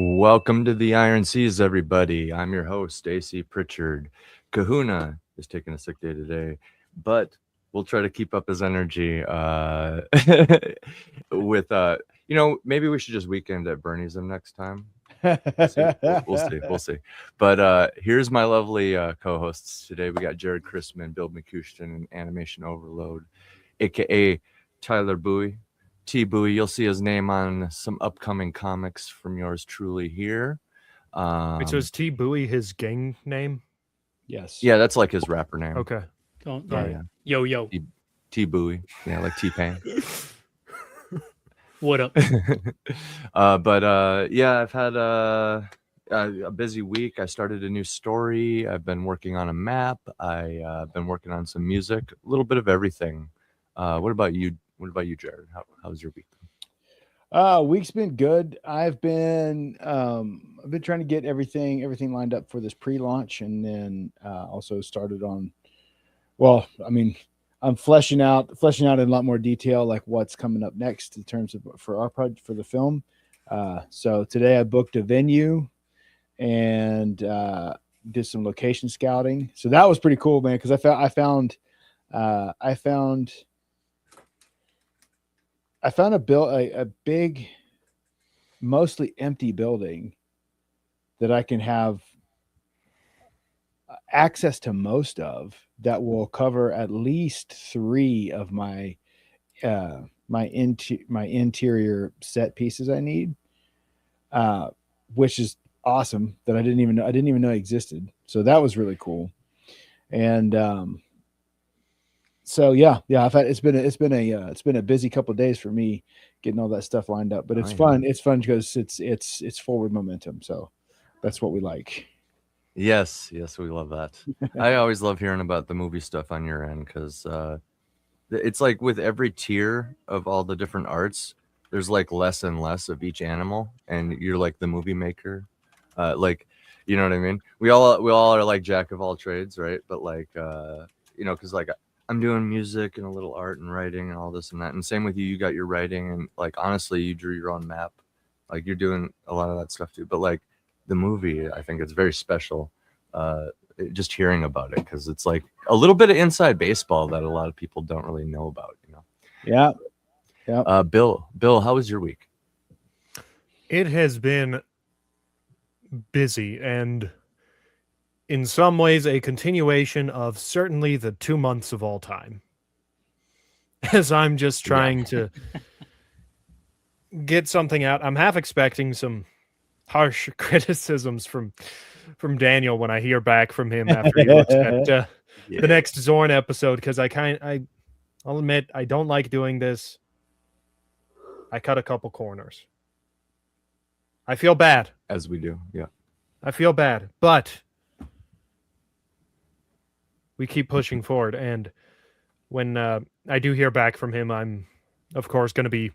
Welcome to the Iron Seas, everybody. I'm your host, A.C Pritchard. Kahuna is taking a sick day today, but we'll try to keep up his energy with, maybe we should just weekend at Bernie's him next time. We'll see. We'll see. But here's my lovely co-hosts today. We got Jarrod Christman, Bill McCushton, and Animation Overload, a.k.a. Tyler Bowie. T. Bowie, you'll see his name on some upcoming comics from yours truly here. Wait, so is T. Bowie his gang name? Yes. Yeah, that's like his rapper name. Okay. Don't. Yeah. Yo. T. Bowie. Yeah, like T-Pain. What up? I've had a busy week. I started a new story. I've been working on a map. I've been working on some music, a little bit of everything. What about you? What about you, Jarrod? How's your week? Week's been good. I've been trying to get everything lined up for this pre-launch, and then also started on. Well, I mean, I'm fleshing out in a lot more detail, like what's coming up next in terms of for our project for the film. So today I booked a venue and did some location scouting. So that was pretty cool, man, because I found a big, mostly empty building that I can have access to most of, that will cover at least 3 of my interior set pieces I need, which is awesome. That I didn't even know existed. So that was really cool. And so it's been a busy couple of days for me getting all that stuff lined up, but it's fun. It's fun because it's forward momentum. So that's what we like. Yes, we love that. I always love hearing about the movie stuff on your end, because it's like with every tier of all the different arts, there's like less and less of each animal, and you're like the movie maker. Like, you know what I mean? We all are like jack of all trades, right? But like, because like I'm doing music and a little art and writing and all this and that. And same with you. You got your writing, and like, honestly, you drew your own map. Like, you're doing a lot of that stuff too. But like the movie, I think it's very special. Just hearing about it, because it's like a little bit of inside baseball that a lot of people don't really know about, Yeah. Bill, how was your week? It has been busy, and in some ways a continuation of certainly the 2 months of all time, as I'm just trying to get something out. I'm half expecting some harsh criticisms from Daniel when I hear back from him after he looks at the next Zorn episode, because I'll admit I don't like doing this. I cut a couple corners. I feel bad. As we do, yeah. I feel bad, but we keep pushing forward. And when I do hear back from him, I'm, of course, going to be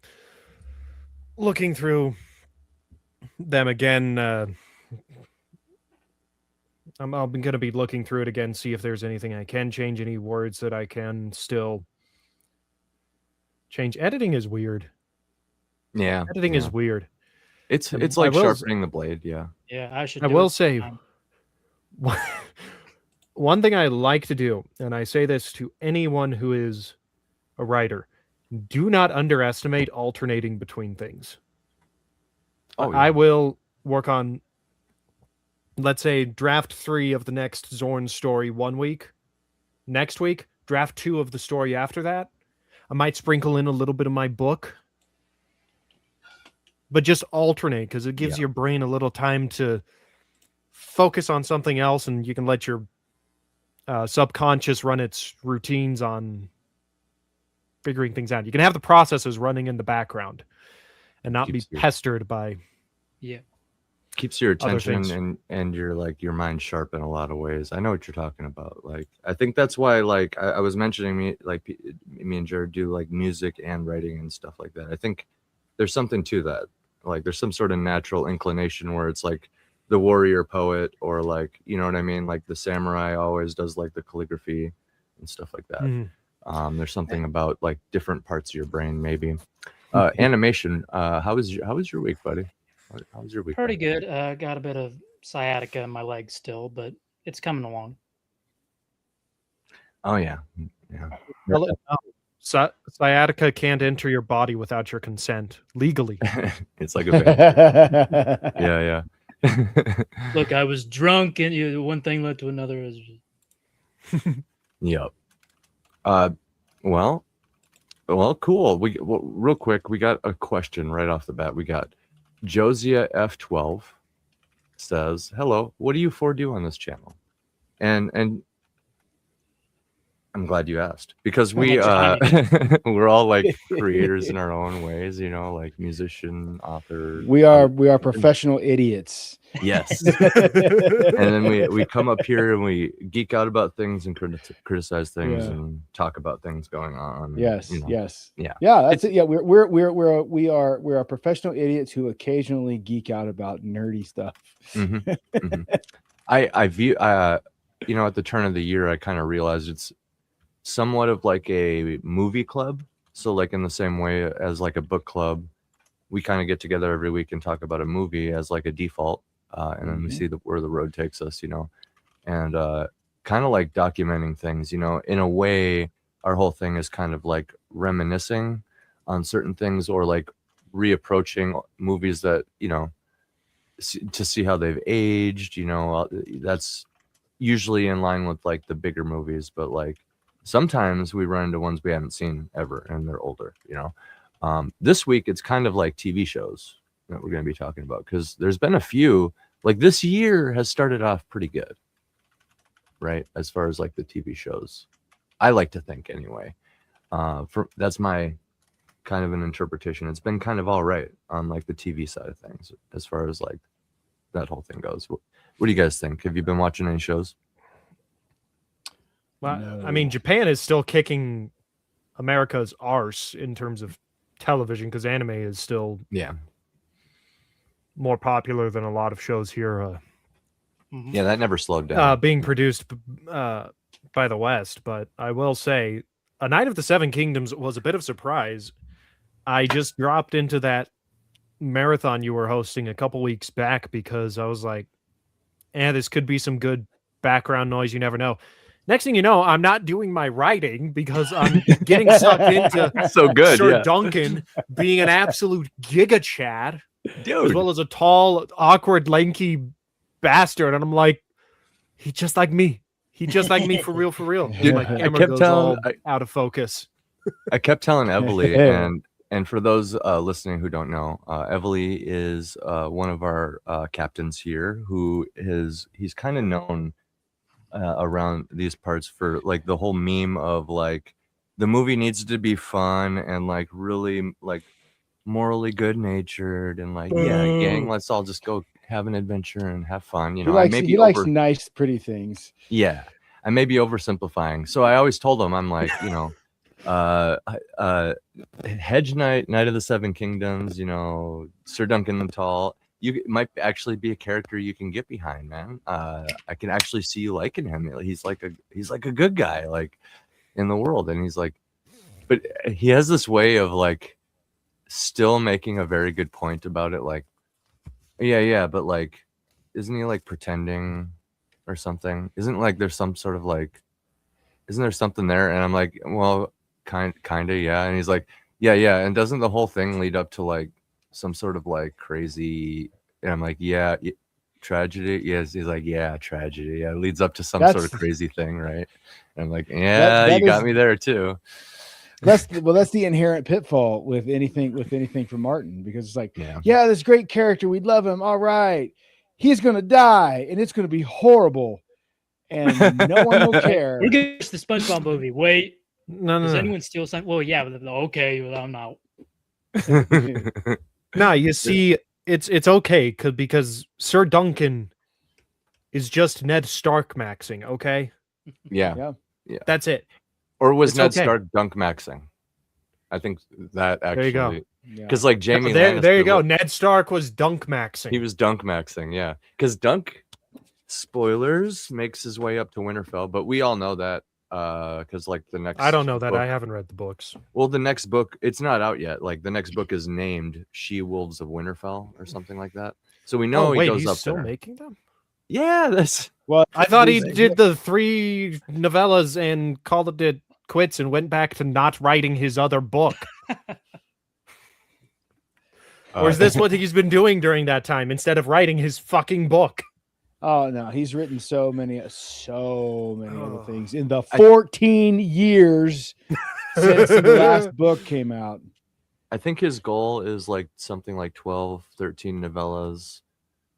looking through them again. I'm going to be looking through it again, see if there's anything I can change, any words that I can still change. Editing is weird. Yeah. Editing is weird. It's like sharpening the blade, yeah. Yeah, I will say, one thing I like to do, and I say this to anyone who is a writer, do not underestimate alternating between things. Oh, yeah. I will work on, let's say, draft 3 of the next Zorn story 1 week. Next week, draft 2 of the story after that. I might sprinkle in a little bit of my book, but just alternate, because it gives your brain a little time to focus on something else, and you can let your subconscious run its routines on figuring things out. You can have the processes running in the background and not be pestered by keeps your attention and your mind sharp in a lot of ways. I know what you're talking about. Like, I think that's why, like, I was mentioning me and Jarrod do like music and writing and stuff like that. I think there's something to that. Like, there's some sort of natural inclination where it's like the warrior poet, or like, you know what I mean? Like the samurai always does like the calligraphy and stuff like that. Mm-hmm. There's something about like different parts of your brain, maybe. Animation. How was your week, buddy? How was your week? Pretty good. Got a bit of sciatica in my leg still, but it's coming along. Oh yeah. Well, sciatica can't enter your body without your consent legally. It's like a yeah. Look, I was drunk, and one thing led to another. Yep. Well, cool. Real quick, we got a question right off the bat. We got Josia F12 says, "Hello, what do you four do on this channel?" And I'm glad you asked, because we're all like creators in our own ways, you know, like musician, author. We are professional idiots. Yes. And then we come up here and we geek out about things and criticize things and talk about things going on. Yes, you know. yes, yeah. That's it. Yeah, we're professional idiots who occasionally geek out about nerdy stuff. I view you know, at the turn of the year, I kind of realized it's somewhat of like a movie club. So like in the same way as like a book club, we kind of get together every week and talk about a movie as like a default. And then we see where the road takes us, you know, and kind of like documenting things, you know, in a way. Our whole thing is kind of like reminiscing on certain things, or like reapproaching movies that, you know, to see how they've aged, you know. That's usually in line with like the bigger movies, but like sometimes we run into ones we haven't seen ever and they're older, you know. This week it's kind of like TV shows that we're going to be talking about, because there's been a few. Like this year has started off pretty good, right? As far as like the TV shows, I like to think anyway. That's my kind of an interpretation. It's been kind of all right on like the TV side of things, as far as like that whole thing goes. What do you guys think? Have you been watching any shows? Well, No. I mean, Japan is still kicking America's arse in terms of television, because anime is still more popular than a lot of shows here. Yeah, that never slowed down. Being produced by the West. But I will say, A Night of the Seven Kingdoms was a bit of a surprise. I just dropped into that marathon you were hosting a couple weeks back because I was like, this could be some good background noise. You never know. Next thing you know, I'm not doing my writing because I'm getting sucked into so good, Sir Duncan being an absolute giga chad, dude, as well as a tall, awkward, lanky bastard. And I'm like, he's just like me. He just like me for real, for real. Dude, my camera goes all out of focus. I kept telling Evalie, and for those listening who don't know, Evalie is one of our captains here, he's kind of known around these parts for like the whole meme of like the movie needs to be fun and like really like morally good natured and like gang, let's all just go have an adventure and have fun, you know. He likes nice pretty things. Yeah, I may be oversimplifying, so I always told him, I'm like, you know, Hedge Knight, Night of the Seven Kingdoms, you know, Sir Duncan the Tall, you might actually be a character you can get behind, man. I can actually see you liking him. He's like a good guy, like in the world. And he's like, but he has this way of like still making a very good point about it. Like, yeah, but like, isn't he like pretending or something? Isn't like there's some sort of like, isn't there something there? And I'm like, well, kind of, yeah. And he's like, yeah. And doesn't the whole thing lead up to like some sort of like crazy? And I'm like, yeah, tragedy. Yes, he's like, yeah, tragedy. Yeah, it leads up to some sort of crazy thing, right? And I'm like, yeah, you got me there too. That's the inherent pitfall with anything from Martin, because it's like, yeah, this great character, we'd love him. All right, he's gonna die, and it's gonna be horrible, and no one will care. We're gonna watch the SpongeBob movie. Wait, no. Does anyone steal something? Well, yeah, okay, well, I'm out. No, you see, it's okay because Sir Duncan is just Ned Stark maxing, okay? Yeah. That's it. Or was Ned Stark Dunk maxing? I think that actually. There you go. Because like Jamie Lannister, there you go. Ned Stark was Dunk maxing. He was Dunk maxing, yeah. Because Dunk, spoilers, makes his way up to Winterfell, but we all know that because like the next I don't know that. book, I haven't read the books. well, the next book, it's not out yet. Like the next book is named She-Wolves of Winterfell or something like that. So we know Oh, he wait, goes he's up still there. making them? Yeah, that's Well, I thought he these- did the 3 novellas and called it quits and went back to not writing his other book. Or is this what he's been doing during that time instead of writing his fucking book? Oh no, he's written so many other Oh. things in the 14 years since the last book came out. I think his goal is like something like 12, 13 novellas,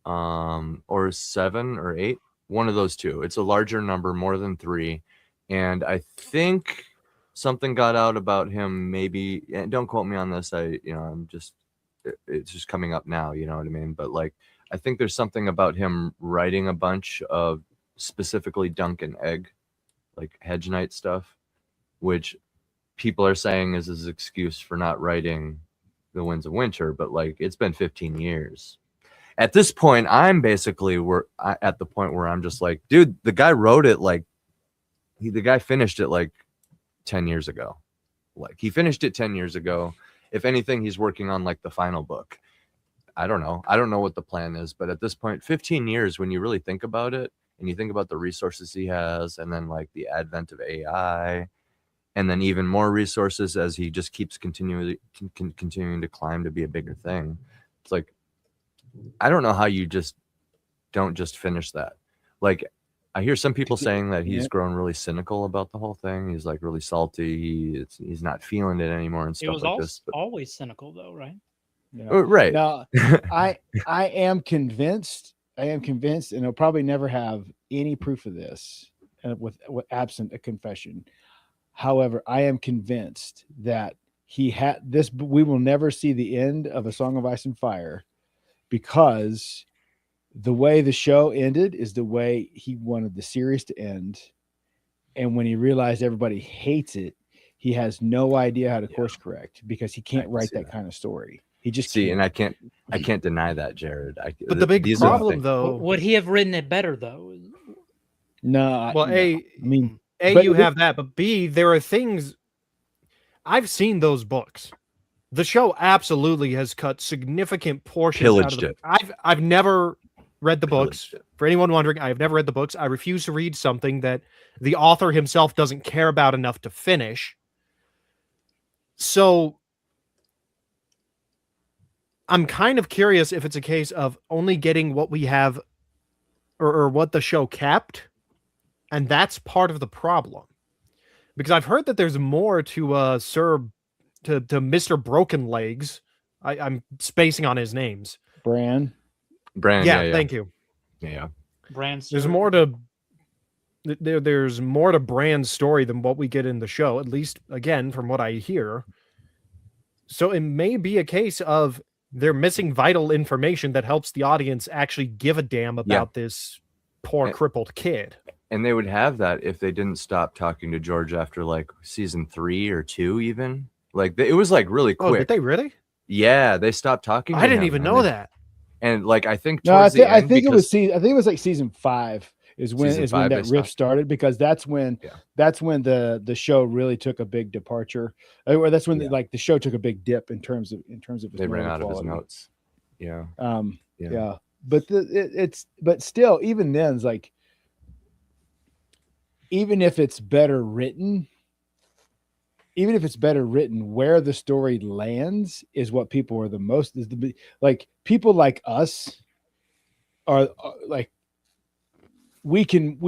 or 7 or 8. One of those two. It's a larger number, more than 3. And I think something got out about him, maybe, and don't quote me on this. It's just coming up now, you know what I mean? But like, I think there's something about him writing a bunch of specifically Duncan egg, like Hedge Knight stuff, which people are saying is his excuse for not writing The Winds of Winter. But like, it's been 15 years. At this point, I'm basically at the point where I'm just like, dude, the guy wrote it like, the guy finished it like 10 years ago. Like he finished it 10 years ago. If anything, he's working on like the final book. I don't know what the plan is, but at this point, 15 years, when you really think about it and you think about the resources he has, and then like the advent of AI, and then even more resources as he just keeps continuing to climb to be a bigger thing. It's like, I don't know how you just don't just finish that. Like, I hear some people saying that he's grown really cynical about the whole thing. He's like really salty. He's not feeling it anymore and He stuff was like this. But, always cynical, though, right? Yeah. right. Now, I am convinced, and I'll probably never have any proof of this with absent a confession. However, I am convinced that he had this. We will never see the end of A Song of Ice and Fire, because the way the show ended is the way he wanted the series to end. And when he realized everybody hates it, he has no idea how to course correct, because he can't write that kind of story. He just can't. can't. And I can't deny that, Jared. But the big problem, though, Would he have written it better, though? No. Well, no. I mean, but you have that, but B, there are things. I've seen those books. The show absolutely has cut significant portions out of it. I've never read the books. For anyone wondering, I have never read the books. I refuse to read something that the author himself doesn't care about enough to finish. So I'm kind of curious if it's a case of only getting what we have or what the show kept, and that's part of the problem. Because I've heard that there's more to Mr. Broken Legs. I'm spacing on his names. Bran. Yeah, thank you. Yeah. Bran's There's more to Bran's story than what we get in the show, at least again from what I hear. So it may be a case of they're missing vital information that helps the audience actually give a damn about this poor crippled kid. And they would have that if they didn't stop talking to George after like season 3 or 2, even. Like it was like really quick. Oh, did they really? Yeah, they stopped talking. I didn't even know that. And like I think I think it was like season 5 is when that rift started, because that's when the show really took a big departure, or that's when the show took a big dip in terms of its they ran out quality. of his notes. Yeah. But still, even then, it's like, even if it's better written, where the story lands is what people are the most, like people like us are like, we can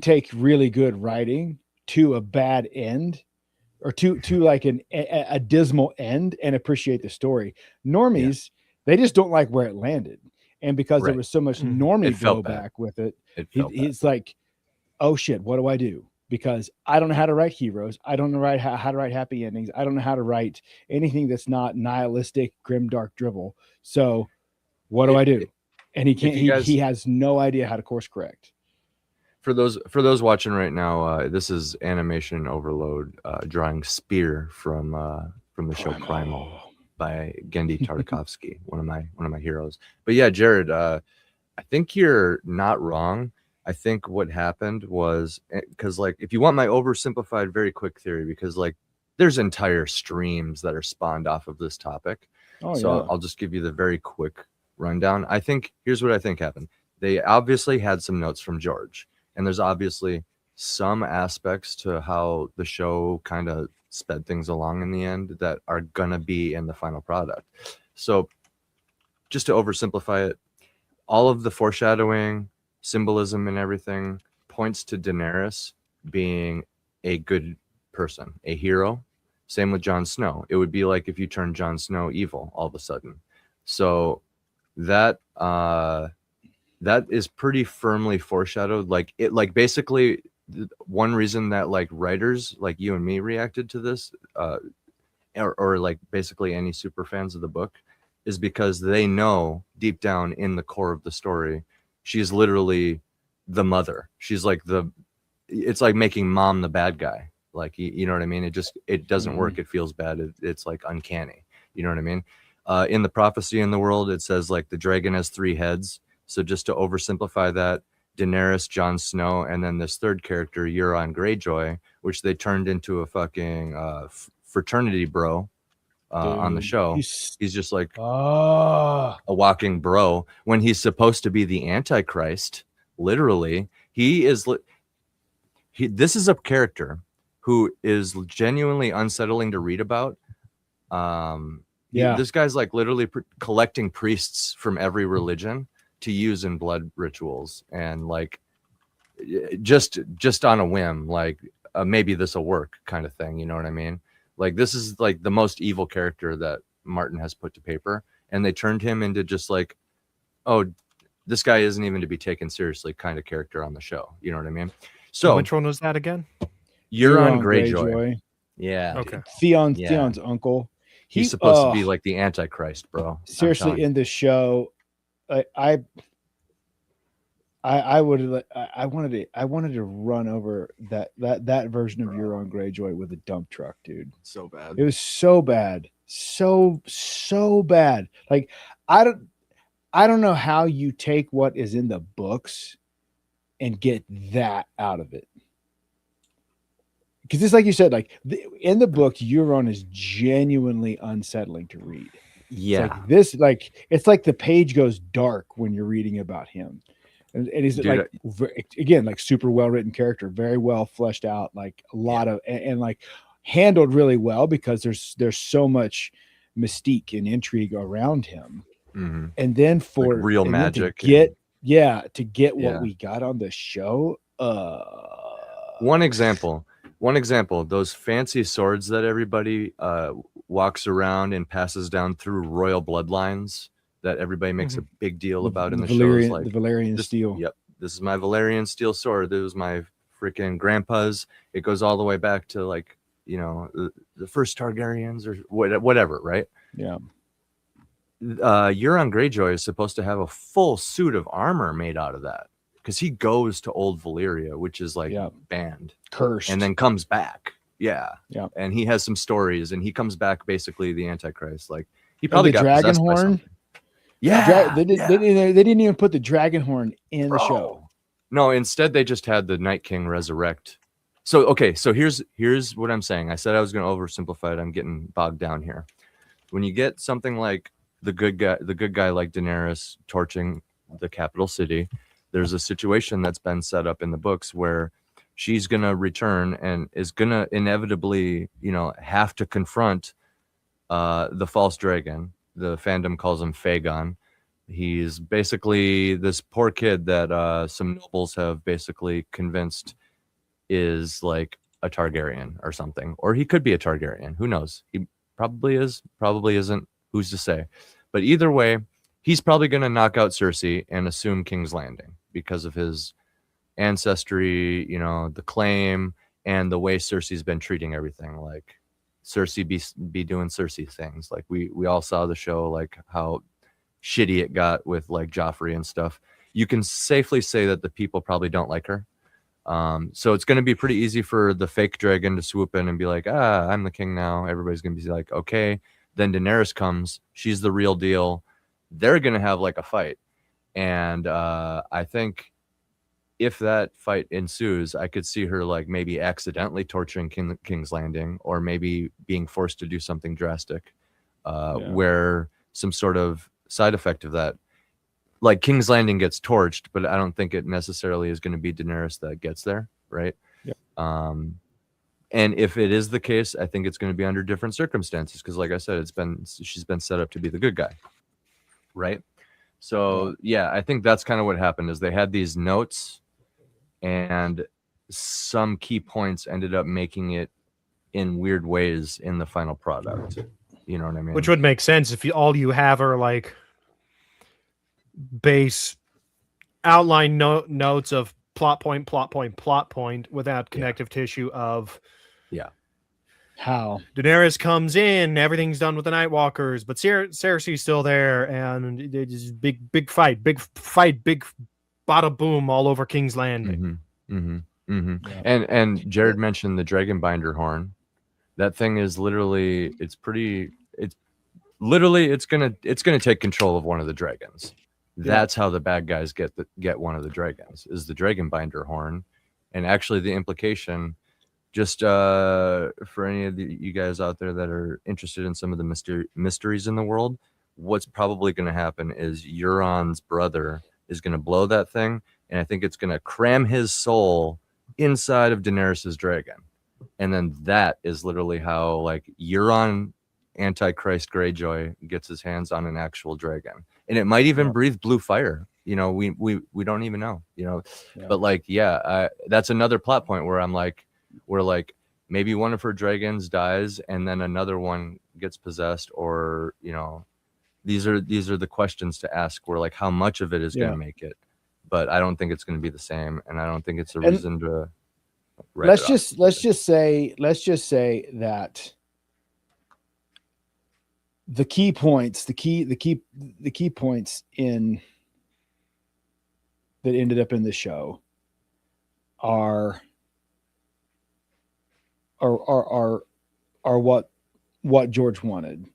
take really good writing to a bad end, or to like a dismal end, and appreciate the story. Normies, they just don't like where it landed. And because there was so much normie blowback with it, he's like, oh shit, what do I do? Because I don't know how to write heroes. I don't know how to write happy endings. I don't know how to write anything that's not nihilistic, grim, dark drivel. So what do I do? And he can't. He has no idea how to course correct. For those watching right now, this is Animation Overload drawing Spear from the show Primal by Gendy Tartakovsky, one of my heroes. But yeah, Jared, I think you're not wrong. I think what happened was, because like, if you want my oversimplified, very quick theory, because like there's entire streams that are spawned off of this topic. Oh, So yeah. I'll just give you the very quick rundown. I think here's what I think happened. They obviously had some notes from George, and there's obviously some aspects to how the show kind of sped things along in the end that are gonna be in the final product. So just to oversimplify it, all of the foreshadowing, symbolism, and everything points to Daenerys being a good person, a hero. Same with Jon Snow. It would be like if you turned Jon Snow evil all of a sudden. So that that is pretty firmly foreshadowed. Like it, like basically one reason that like writers like you and me reacted to this, or like basically any super fans of the book, is because they know deep down in the core of the story, she's literally the mother. She's like it's like making mom the bad guy. Like, you know what I mean? It doesn't work. It feels bad. It's like uncanny. You know what I mean? In the prophecy in the world, it says like the dragon has 3 heads. So just to oversimplify that, Daenerys, Jon Snow, and then this third character, Euron Greyjoy, which they turned into a fucking fraternity bro on the Dude, show. He's just like oh, a walking bro when he's supposed to be the Antichrist. Literally, he is. This is a character who is genuinely unsettling to read about. This guy's like literally collecting priests from every religion to use in blood rituals, and like just on a whim, like maybe this will work kind of thing. You know what I mean? Like this is like the most evil character that Martin has put to paper, and they turned him into just like, oh, this guy isn't even to be taken seriously kind of character on the show. You know what I mean? So which one was that again? Euron Greyjoy. Yeah. Okay. Theon's uncle. He's supposed to be like the Antichrist, bro. Seriously, in the show, I wanted to run over that version of Euron Greyjoy with a dump truck, dude. So bad. It was so bad, so bad. Like I don't know how you take what is in the books and get that out of it. Because it's like you said, like in the book, Euron is genuinely unsettling to read. Yeah, it's like the page goes dark when you're reading about him, and he's like again like super well written character, very well fleshed out, like a lot of and like handled really well because there's so much mystique and intrigue around him, and then for like real magic to get what we got on the show. One example, those fancy swords that everybody walks around and passes down through royal bloodlines that everybody makes a big deal about in the shows, like the Valyrian steel. Yep, this is my Valyrian steel sword. This was my freaking grandpa's. It goes all the way back to like, you know, the first Targaryens or whatever, right? Yeah. Euron Greyjoy is supposed to have a full suit of armor made out of that, because he goes to Old Valyria, which is like banned, cursed, and then comes back. Yeah. And he has some stories, and he comes back basically the Antichrist. Like he probably got dragon horn. They didn't even put the dragon horn in the show. No, instead they just had the Night King resurrect. So okay, so here's what I'm saying. I said I was going to oversimplify it. I'm getting bogged down here. When you get something like the good guy like Daenerys torching the capital city, there's a situation that's been set up in the books where she's going to return and is going to inevitably, you know, have to confront the false dragon. The fandom calls him Phagon. He's basically this poor kid that some nobles have basically convinced is like a Targaryen or something. Or he could be a Targaryen. Who knows? He probably is, probably isn't. Who's to say? But either way, he's probably going to knock out Cersei and assume King's Landing because of his ancestry, you know, the claim, and the way Cersei's been treating everything. Like Cersei be doing Cersei things. Like we all saw the show, like how shitty it got with like Joffrey and stuff. You can safely say that the people probably don't like her. So it's going to be pretty easy for the fake dragon to swoop in and be like, I'm the king now. Everybody's going to be like, okay. Then Daenerys comes. She's the real deal. They're going to have like a fight. And I think if that fight ensues, I could see her like maybe accidentally torturing King's Landing, or maybe being forced to do something drastic, where some sort of side effect of that, like King's Landing gets torched, but I don't think it necessarily is going to be Daenerys that gets there, right? Yep. And if it is the case, I think it's going to be under different circumstances, because, like I said, she's been set up to be the good guy, right? So yeah, I think that's kind of what happened. Is they had these notes, and some key points ended up making it in weird ways in the final product. You know what I mean? Which would make sense if all you have are like base outline notes of plot point without connective tissue of how Daenerys comes in, everything's done with the Nightwalkers, but Cersei's still there, and it's big fight, big bada boom all over King's Landing. And Jarrod mentioned the Dragonbinder horn. That thing is literally, it's gonna take control of one of the dragons. That's how the bad guys get one of the dragons, is the Dragonbinder horn. And actually the implication, just for any of you guys out there that are interested in some of the mysteries in the world, what's probably going to happen is Euron's brother is going to blow that thing, and I think it's going to cram his soul inside of Daenerys's dragon. And then that is literally how, like, Euron Antichrist Greyjoy gets his hands on an actual dragon. And it might even breathe blue fire. You know, we don't even know, you know. But like, that's another plot point where I'm like, where like maybe one of her dragons dies and then another one gets possessed, or, you know, these are the questions to ask, where like how much of it is going to make it. But I don't think it's going to be the same, and I don't think it's a reason to let's just say that the key points in that ended up in the show are what George wanted.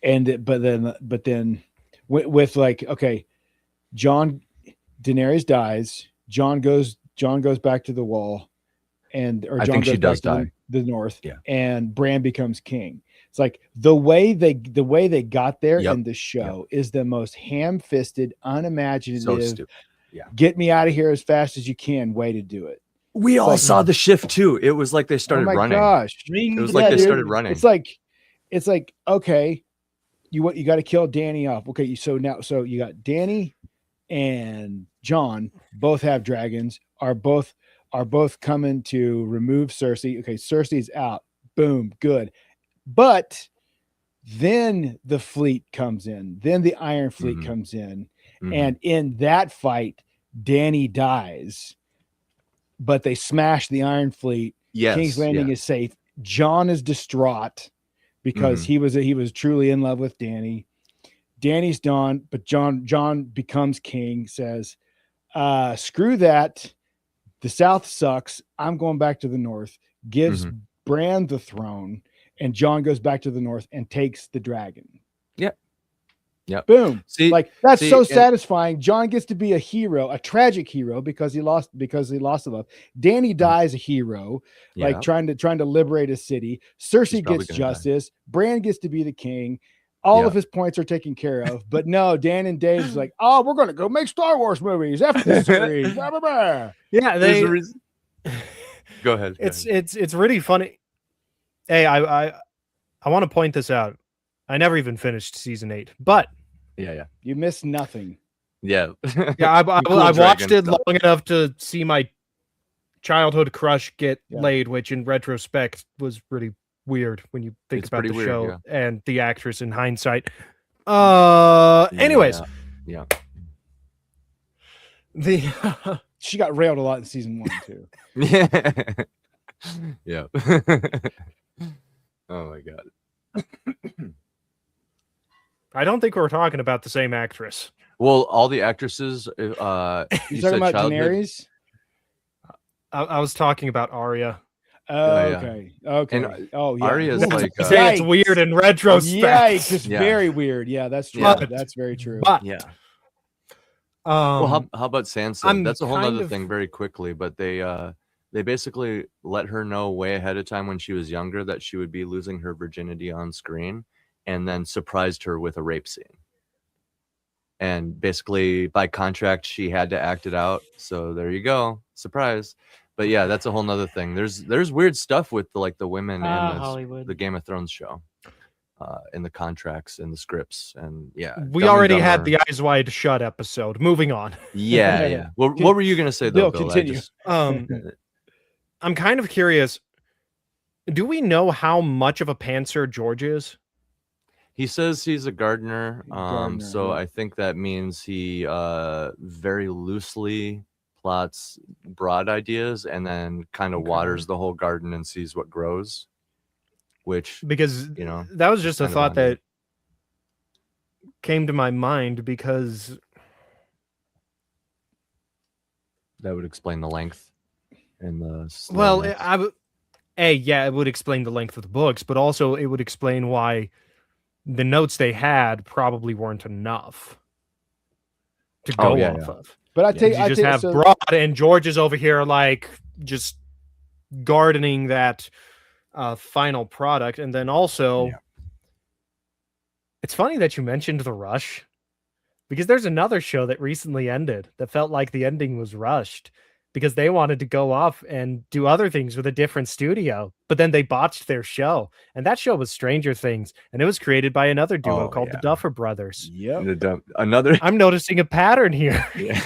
And but then with like, okay, Daenerys dies, John goes back to the wall, John goes back to the north, and Bran becomes king. It's like the way they got there in the show is the most ham-fisted, unimaginative, get me out of here as fast as you can way to do it. We all saw the shift too. It was like they started running. Gosh. It was like they started running. It's like, okay, you got to kill Dany off. Okay, so you got Dany and John both have dragons, are both coming to remove Cersei. Okay, Cersei's out. Boom, good. But then the fleet comes in. Then the Iron Fleet comes in. And in that fight, Dany dies. But they smash the Iron Fleet. Yes, King's Landing is safe. John is distraught because he was truly in love with Dany. Dany's done, but John becomes king, says, screw that. The South sucks. I'm going back to the North. Gives Bran the throne, and John goes back to the North and takes the dragon. Yeah. Boom. That's so satisfying. John gets to be a hero, a tragic hero, because he lost the love. Dany dies a hero, like trying to liberate a city. Cersei gets justice. Bran gets to be the king. All of his points are taken care of. But no, Dan and Dave's like, oh, we're gonna go make Star Wars movies after this series. Blah, blah, blah. Yeah, Go ahead. It's really funny. Hey, I want to point this out. I never even finished season 8, but you missed nothing. I watched it long enough to see my childhood crush get laid, which in retrospect was pretty weird when you think about the show and the actress in hindsight. Anyways, she got railed a lot in season 1 too. Oh my god. I don't think we're talking about the same actress. Well, all the actresses. You talking about Daenerys? I was talking about Arya. Okay. And Arya's like it's weird in retrospect. Yikes, it's very weird. Yeah, that's true. That's very true. But Well, how about Sansa? I'm That's a whole kind nother of- thing very quickly, but they basically let her know way ahead of time when she was younger that she would be losing her virginity on screen, and then surprised her with a rape scene. And basically by contract she had to act it out. So there you go. Surprise. But yeah, that's a whole nother thing. There's weird stuff with the women in Hollywood. the Game of Thrones show. In the contracts and the scripts, and yeah, we Dumb and already had Dumber. the Eyes Wide Shut episode. Moving on. Yeah. What were you gonna say though, Bill? Continue. I'm kind of curious. Do we know how much of a pantser George is? He says he's a gardener. Gardener, So yeah. I think that means he very loosely plots broad ideas and then kind of Okay. waters the whole garden and sees what grows. Which Because know, that was just a kind of thought random. that came to my mind because that would explain the length and the well, slowness. it would explain the length of the books, but also it would explain why the notes they had probably weren't enough to go off of. But I Yeah. take, You just have broad, and George is over here like just gardening that final product, and then also it's funny that you mentioned The Rush, because there's another show that recently ended that felt like the ending was rushed because they wanted to go off and do other things with a different studio, but then they botched their show, and that show was Stranger Things, and it was created by another duo called the Duffer Brothers. Yep. Another. I'm noticing a pattern here. Yeah.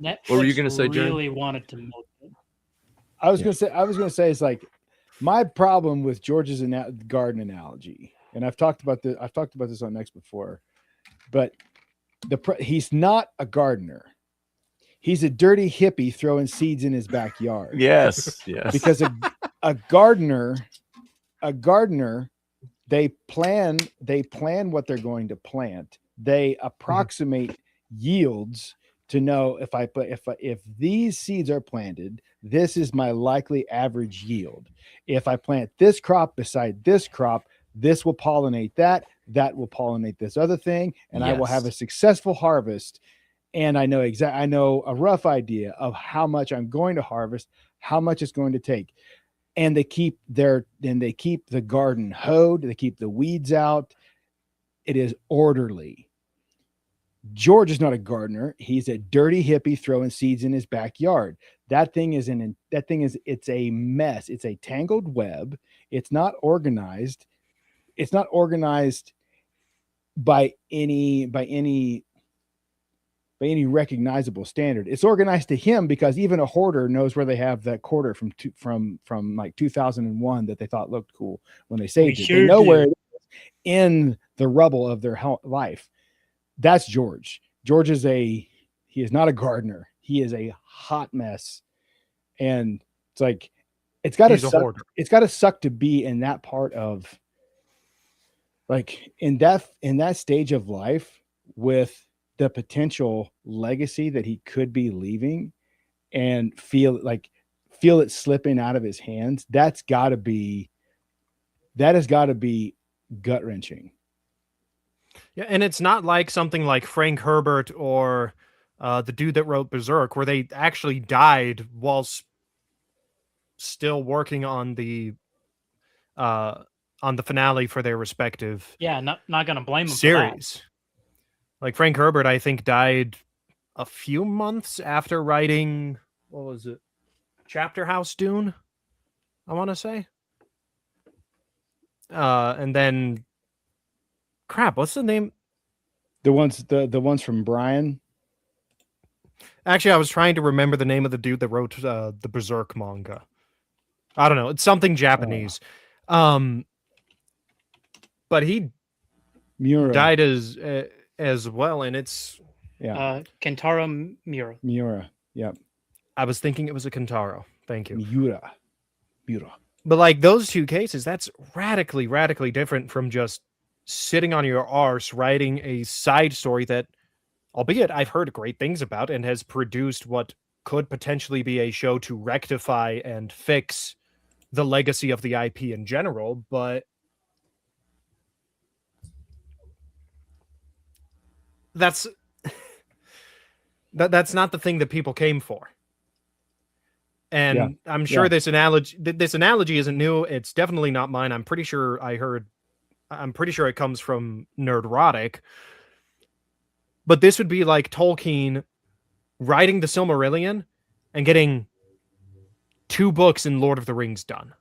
Netflix What were you gonna say, Jared? really wanted to milk it. I was gonna say it's like my problem with George's garden analogy, and I've talked about this on Next before, but he's not a gardener. He's a dirty hippie throwing seeds in his backyard. Yes. Because a gardener, they plan what they're going to plant. They approximate yields to know if these seeds are planted, this is my likely average yield. If I plant this crop beside this crop, this will pollinate that will pollinate this other thing, and I will have a successful harvest. And I know a rough idea of how much I'm going to harvest, how much it's going to take. And they keep the garden hoed, they keep the weeds out. It is orderly. George is not a gardener. He's a dirty hippie throwing seeds in his backyard. It's a mess. It's a tangled web. It's not organized. It's not organized by any recognizable standard. It's organized to him because even a hoarder knows where they have that quarter from like 2001 that they thought looked cool when they saved it. They know where it is in the rubble of their life. That's George. He is not a gardener. He is a hot mess. And it's like, it's got to suck to be in that part of, like, in that stage of life with the potential legacy that he could be leaving, and feel it slipping out of his hands. That has got to be gut wrenching. Yeah, and it's not like something like Frank Herbert or the dude that wrote Berserk, where they actually died whilst still working on the finale for their respective not gonna blame him series. for that. Like Frank Herbert, I think, died a few months after writing, what was it, Chapter House Dune, I want to say. And then, crap, what's the name? The ones from Brian. Actually, I was trying to remember the name of the dude that wrote the Berserk manga. I don't know. It's something Japanese. But he Miura died as well, and it's Kentaro Miura. Miura. Yep. I was thinking it was a Kentaro. Thank you. Miura. But like those two cases, that's radically, radically different from just sitting on your arse writing a side story that, albeit I've heard great things about, and has produced what could potentially be a show to rectify and fix the legacy of the IP in general, but that's That's not the thing that people came for. And Yeah. I'm sure Yeah. this analogy isn't new. It's definitely not mine. I'm pretty sure it comes from Nerdrotic. But this would be like Tolkien writing the Silmarillion and getting 2 books in Lord of the Rings done.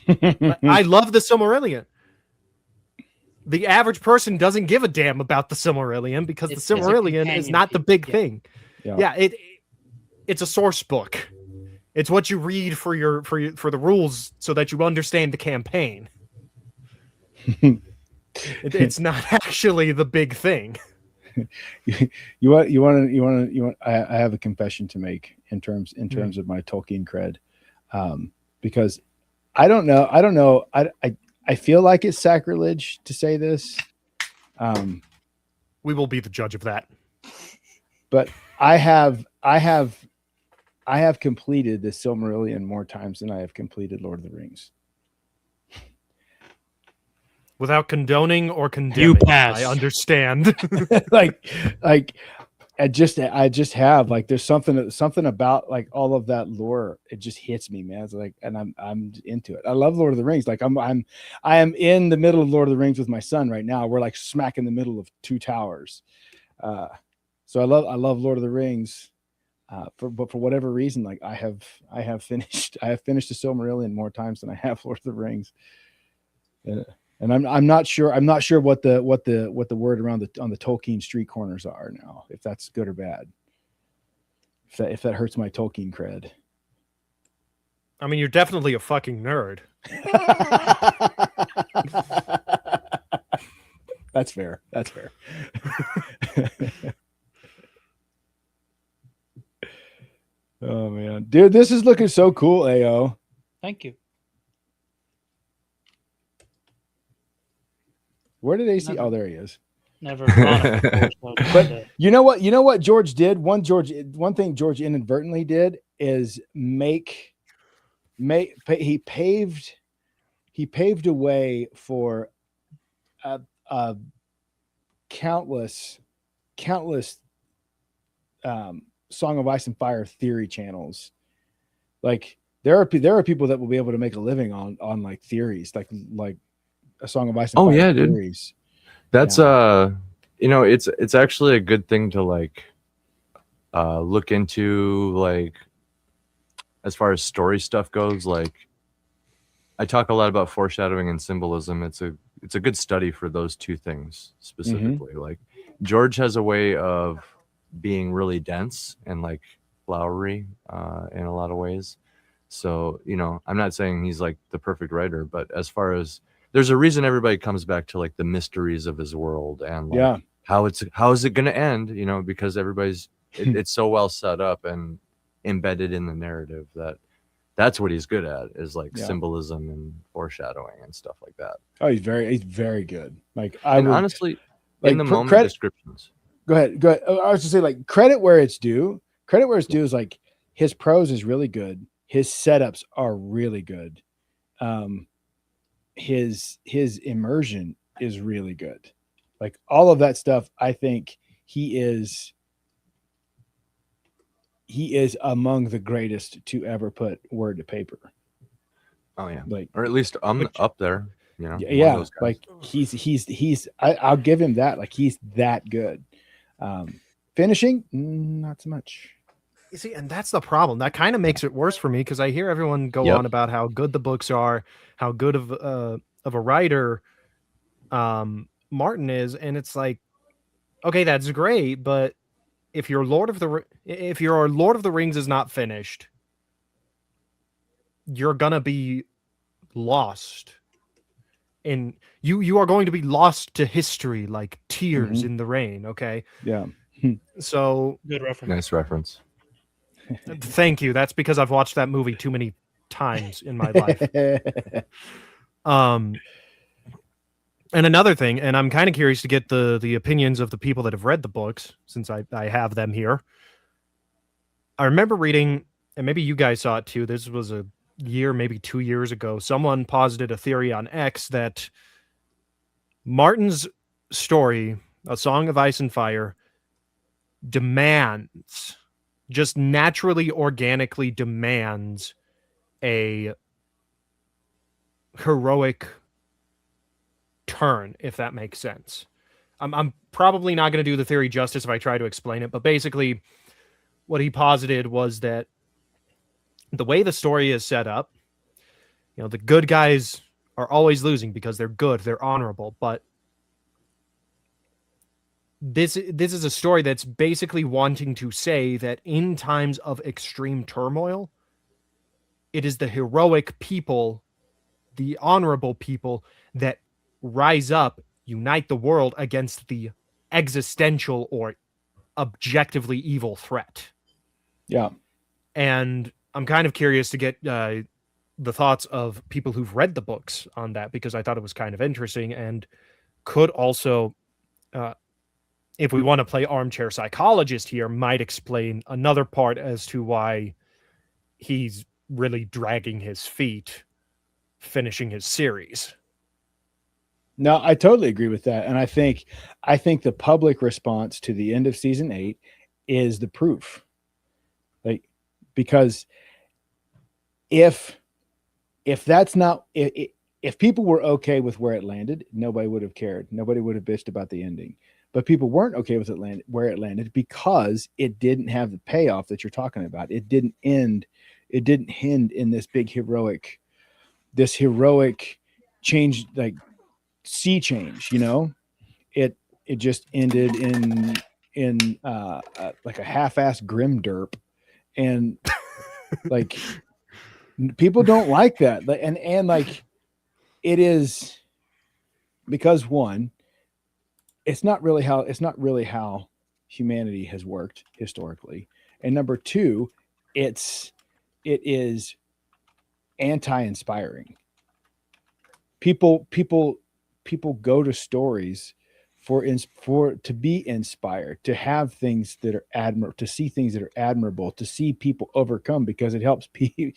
I love the Silmarillion. The average person doesn't give a damn about the Silmarillion because the Silmarillion is not the big thing. Yeah, it's a source book. It's what you read for the rules so that you understand the campaign. It's not actually the big thing. I have a confession to make in terms of my Tolkien cred, because I don't know. I feel like it's sacrilege to say this. We will be the judge of that. But I have completed the Silmarillion more times than I have completed Lord of the Rings. Without condoning or condemning, You pass. I understand. like I just have, like, there's something about, like, all of that lore. It just hits me, man. It's like, and I'm into it. I love Lord of the Rings. Like I am in the middle of Lord of the Rings with my son right now. We're like smack in the middle of 2 towers. So I love Lord of the Rings. But for whatever reason, like I have finished the Silmarillion more times than I have Lord of the Rings. And I'm not sure what the word around on the Tolkien street corners are now, if that's good or bad. If that hurts my Tolkien cred. I mean, you're definitely a fucking nerd. That's fair. Oh man, dude, this is looking so cool, AO. Thank you. Where did AC? Oh, there he is. Never gone it before, so But you know what George did? One thing George inadvertently did is he paved a way for countless Song of Ice and Fire theory channels. Like there are people that will be able to make a living on like theories, like a Song of Ice and Fire theories. Dude. That's it's actually a good thing to like look into, like, as far as story stuff goes. Like, I talk a lot about foreshadowing and symbolism. It's a good study for those 2 things specifically. Like, George has a way of being really dense and like flowery in a lot of ways. So, I'm not saying he's like the perfect writer, but as far as, there's a reason everybody comes back to like the mysteries of his world and like how is it going to end, because everybody's it's so well set up and embedded in the narrative that's what he's good at, is like symbolism and foreshadowing and stuff like that. Oh, he's very good. Like, honestly, like, in the moment descriptions. Go ahead. I was to say, like, credit where it's due. Credit where it's due is like his prose is really good. His setups are really good. His immersion is really good. Like, all of that stuff, I think he is among the greatest to ever put word to paper. Oh yeah, like, or at least up there. Yeah, like he's I'll give him that. Like, he's that good. Finishing, not so much. You see, and that's the problem. That kind of makes it worse for me, because I hear everyone go on about how good the books are, how good of a writer Martin is, and it's like, okay, that's great, but if your Lord of the Rings is not finished, you're gonna be lost. And you are going to be lost to history like tears in the rain, okay? Yeah. So good reference. Nice reference. Thank you. That's because I've watched that movie too many times in my life. And another thing, and I'm kind of curious to get the opinions of the people that have read the books, since I have them here. I remember reading, and maybe you guys saw it too, this was a year, maybe 2 years ago, someone posited a theory on X that Martin's story, A Song of Ice and Fire, demands, just naturally, organically demands a heroic turn, if that makes sense. I'm probably not going to do the theory justice if I try to explain it, but basically what he posited was that the way the story is set up, the good guys are always losing because they're good, they're honorable, but this is a story that's basically wanting to say that in times of extreme turmoil, it is the heroic people, the honorable people that rise up, unite the world against the existential or objectively evil threat. Yeah. And I'm kind of curious to get the thoughts of people who've read the books on that, because I thought it was kind of interesting and could also, if we want to play armchair psychologist here, might explain another part as to why he's really dragging his feet finishing his series. No, I totally agree with that. And I think the public response to the end of season 8 is the proof. Like, because if that's not, if people were okay with where it landed, nobody would have cared. Nobody would have bitched about the ending. But people weren't okay with where it landed because it didn't have the payoff that you're talking about. It didn't end in this big heroic change, like sea change, it just ended in like a half-assed grim derp, and like people don't like that, and like it is because, one, it's not really how humanity has worked historically, and number two, it is anti-inspiring. People go to stories to be inspired, to have things that are admirable, to see things that are admirable, to see people overcome, because it helps people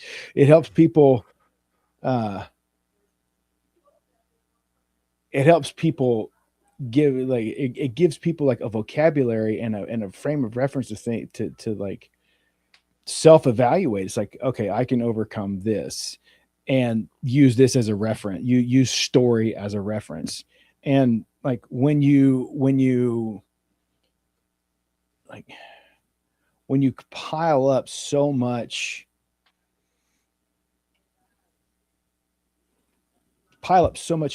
give, like, it gives people like a vocabulary and a frame of reference to like self-evaluate. It's like, okay, I can overcome this and use this as a reference. You use story as a reference. And like when you pile up so much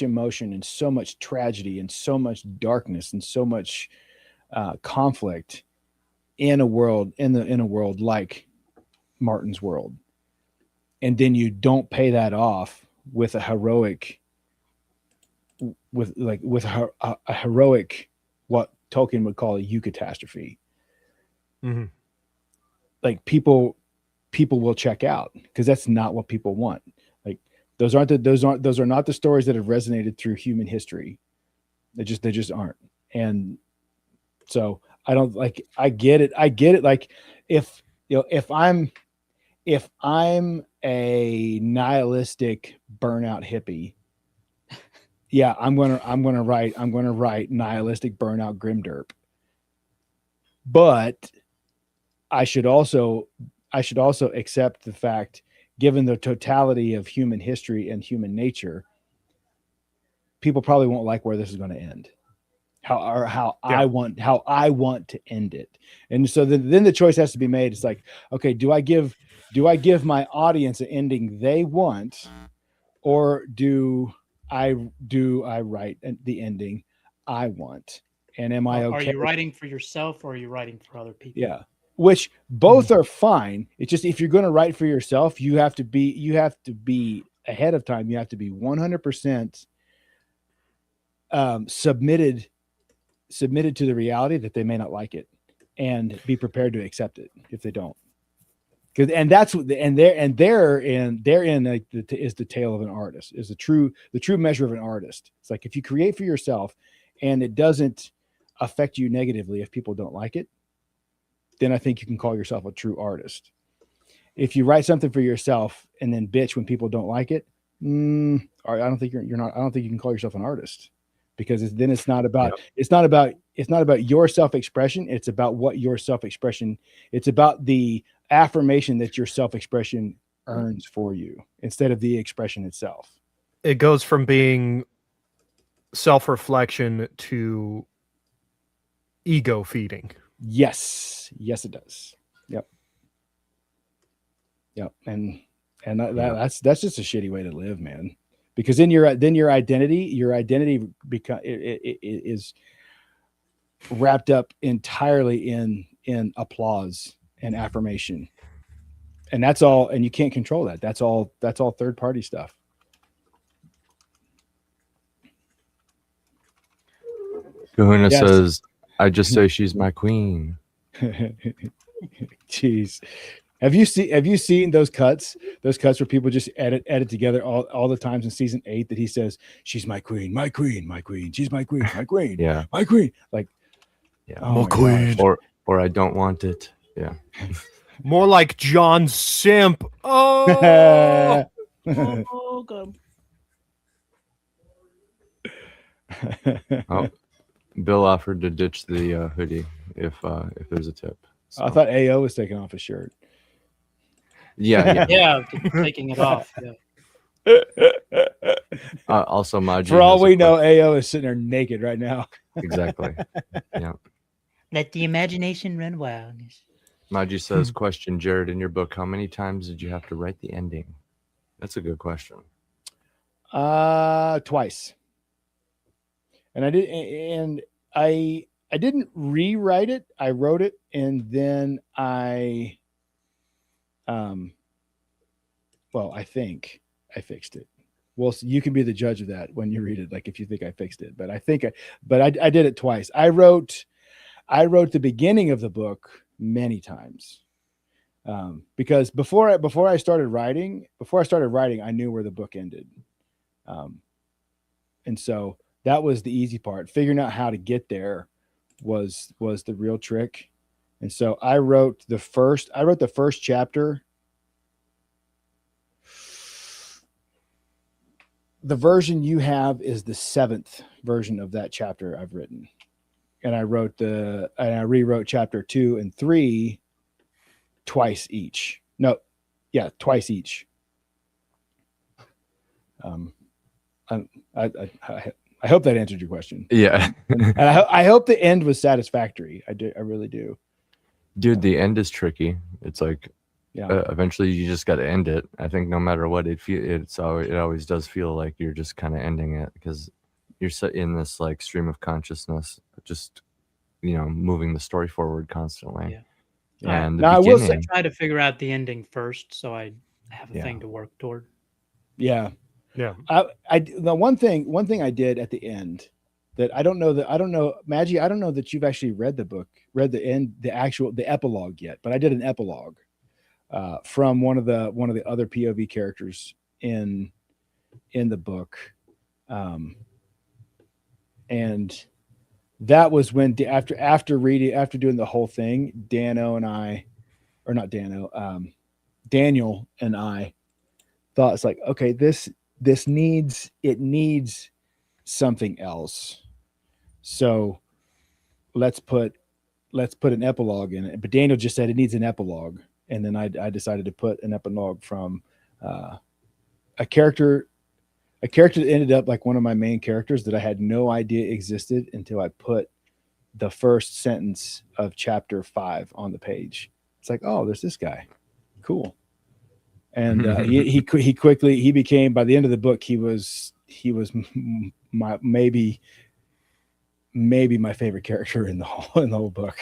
emotion and so much tragedy and so much darkness and so much conflict in a world like Martin's world, and then you don't pay that off with a heroic, what Tolkien would call a eucatastrophe. Mm-hmm. Like people will check out, because that's not what people want. Like those are not the stories that have resonated through human history. They just aren't. And so I get it. Like if I'm a nihilistic burnout hippie, yeah, I'm gonna write nihilistic burnout grimderp. But I should also accept the fact, given the totality of human history and human nature, people probably won't like where this is going to end. I want to end it. And so then the choice has to be made. It's like, okay, do I give my audience an ending they want, or do I write the ending I want? And am I okay? Are you writing for yourself, or are you writing for other people? Yeah. Which both are fine. It's just, if you're going to write for yourself, you have to be ahead of time. You have to be 100% submitted to the reality that they may not like it, and be prepared to accept it if they don't. Therein like is the tale of an artist, is the true measure of an artist. It's like, if you create for yourself and it doesn't affect you negatively if people don't like it, then I think you can call yourself a true artist. If you write something for yourself and then bitch when people don't like it, I don't think you can call yourself an artist, because then it's not about your self-expression. It's about what your self-expression. It's about the affirmation that your self-expression earns for you instead of the expression itself. It goes from being self-reflection to ego feeding. Yes, it does. Yep. And that's just a shitty way to live, man. Because then your identity is wrapped up entirely in applause and affirmation, and that's all. And you can't control that. That's all third party stuff. Kahuna says, "I just say she's my queen." Jeez. Have you seen those cuts where people just edit together all the times in season 8 that he says, she's my queen, my queen, my queen, she's my queen, my queen, Yeah, my queen, like, yeah, oh my queen, or I don't want it. Yeah, more like John Simp. Oh, Oh, God. oh, Bill offered to ditch the hoodie if there's a tip. So. I thought AO was taking off his shirt. Yeah. Yeah, taking it off. Yeah. Also, Maji. For all we know, AO is sitting there naked right now. Exactly. Yeah. Let the imagination run wild. Maji says, question, Jarrod, in your book, how many times did you have to write the ending? That's a good question. Twice. And I didn't rewrite it. I wrote it, and then I think I fixed it. Well, so you can be the judge of that when you read it, like if you think I fixed it. But I did it twice. I wrote the beginning of the book many times. Because before I started writing, I knew where the book ended. And so that was the easy part. Figuring out how to get there was the real trick. And so I wrote the first chapter. The version you have is the 7th version of that chapter I've written. And I rewrote chapter 2 and 3 twice each. No, yeah, twice each. I hope that answered your question. Yeah. And I hope the end was satisfactory. I really do. Dude, the end is tricky. It's like, yeah. Eventually you just got to end it. I think no matter what it always does feel like you're just kind of ending it because you're set in this like stream of consciousness, just, moving the story forward constantly. Yeah. And now I will say, try to figure out the ending first, so I have a thing to work toward. Yeah. Yeah. The one thing I did at the end that I don't know, Maggie, I don't know that you've actually read the end, the epilogue yet, but I did an epilogue from one of the other POV characters in the book. And that was when after doing the whole thing, Daniel and I thought, it's like, okay, this needs something else. So let's put an epilogue in it. But Daniel just said it needs an epilogue. And then I decided to put an epilogue from a character that ended up like one of my main characters that I had no idea existed until I put the first sentence of chapter 5 on the page. It's like, oh, there's this guy. Cool. And he quickly became, by the end of the book, he was my maybe my favorite character in the whole book.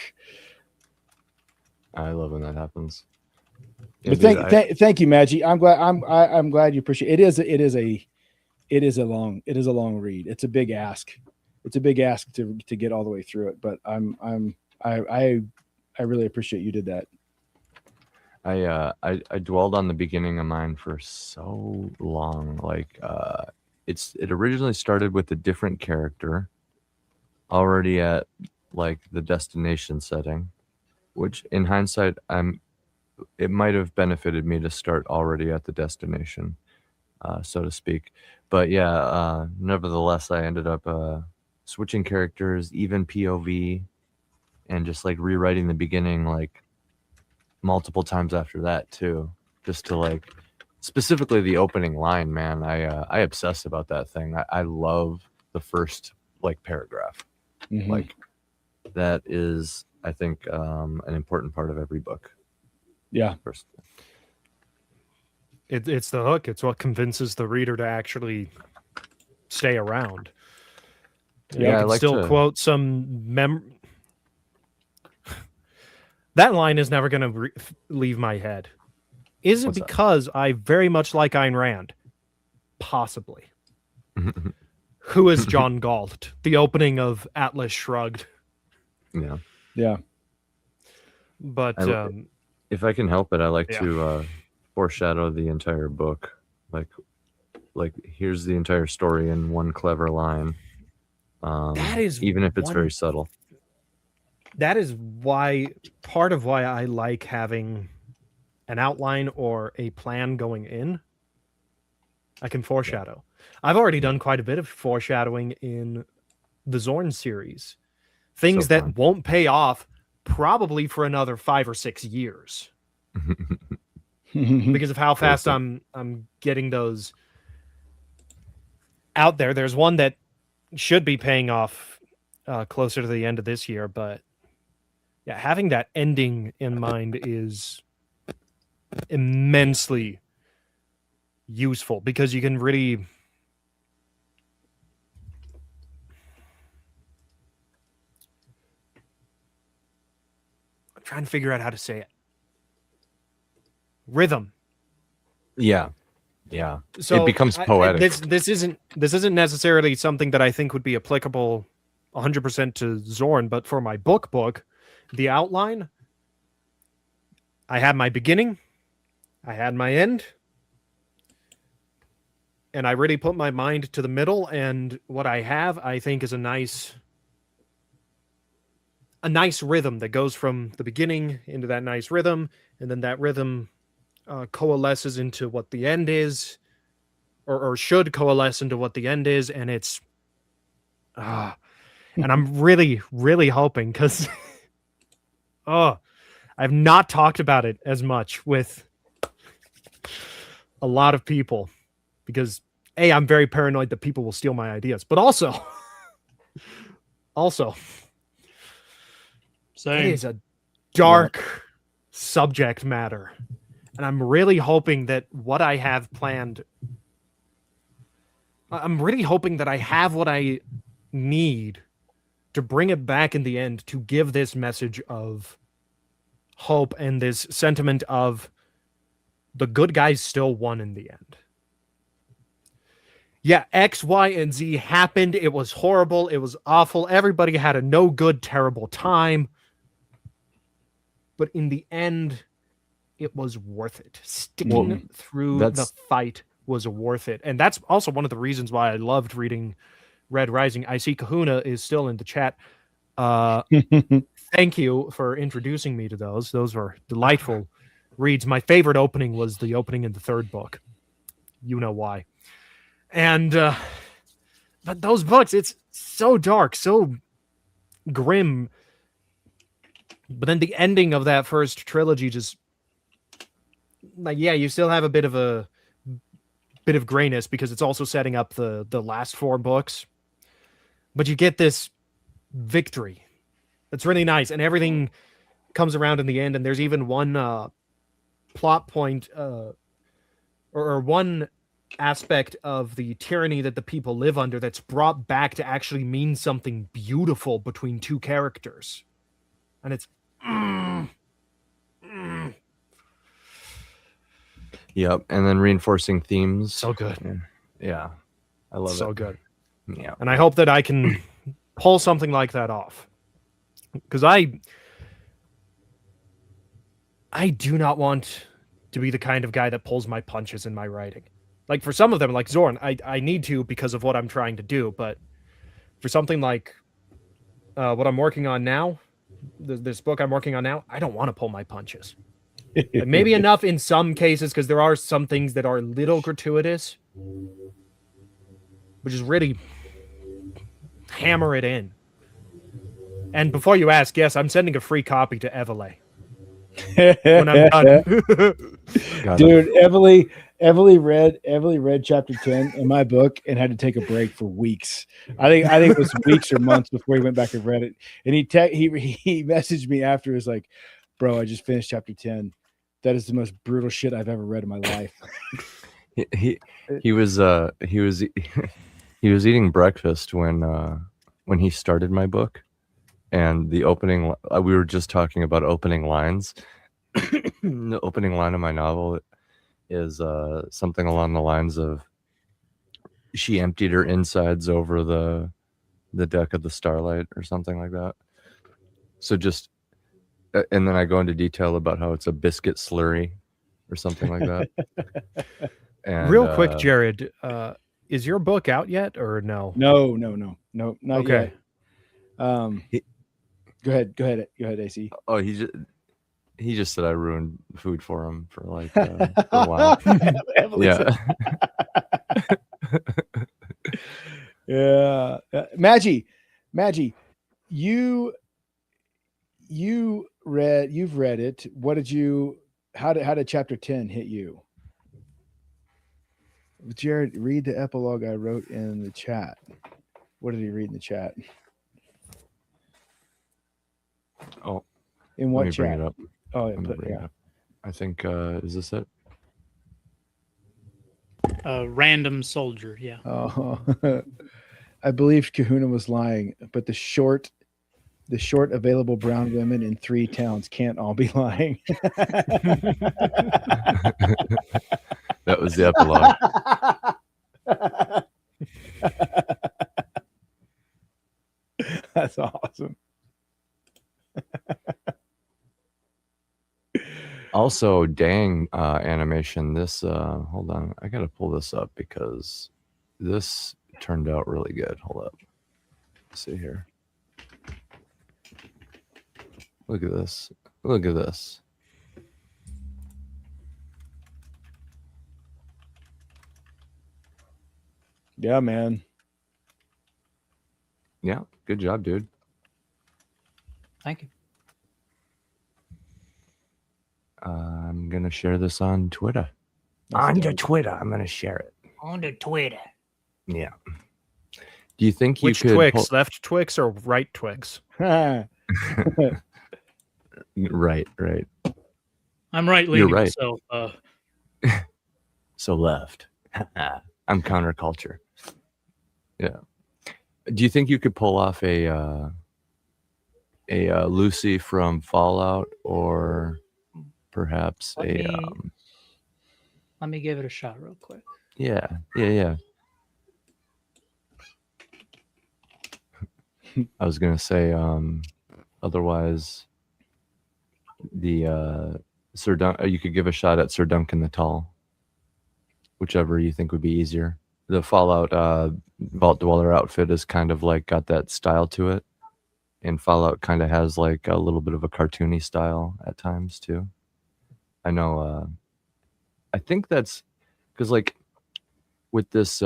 I love when that happens. But thank you, Maggie. I'm glad you appreciate it. It is a long read. It's a big ask. It's a big ask to get all the way through it. But I really appreciate you did that. I dwelled on the beginning of mine for so long. Like it originally started with a different character, already at like the destination setting, which in hindsight it might have benefited me to start already at the destination, so to speak. But yeah, nevertheless, I ended up switching characters, even POV, and just like rewriting the beginning like multiple times after that too, just to like specifically the opening line. Man, I obsess about that thing. I love the first like paragraph. Like that is, I think, an important part of every book. Yeah. It's the hook. It's what convinces the reader to actually stay around. Yeah, I I can like still to quote some that line is never going to leave my head. Is it What's that? because I very much like Ayn Rand? Possibly. Who is John Galt? The opening of Atlas Shrugged. Yeah. Yeah. But if I can help it, I like Yeah. to foreshadow the entire book. Like here's the entire story in one clever line. That is even if it's one- very subtle. that is part of why I like having an outline or a plan going in. I can foreshadow. I've already done quite a bit of foreshadowing in the Zorn series. Things So that fun. won't pay off probably for another 5 or 6 years because of how fast Perfect. I'm getting those out there. There's one that should be paying off closer to the end of this year, but yeah, having that ending in mind is immensely useful because you can really I'm trying to figure out how to say it. Rhythm. Yeah. So it becomes poetic. This isn't necessarily something that I think would be applicable 100% to Zorn, but for my book, the outline, I had my beginning, I had my end, and I really put my mind to the middle, and what I have, I think, is a nice rhythm that goes from the beginning into that nice rhythm, and then that rhythm coalesces into what the end is, or should coalesce into what the end is, and it's and I'm really, really hoping because I've not talked about it as much with a lot of people because I'm very paranoid that people will steal my ideas, but also it Same. is a dark subject matter, and I'm really hoping that what I have planned, I'm really hoping that I have what I need to bring it back in the end to give this message of hope and this sentiment of the good guys still won in the end. Yeah, X, Y, and Z happened. It was horrible. It was awful. Everybody had a no good, terrible time. But in the end, it was worth it. Sticking through the fight was worth it. And that's also one of the reasons why I loved reading Red Rising. I see Kahuna is still in the chat. Thank you for introducing me to those. Those were delightful reads. My favorite opening was the opening in the third book. You know why. And but those books, it's so dark, so grim. But then the ending of that first trilogy just like, yeah, you still have a bit of grayness because it's also setting up the last 4 books. But you get this victory. It's really nice, and everything comes around in the end. And there's even one plot point or one aspect of the tyranny that the people live under that's brought back to actually mean something beautiful between 2 characters. And it's Yep, and then reinforcing themes. so good. Yeah. I love it. So good. Yeah. And I hope that I can pull something like that off. Because I do not want to be the kind of guy that pulls my punches in my writing. Like for some of them, like Zorn, I need to because of what I'm trying to do. But for something like what I'm working on now, this book I'm working on now, I don't want to pull my punches. Like maybe enough in some cases because there are some things that are a little gratuitous, which is really hammer it in. And before you ask, yes, I'm sending a free copy to Evaleighmusic when I'm done. Dude, Evaleighmusic read chapter 10 in my book and had to take a break for weeks. I think it was weeks or months before he went back and read it. And he messaged me after. He was like, "Bro, I just finished chapter 10. That is the most brutal shit I've ever read in my life." He was he was eating breakfast when he started my book, and the opening we were just talking about opening lines. The opening line of my novel is something along the lines of, she emptied her insides over the deck of the Starlight or something like that. So just and then I go into detail about how it's a biscuit slurry or something like that. And, real quick, Jarrod, is your book out yet or no? No, not Okay. yet. Go ahead, AC. Oh, he just said I ruined food for him for like for a while. Yeah. Yeah. Maggie, you've read it. What did you, how did chapter 10 hit you? Jarrod, read the epilogue I wrote in the chat. What did he read in the chat? Oh, in what let me chat? bring it up. Oh, Let me bring it up. I think is this it? Random soldier, yeah. Oh, I believe Kahuna was lying, but the short available brown women in 3 towns can't all be lying. That was the epilogue. That's awesome. Also, dang animation. This hold on, I gotta pull this up because this turned out really good. Hold up. Let's see here. Look at this. Look at this. Yeah, man. Yeah, good job, dude. Thank you. I'm gonna share this on Twitter. That's dope. Twitter, I'm gonna share it. On the Twitter. Yeah. Do you think you Which could Twix? Left Twix or right Twix? Right. I'm right You're leaning, right. so So left. I'm counterculture. Yeah. Do you think you could pull off a Lucy from Fallout, or perhaps let me give it a shot real quick. Yeah. I was gonna say otherwise the Sir you could give a shot at Sir Duncan the Tall, whichever you think would be easier. The Fallout Vault Dweller outfit is kind of like got that style to it, and Fallout kind of has like a little bit of a cartoony style at times too. I know. I think that's because like with this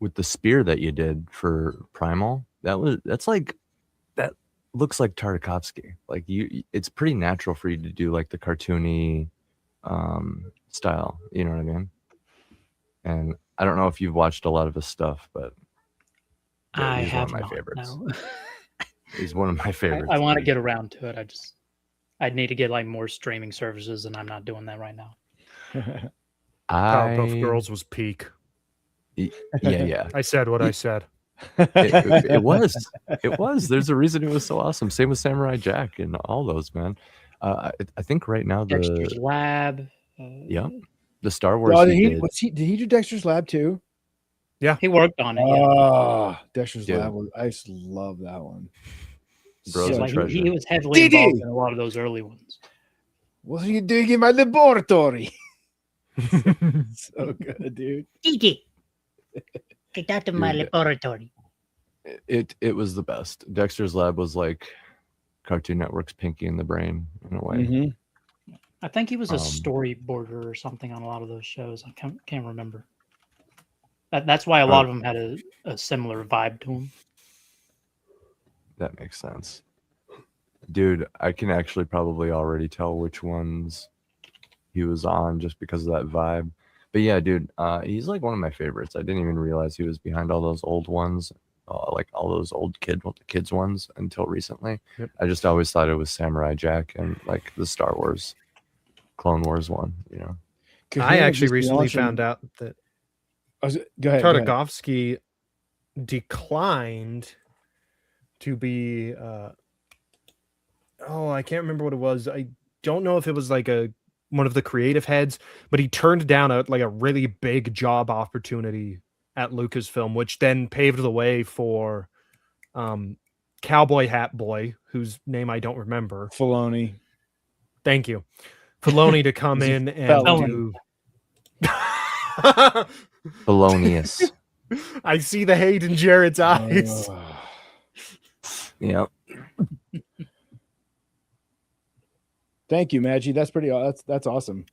with the spear that you did for Primal, that looks like Tartakovsky. Like it's pretty natural for you to do like the cartoony style. You know what I mean? And I don't know if you've watched a lot of his stuff, but I he's have one of my not, favorites. no. He's one of my favorites. I want to get around to it. I'd need to get like more streaming services, and I'm not doing that right now. Powerpuff Girls was peak. Yeah. I said what I said. It was. There's a reason it was so awesome. Same with Samurai Jack and all those, man. I think right now Dexter's Lab. Yep. The Star Wars. Oh, did he do Dexter's Lab too? Yeah, he worked on it. Yeah. Oh, Dexter's Lab. I used to love that one. Bros Like, treasure. he was heavily involved in a lot of those early ones. What are you doing in my laboratory? So good, dude. Gigi, get out of my laboratory. It was the best. Dexter's Lab was like Cartoon Network's Pinky in the Brain in a way. Mm-hmm. I think he was a storyboarder or something on a lot of those shows. I can't remember. That's why a lot of them had a similar vibe to them. That makes sense. Dude, I can actually probably already tell which ones he was on just because of that vibe. But yeah, dude, he's like one of my favorites. I didn't even realize he was behind all those old ones, like all those old kids ones until recently. Yep. I just always thought it was Samurai Jack and like the Star Wars, Clone Wars one, you know. I Kahuna actually just recently launching- found out that Go ahead. Go ahead. Tartakovsky declined to be I can't remember what it was. I don't know if it was like one of the creative heads, but he turned down a really big job opportunity at Lucasfilm, which then paved the way for Cowboy Hat Boy, whose name I don't remember. Filoni. Thank you. Filoni to come He's a in and felon. do Felonious. I see the hate in Jarrod's eyes. Yep. Thank you, Maggie. That's pretty. That's awesome.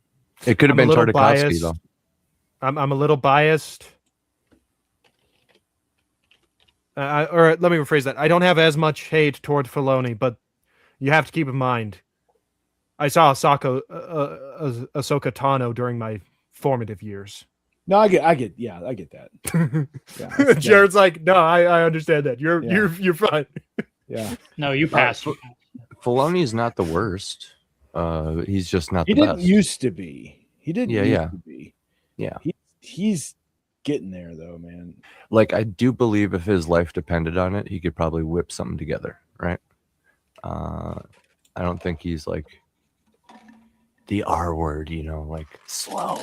It could have I'm a been little Tartakovsky biased. though. I'm a little biased. Or let me rephrase that. I don't have as much hate toward Filoni, but you have to keep in mind, I saw Ahsoka Tano during my formative years. No, I get that. Yeah, Jared's like, no, I understand that. You're fine. yeah. No, you passed. Filoni's not the worst. He's just not He the didn't best. used to be. He didn't Yeah, used yeah. to be. Yeah. He's getting there though, man. Like I do believe if his life depended on it, he could probably whip something together, right? I don't think he's like the R word, you know, like slow.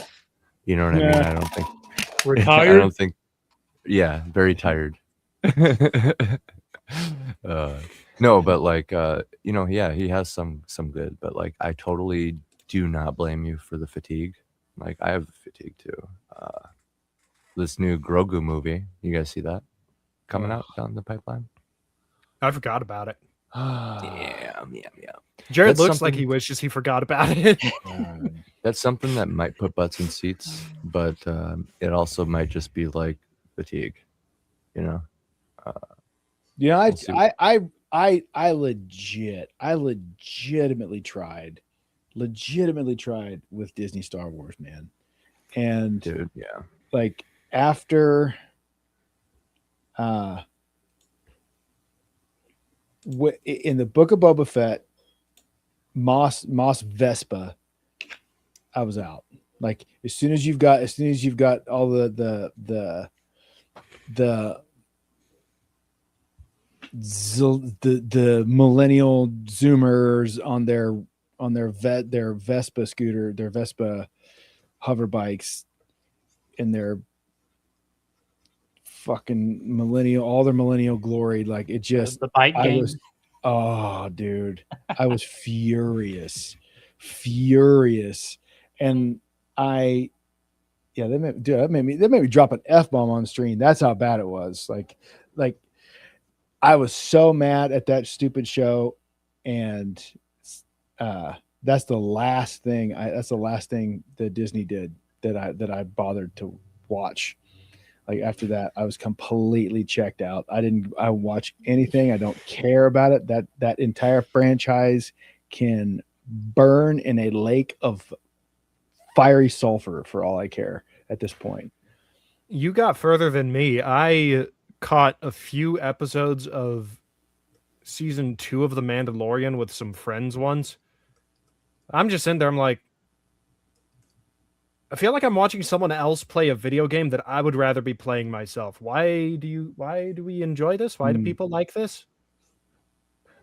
You know what I mean? I don't think Retired. I don't think very tired. No, but like you know, yeah, he has some good, but like I totally do not blame you for the fatigue. Like I have fatigue too. This new Grogu movie, you guys see that coming out down the pipeline? I forgot about it. Yeah. Jared That's looks like something- he wishes he forgot about it. That's something that might put butts in seats, but it also might just be like fatigue, you know. Yeah, We'll see. I legitimately tried with Disney Star Wars, man. And Dude, yeah. like after in the Book of Boba Fett, Moss Vespa, I was out. Like as soon as you've got all the millennial Zoomers on their Vespa scooter, their Vespa hover bikes, and their fucking all their millennial glory, like it just The bike I game. was, oh dude, I was furious, and that made me drop an F-bomb on the screen. That's how bad it was. Like I was so mad at that stupid show, and that's the last thing that Disney did that I bothered to watch. Like after that, I was completely checked out. I watch anything. I don't care about it. That entire franchise can burn in a lake of fiery sulfur for all I care at this point. You got further than me. I caught a few episodes of season 2 of The Mandalorian with some friends once. I'm just in there. I'm like, I feel like I'm watching someone else play a video game that I would rather be playing myself. Why do we enjoy this? Why do people like this?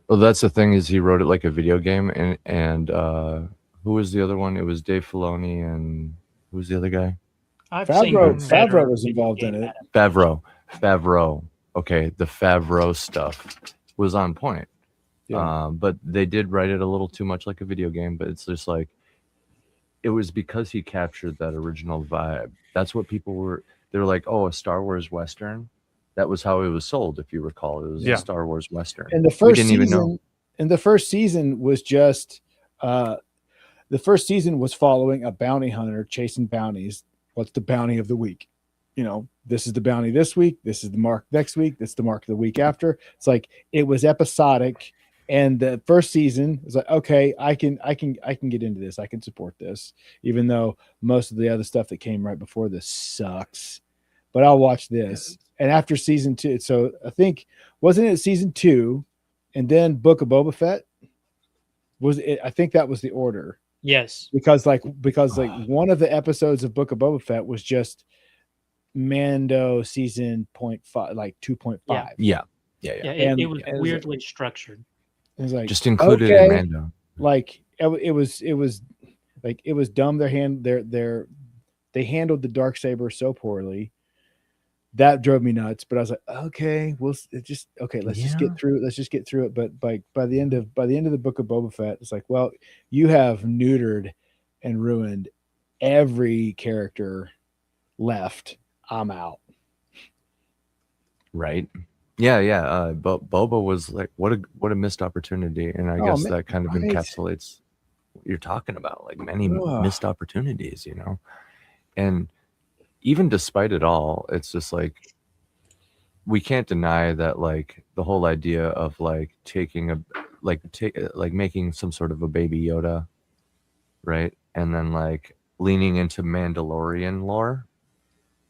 Well, that's the thing is he wrote it like a video game, and who was the other one? It was Dave Filoni, and who was the other guy? I've seen better Favreau was video involved in game it. Favreau. Okay, the Favreau stuff was on point. Yeah. But they did write it a little too much like a video game, but it's just like it was because he captured that original vibe. That's what people were. They were like, "Oh, a Star Wars Western." That was how it was sold, if you recall. It was a Star Wars Western. And the first season was just the first season was following a bounty hunter chasing bounties. What's the bounty of the week? this is the bounty this week, this is the mark next week, this is the mark of the week after. It's like it was episodic. And the first season was like, okay, I can get into this. I can support this, even though most of the other stuff that came right before this sucks. But I'll watch this. And after season 2, so I think wasn't it season 2, and then Book of Boba Fett? Was it? I think that was the order. Yes, because one of the episodes of Book of Boba Fett was just Mando season 0.5, like 2.5. Yeah. It was weirdly structured. It was like just included in Mando. Like it was dumb. They handled the Darksaber so poorly. That drove me nuts. But I was like, okay, let's just get through it. But by the end of the Book of Boba Fett, it's like, well, you have neutered and ruined every character left. I'm out. Right. Yeah. But Boba was like, what a missed opportunity, and I guess that kind of encapsulates what you're talking about, like many missed opportunities, and even despite it all, it's just like we can't deny that, like, the whole idea of like making some sort of a baby Yoda, right, and then like leaning into Mandalorian lore.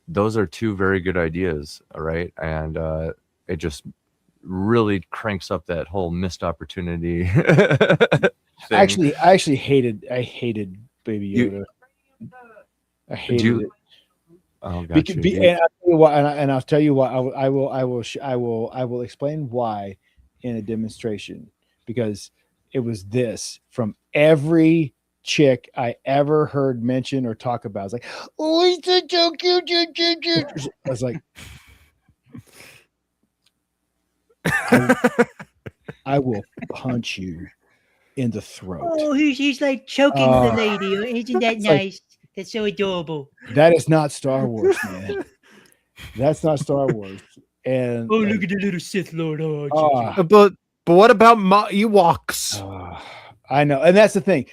Those are two very good ideas, right? And it just really cranks up that whole missed opportunity thing. I actually hated Baby Yoda. I hated it. Oh, gotcha. And I'll tell you why. I will explain why in a demonstration, because it was this from every chick I ever heard mention or talk about. It's like, oh, he's so cute. I was like, I will punch you in the throat. Oh, he's like choking the lady. Isn't that nice? That's so adorable. That is not Star Wars, man. That's not Star Wars. And look at the little Sith Lord. But what about Ewoks? I know, and that's the thing.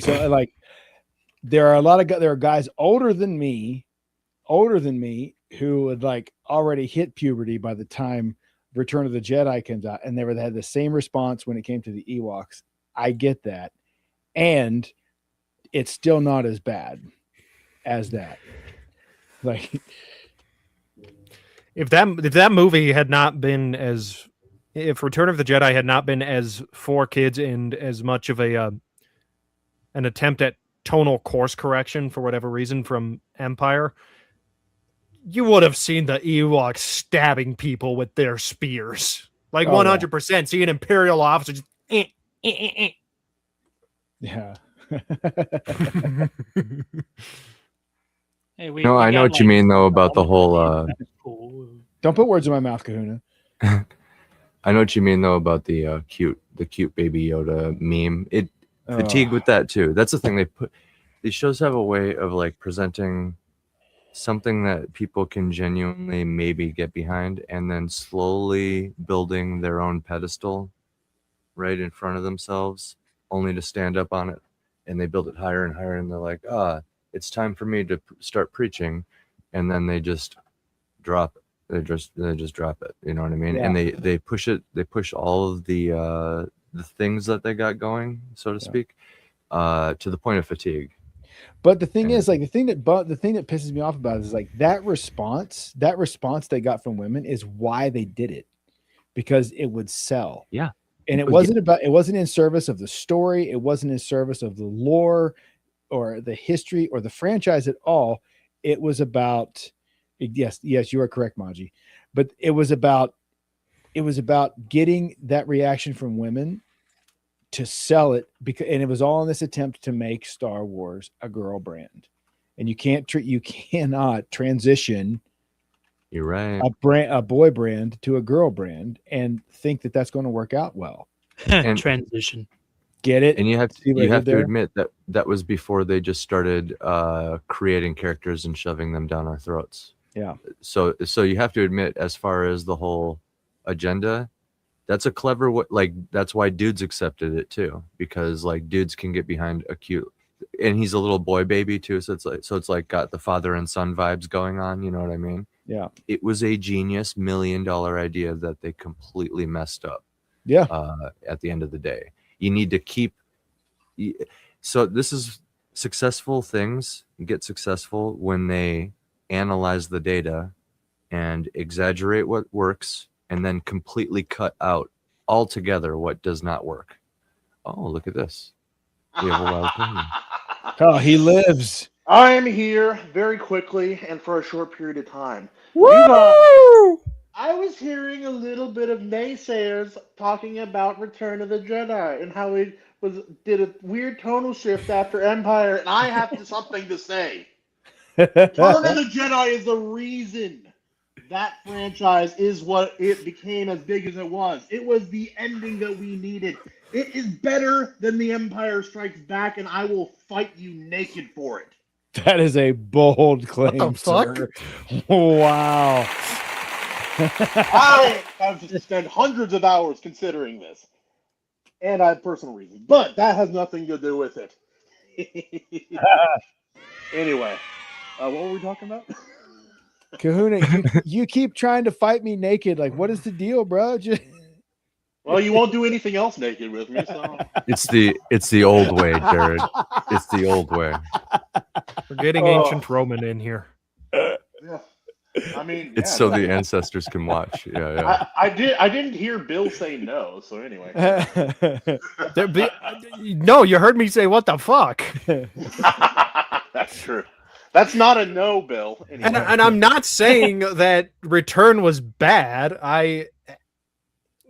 So, like, there are guys older than me who would like already hit puberty by the time Return of the Jedi comes out, and they had the same response when it came to the Ewoks. I get that, and it's still not as bad as that. Like, if that movie had not been if Return of the Jedi had not been as for kids and as much of an attempt at tonal course correction for whatever reason from Empire, you would have seen the Ewoks stabbing people with their spears. Like 100%. See an Imperial officer just Yeah. Hey, No, I know what you mean though about the whole. Don't put words in my mouth, Kahuna. I know what you mean though about the cute Baby Yoda meme. It fatigue with that too. That's the thing. These shows have a way of like presenting something that people can genuinely maybe get behind, and then slowly building their own pedestal right in front of themselves, only to stand up on it, and they build it higher and higher, and they're like, it's time for me to start preaching, and then they just drop it. They just drop it. You know what I mean? Yeah. And they push it. They push all of the things that they got going, so to speak, to the point of fatigue. But the thing is, like, the thing that pisses me off about it is like that response they got from women is why they did it, because it would sell. Yeah. And it wasn't in service of the story. It wasn't in service of the lore or the history or the franchise at all. It was about, yes, you are correct, Maji. But it was about getting that reaction from women to sell it, and it was all in this attempt to make Star Wars a girl brand. And you cannot transition. You're right. A boy brand to a girl brand and think that that's going to work out well. And transition. Get it? And you have to admit that was before they just started creating characters and shoving them down our throats. Yeah. So you have to admit, as far as the whole agenda, that's a clever that's why dudes accepted it too, because like dudes can get behind a cute and he's a little boy baby too, so it's like got the father and son vibes going on, you know what I mean? Yeah. It was a genius $1 million idea that they completely messed up. Yeah. At the end of the day, you need to keep. So this is successful things get successful when they analyze the data and exaggerate what works, and then completely cut out altogether what does not work. Oh, look at this. We have a wild pony. Oh, he lives. I'm here very quickly and for a short period of time. Woo! I was hearing a little bit of naysayers talking about Return of the Jedi and how it did a weird tonal shift after Empire, and I have something to say. Return of the Jedi is the reason that franchise is what it became as big as it was. It was the ending that we needed. It is better than The Empire Strikes Back, and I will fight you naked for it. That is a bold claim, What the fuck? sir. Wow. I have spent hundreds of hours considering this, and I have personal reasons, but that has nothing to do with it. Anyway, what were we talking about? Kahuna, you keep trying to fight me naked. Like, what is the deal, bro? Well, you won't do anything else naked with me, so. It's the old way, Jared. It's the old way. We're getting ancient Roman in here. Yeah. I mean, It's so the ancestors can watch. Yeah. I didn't hear Bill say no, so anyway. No, you heard me say what the fuck. That's true. That's not a no, Bill. Anyway. And I'm not saying that Return was bad.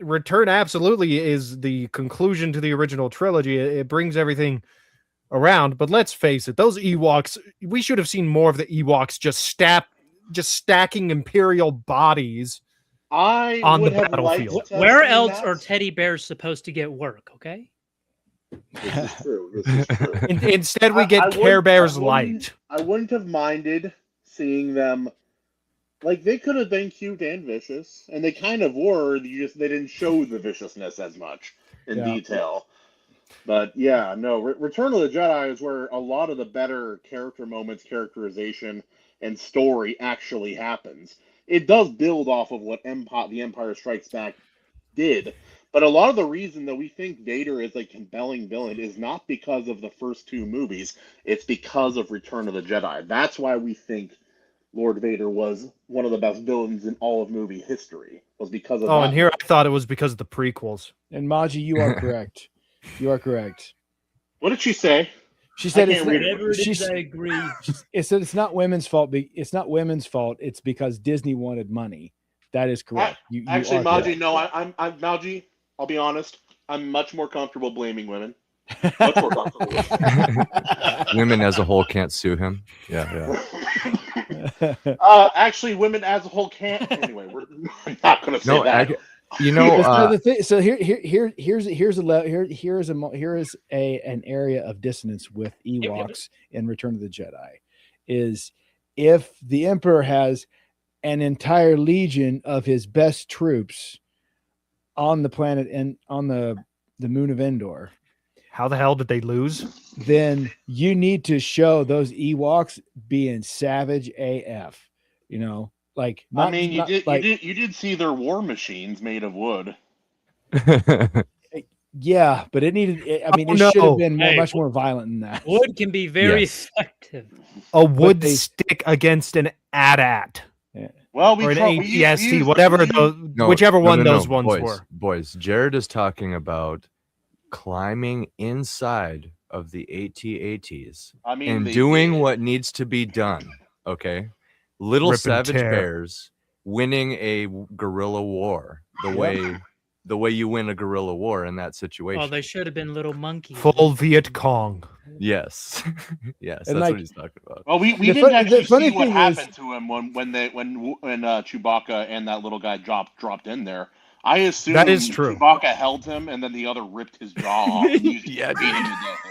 Return absolutely is the conclusion to the original trilogy. It brings everything around. But let's face it, those Ewoks, we should have seen more of the Ewoks just stacking Imperial bodies on the battlefield. Where else are teddy bears supposed to get work, okay? This is true. This is true. Instead, we get Care Bears Light. I wouldn't have minded seeing them. Like, they could have been cute and vicious, and they kind of were. They didn't show the viciousness as much in detail. But yeah, no, Return of the Jedi is where a lot of the better character moments, characterization, and story actually happens. It does build off of what The Empire Strikes Back did, but a lot of the reason that we think Vader is a compelling villain is not because of the first two movies. It's because of Return of the Jedi. That's why we think Lord Vader was one of the best villains in all of movie history. Was because of that. And here I thought it was because of the prequels. And Maji, you are correct. You are correct. What did she say? She said I agree. It said it's not women's fault. It's not women's fault. It's because Disney wanted money. That is correct. You Actually, are Maji, correct. no, I'm Maji. I'll be honest. I'm much more comfortable blaming women. Much more comfortable. Women as a whole can't sue him. Yeah. Actually, women as a whole can't. Anyway, I'm not going to say that. So here's an area of dissonance with Ewoks in Return of the Jedi, is if the Emperor has an entire legion of his best troops on the planet and on the moon of Endor. How the hell did they lose? Then you need to show those Ewoks being savage AF. You know, like you did see their war machines made of wood. Yeah, but it needed. It should have been much more violent than that. Wood can be very effective. A wood stick against an AT-AT. Yeah. Well, or an ATST, whichever one those ones were. Boys, Jared is talking about climbing inside of the AT-ATs and doing what needs to be done. Okay, little savage bears winning a guerrilla war the way you win a guerrilla war in that situation. Oh, they should have been little monkeys. Full Viet Cong. Yes, yes, and that's what he's talking about. Well, we didn't actually see what happened to him when Chewbacca and that little guy dropped in there. I assume that is true. Chewbacca held him, and then the other ripped his jaw off. And used Yeah, beat him to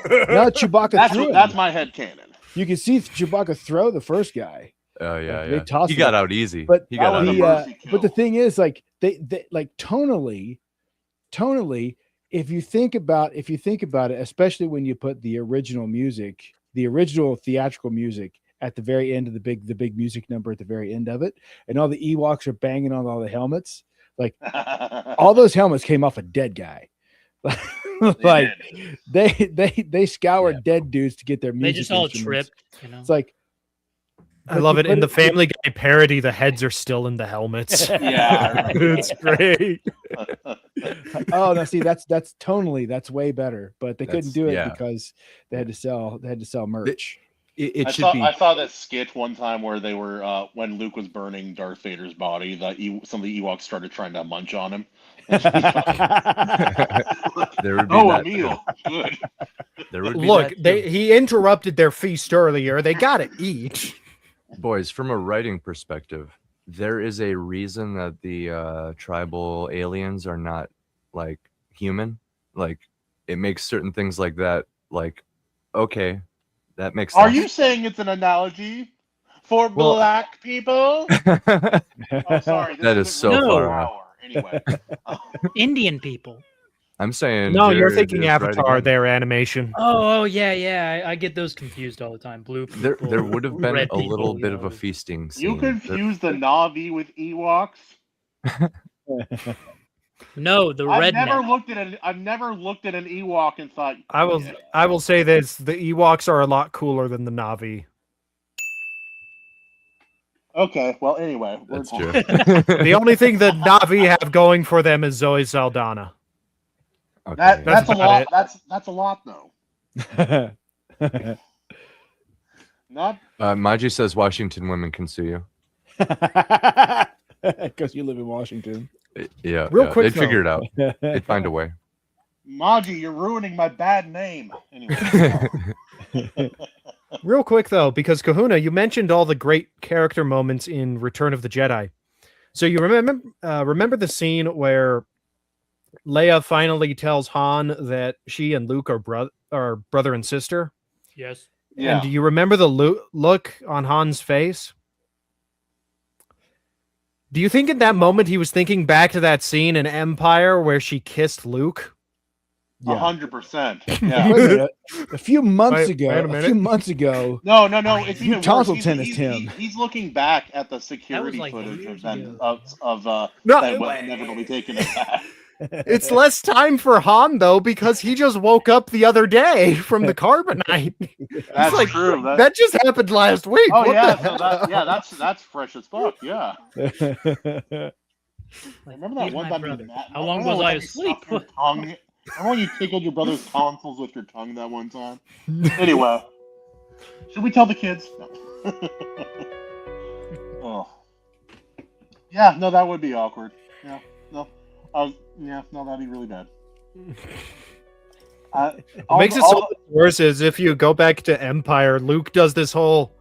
death. No, Chewbacca threw him. That's my headcanon. You can see Chewbacca throw the first guy. Oh yeah, They tossed he him. got out easy. But he got out easy. but the thing is, like they like tonally, if you think about it, especially when you put the original theatrical music at the very end of the big music number at the very end of it, and all the Ewoks are banging on all the helmets, like all those helmets came off a dead guy. Like they scoured dead dudes to get their music. They just all instruments. tripped, you know. It's like, I love it. In the Family Guy parody, the heads are still in the helmets. Yeah, It's great. oh no, see that's tonally that's way better, but they couldn't do it yeah. because they had to sell merch. It I should saw, be. I saw that skit one time where they were when Luke was burning Darth Vader's body. Some of the Ewoks started trying to munch on him. There would be A that. meal. Good. There would be Look, that too. he interrupted their feast earlier. They got to eat. Boys, from a writing perspective, there is a reason that the tribal aliens are not like human. Like, it makes certain things like that. Like, okay, that makes sense. Are you saying it's an analogy for black people? Oh, sorry. That is so far off. Anyway. Indian people. I'm saying. No, you're Jared thinking is right Avatar, again. their animation. Oh, yeah. I get those confused all the time. Blue people. There would have been red a little people, bit of a yellow. feasting scene. You confuse the Na'vi with Ewoks? No, the I've redneck. never looked at an Ewok and thought. I will say this: the Ewoks are a lot cooler than the Na'vi. Okay, well, anyway. That's true. The only thing that Na'vi have going for them is Zoe Saldana. Okay. That's a about lot. it. That's a lot, though. Not. Maji says Washington women can sue you. Because you live in Washington. Yeah. Real yeah. quick, They'd figure it though. out. They'd find a way. Maji, you're ruining my bad name. Anyway. Real quick though, because Kahuna, you mentioned all the great character moments in Return of the Jedi. So you remember the scene where Leia finally tells Han that she and Luke are brother and sister? Yes. Yeah. And do you remember the look on Han's face? Do you think in that moment he was thinking back to that scene in Empire where she kissed Luke? 100%. Wait Yeah. a minute. A few months Wait ago. a A minute. few months ago. No. It's You even worse. tonsil He's- tennised he's- him. He's looking back at the security like footage years of ago. No, that was inevitably taken it back. it's less time for Han though because he just woke up the other day from the carbonite. That's like, true. That just happened last week. Oh What yeah, the so that's fresh as fuck. Yeah. Like, Remember that he's one my time you brother. did that? How long Remember was I when you asleep? stuffed your tongue? Remember when you tickled your brother's tonsils with your tongue that one time? Anyway, should we tell the kids? No. Oh. Yeah, no, that would be awkward. Yeah, no, that'd be really bad. What makes it so much worse is if you go back to Empire, Luke does this whole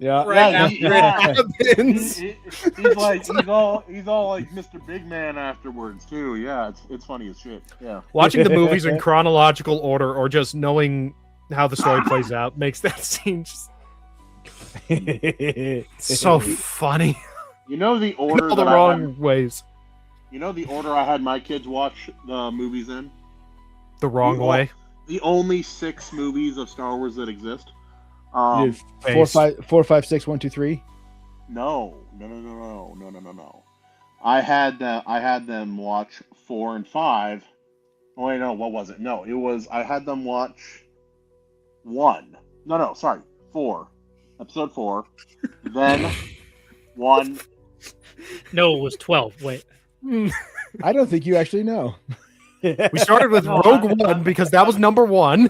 Yeah. right Yeah, after yeah. it happens. He's like he's all like Mr. Big Man afterwards too. Yeah, it's funny as shit. Yeah. Watching the movies in chronological order or just knowing how the story plays out makes that scene just so funny. You know the order All the that wrong ways. you know the order I had my kids watch the movies in? The wrong You- way. The only 6 movies of Star Wars that exist. You did Face. 4, 5, 6, 1, 2, 3. No. I had them watch 4 and 5. Oh wait, no, what was it? No, it was I had them watch 1. No, sorry, 4. Episode 4. Then 1. No, it was 12. Wait. I don't think you actually know. We started with No, Rogue One because that was number 1.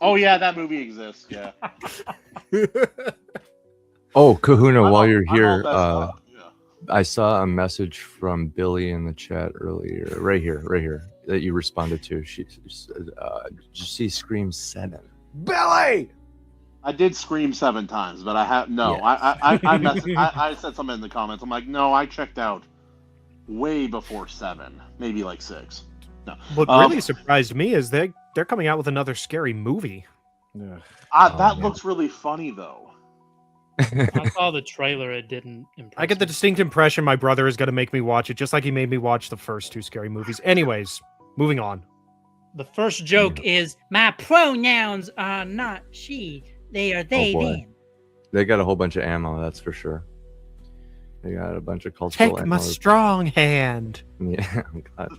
Oh yeah, that movie exists. Yeah. Oh, Kahuna, while you're I'm all here, messed up, yeah. I saw a message from Billy in the chat earlier, right here, that you responded to. She said, "Did you see Scream 7?" Billy! I did scream 7 times, but I have no. Yeah. I said something in the comments. I'm like, no, I checked out way before 7, maybe like 6. No, What really surprised me is they're coming out with another scary movie. that man. looks really funny though. I saw the trailer. It didn't impress I get the me. distinct impression my brother is going to make me watch it, just like he made me watch the first two scary movies. Anyways, moving on. The first joke is My pronouns are not she, they are they, boy. them. They got a whole bunch of ammo, that's for sure. They got a bunch of cultural Take ammo. my strong hand. Yeah, God.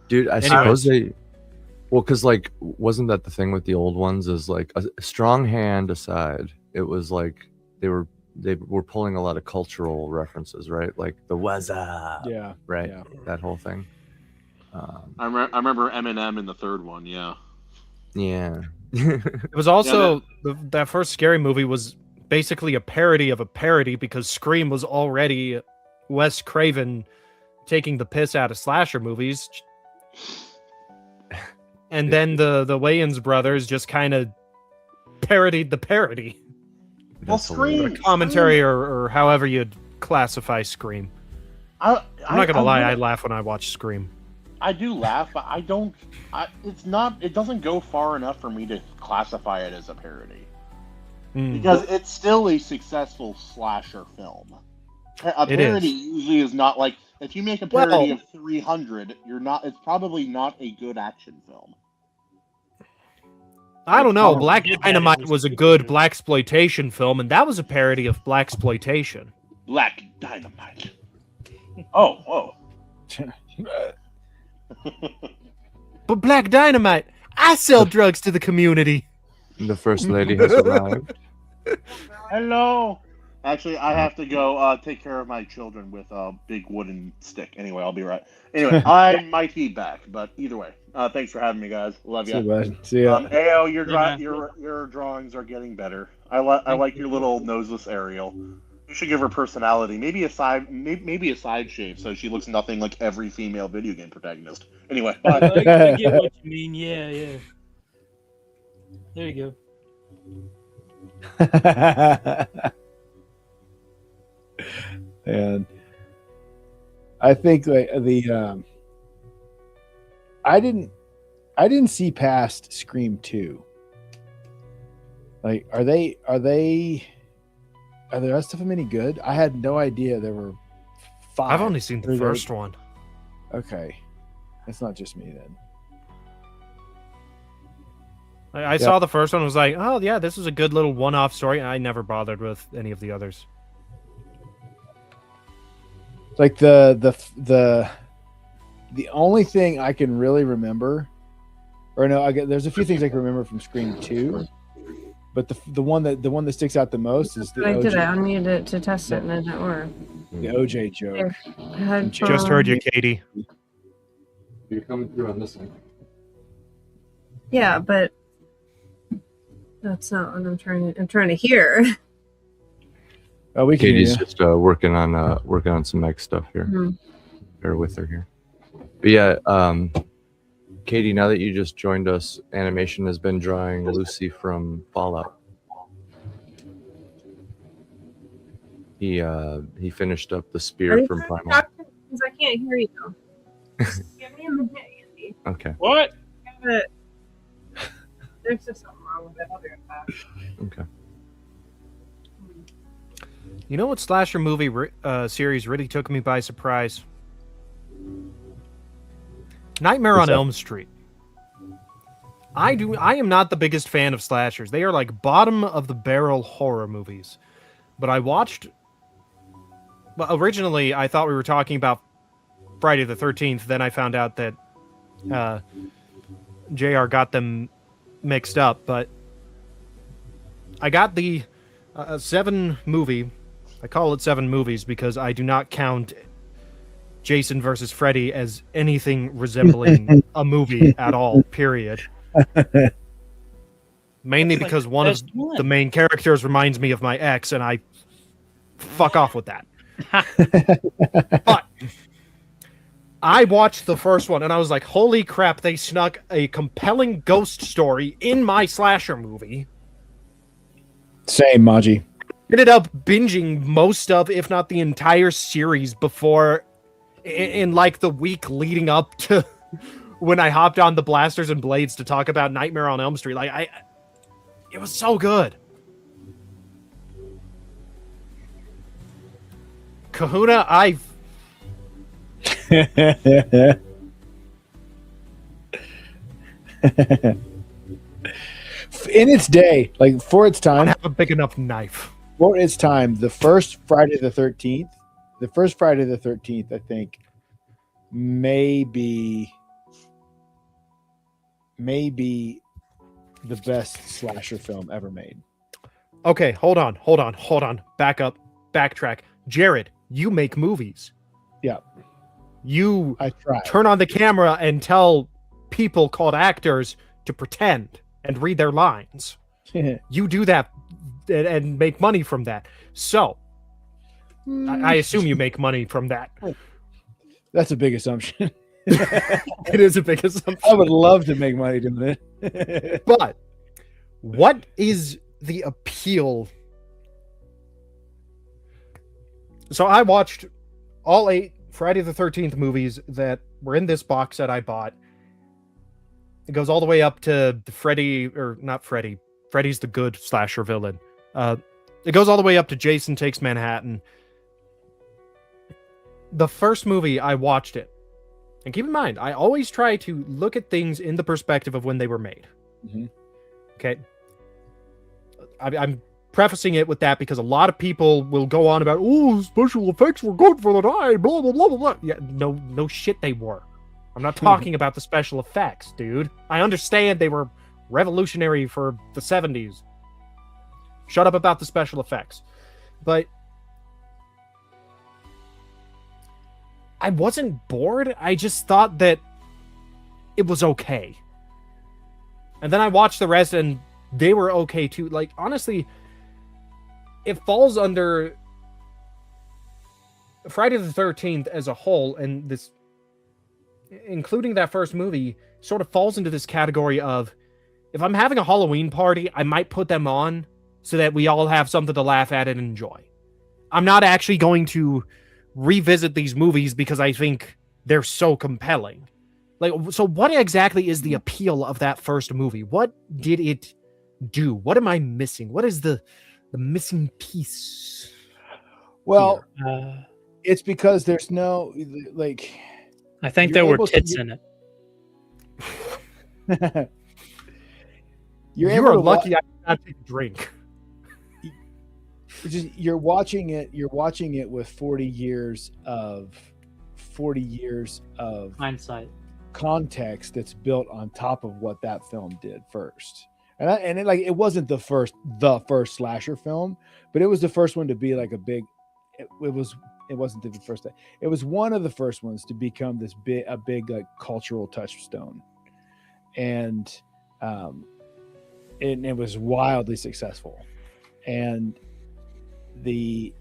Dude, I Anyways. suppose they. Well, because like, wasn't that the thing with the old ones? Is like a strong hand aside, it was like they were pulling a lot of cultural references, right? Like the waza, Yeah. right? Yeah. That whole thing. I remember Eminem in the third one. Yeah. Yeah. It was also that first scary movie was basically a parody of a parody because Scream was already Wes Craven taking the piss out of slasher movies. And then the Wayans brothers just kind of parodied the parody. Well, That's hilarious. Scream Commentary or however you'd classify Scream. I'm not gonna lie, I laugh when I watch Scream. I do laugh, but I don't. It doesn't go far enough for me to classify it as a parody because it's still a successful slasher film. A It parody is. usually is not like if you make a parody of 300, you're not. It's probably not a good action film. I don't know. Oh, Black did that, Dynamite it was was a pretty good good. blaxploitation film, and that was a parody of blaxploitation. Black Dynamite. Oh. But Black Dynamite, I sell drugs to the community. The first lady has arrived. Hello. Actually, I have to go take care of my children with a big wooden stick. Anyway, I'll be right. Anyway, I might be back, but either way, thanks for having me, guys. Love See you, you. bud. See ya. Ao, Yeah. your drawings are getting better. I like your little noseless Ariel. You should give her personality. Maybe a side shave so she looks nothing like every female video game protagonist. Anyway, bye. I get what you mean. Yeah. There you go. And I think like I didn't see past Scream 2. Like, are the rest of them any good? I had no idea there were 5. I've only seen the Or first one. Okay, it's not just me then. I saw the first one and was like, oh yeah, this is a good little one-off story. I never bothered with any of the others. Like the only thing I can really remember, or no, there's a few things I can remember from Scream 2, but the one that sticks out the most is the I OJ, did. I unmuted it to test it and it didn't work. the OJ joke. Just heard you, Katie. You're coming through on this one. Yeah, but that's not what I'm trying to hear. Oh, we can hear Katie's you. just working on some Meg stuff here. Mhm. Bear with her here. But yeah, Katie, now that you just joined us, Animation has been drawing Lucy from Fallout. He finished up the Are spear you from trying to Primal. talk to me? Because I can't hear you. Give me a minute, Andy. Okay. What? But there's just something wrong with it. I'll be right back. Okay. You know what slasher movie series really took me by surprise? Nightmare What's on that? Elm Street. I am not the biggest fan of slashers. They are like bottom of the barrel horror movies. But I watched. Well, originally I thought we were talking about Friday the 13th. Then I found out that JR got them mixed up. But I got the 7 movie. I call it 7 movies because I do not count Jason versus Freddy as anything resembling a movie at all, period. Mainly That's like because the one of best one. the main characters reminds me of my ex, and I fuck off with that. But I watched the first one, and I was like, holy crap, they snuck a compelling ghost story in my slasher movie. Same, Maji. Ended up binging most of, if not the entire series before, in like the week leading up to when I hopped on the Blasters and Blades to talk about Nightmare on Elm Street. Like, it was so good. Kahuna, in its day, like for its I time, have a big enough knife. for its time, the first Friday the 13th, I think, may be the best slasher film ever made. Okay, hold on. Back up, backtrack. Jarrod, you make movies. Yeah, You I tried. turn on the camera and tell people called actors to pretend and read their lines. You do that and make money from that. So, I assume you make money from that. That's a big assumption. It is a big assumption. I would love to make money doing it. But what is the appeal? So I watched all 8 Friday the 13th movies that were in this box that I bought. It goes all the way up to Freddy, or not Freddy. Freddy's the good slasher villain. It goes all the way up to Jason Takes Manhattan. The first movie, I watched it. And keep in mind, I always try to look at things in the perspective of when they were made. Mhm. Okay? I'm prefacing it with that because a lot of people will go on about, oh, special effects were good for the time, blah, blah, blah, blah, blah. Yeah, no shit they were. I'm not talking about the special effects, dude. I understand they were revolutionary for the 70s. Shut up about the special effects. But I wasn't bored. I just thought that it was okay. And then I watched the rest and they were okay too. Like, honestly, it falls under Friday the 13th as a whole, and this, including that first movie, sort of falls into this category of, if I'm having a Halloween party, I might put them on so that we all have something to laugh at and enjoy. I'm not actually going to revisit these movies because I think they're so compelling. Like, so what exactly is the appeal of that first movie? What did it do? What am I missing? What is the missing piece? Well, it's because there's no, like, I think You're there were able to tits get- in it. you're You able are to lucky I did not take a drink. you're watching it with 40 years of Hindsight. context that's built on top of what that film did first. And it wasn't the first slasher film, but it was the first one to be like a big, it wasn't the first, it was one of the first ones to become a big like cultural touchstone. And it was wildly successful. And the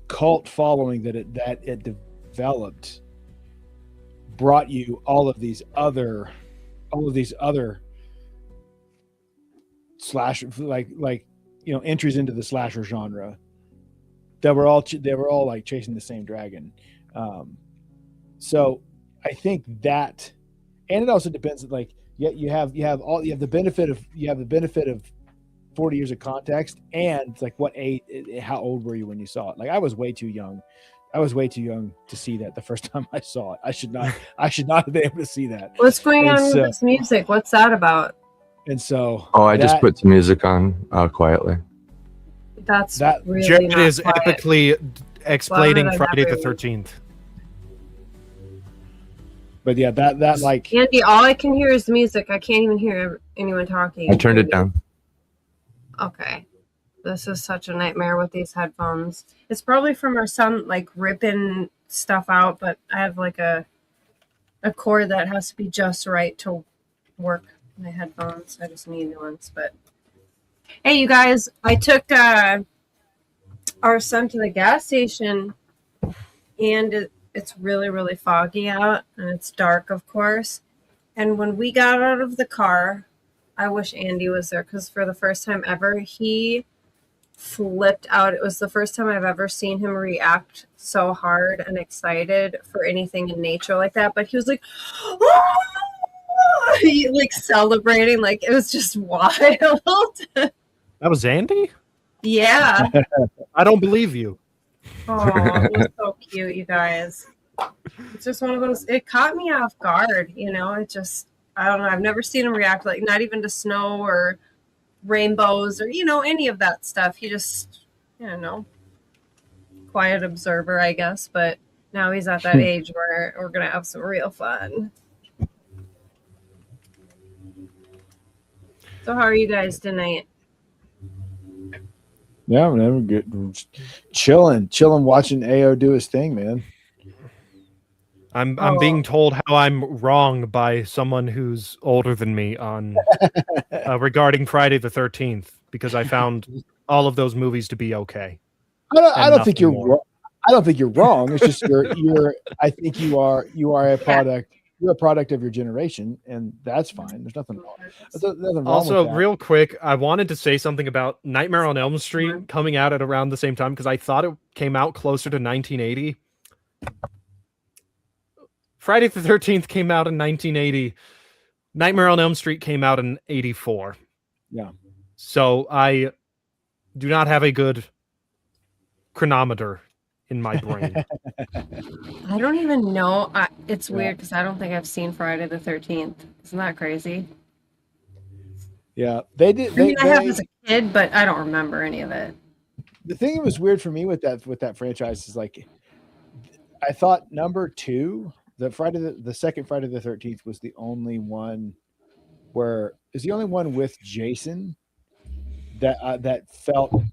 cult following that it developed brought you all of these other slasher, like entries into the slasher genre that were all like chasing the same dragon. So I think that, and it also depends, like, you have the benefit of 40 years of context, and it's like how old were you when you saw it? Like, I was way too young to see that the first time I saw it. I should not have been able to see that. What's going And on so- with this music? What's that about? And so I just that- put some music on quietly. That's That- really Jared not is quiet. epically explaining Why would I Friday the never- 13th. But yeah, that like, Andy, all I can hear is music. I can't even hear anyone talking. I turned it down. Okay. This is such a nightmare with these headphones. It's probably from our son like ripping stuff out, but I have like a cord that has to be just right to work my headphones. I just need new ones. But hey, you guys, I took our son to the gas station, and it's really, really foggy out, and it's dark, of course. And when we got out of the car, I wish Andy was there, because for the first time ever, he flipped out. It was the first time I've ever seen him react so hard and excited for anything in nature like that. But he was like, "Oh!" He, like, celebrating, like it was just wild. That was Andy? Yeah. I don't believe you. Oh, it was so cute, you guys. It's just one of those. It caught me off guard. It just. I don't know. I've never seen him react like not even to snow or rainbows or any of that stuff. He just, quiet observer, I guess. But now he's at that age where we're gonna have some real fun. So how are you guys tonight? Yeah, man, we're good. Chilling, watching AO do his thing, man. I'm being told how I'm wrong by someone who's older than me on regarding Friday the 13th because I found all of those movies to be okay. I don't think you're wrong. I don't think you're wrong. It's just you're. I think you are a product. You're a product of your generation, and that's fine. There's nothing wrong. Also, real quick, I wanted to say something about Nightmare on Elm Street coming out at around the same time because I thought it came out closer to 1980. Friday the 13th came out in 1980. Nightmare on Elm Street came out in 84. Yeah. So I do not have a good chronometer in my brain. I don't even know. It's weird because I don't think I've seen Friday the 13th. Isn't that crazy? Yeah, they did. I have as a kid, but I don't remember any of it. The thing that was weird for me with that franchise is like, I thought number 2, the second Friday the 13th was the only one with Jason that felt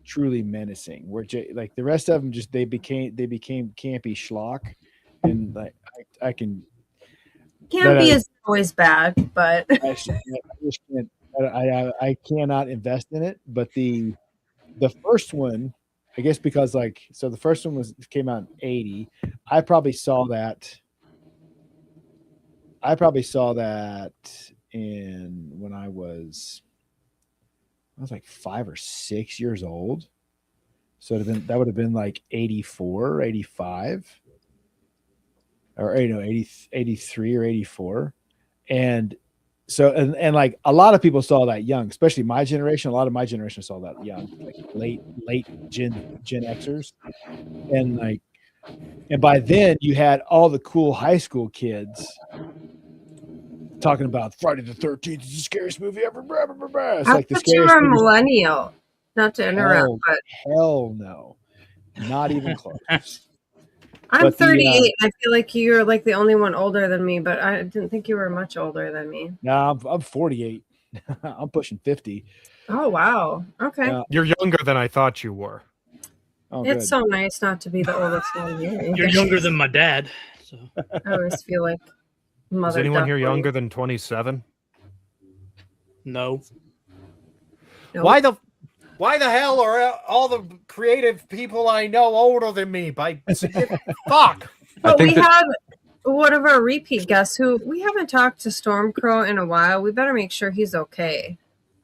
truly menacing. Where like the rest of them they became campy schlock, and like I can campy is always bad, but I just can't. I cannot invest in it. But the first one, I guess because the first one came out in 80. I probably saw that in when I was like 5 or 6 years old. So that would have been like 84, 85, or 83 or 84. And so, and like a lot of people saw that young, especially my generation. A lot of my generation saw that young, like late Gen Xers. And by then you had all the cool high school kids talking about Friday the 13th is the scariest movie ever. Blah, blah, blah, blah. It's like the scariest. You were a millennial. Not to interrupt, but hell no, not even close. I'm 38. I feel like you're like the only one older than me, but I didn't think you were much older than me. No, I'm 48. I'm pushing 50. Oh wow. Okay. You're younger than I thought you were. Oh, it's so nice not to be the oldest one here. You're younger than my dad. So I always feel like mother. Is anyone here younger than 27? No. Nope. Why the hell are all the creative people I know older than me? Fuck. But we have one of our repeat guests who we haven't talked to Stormcrow in a while. We better make sure he's okay.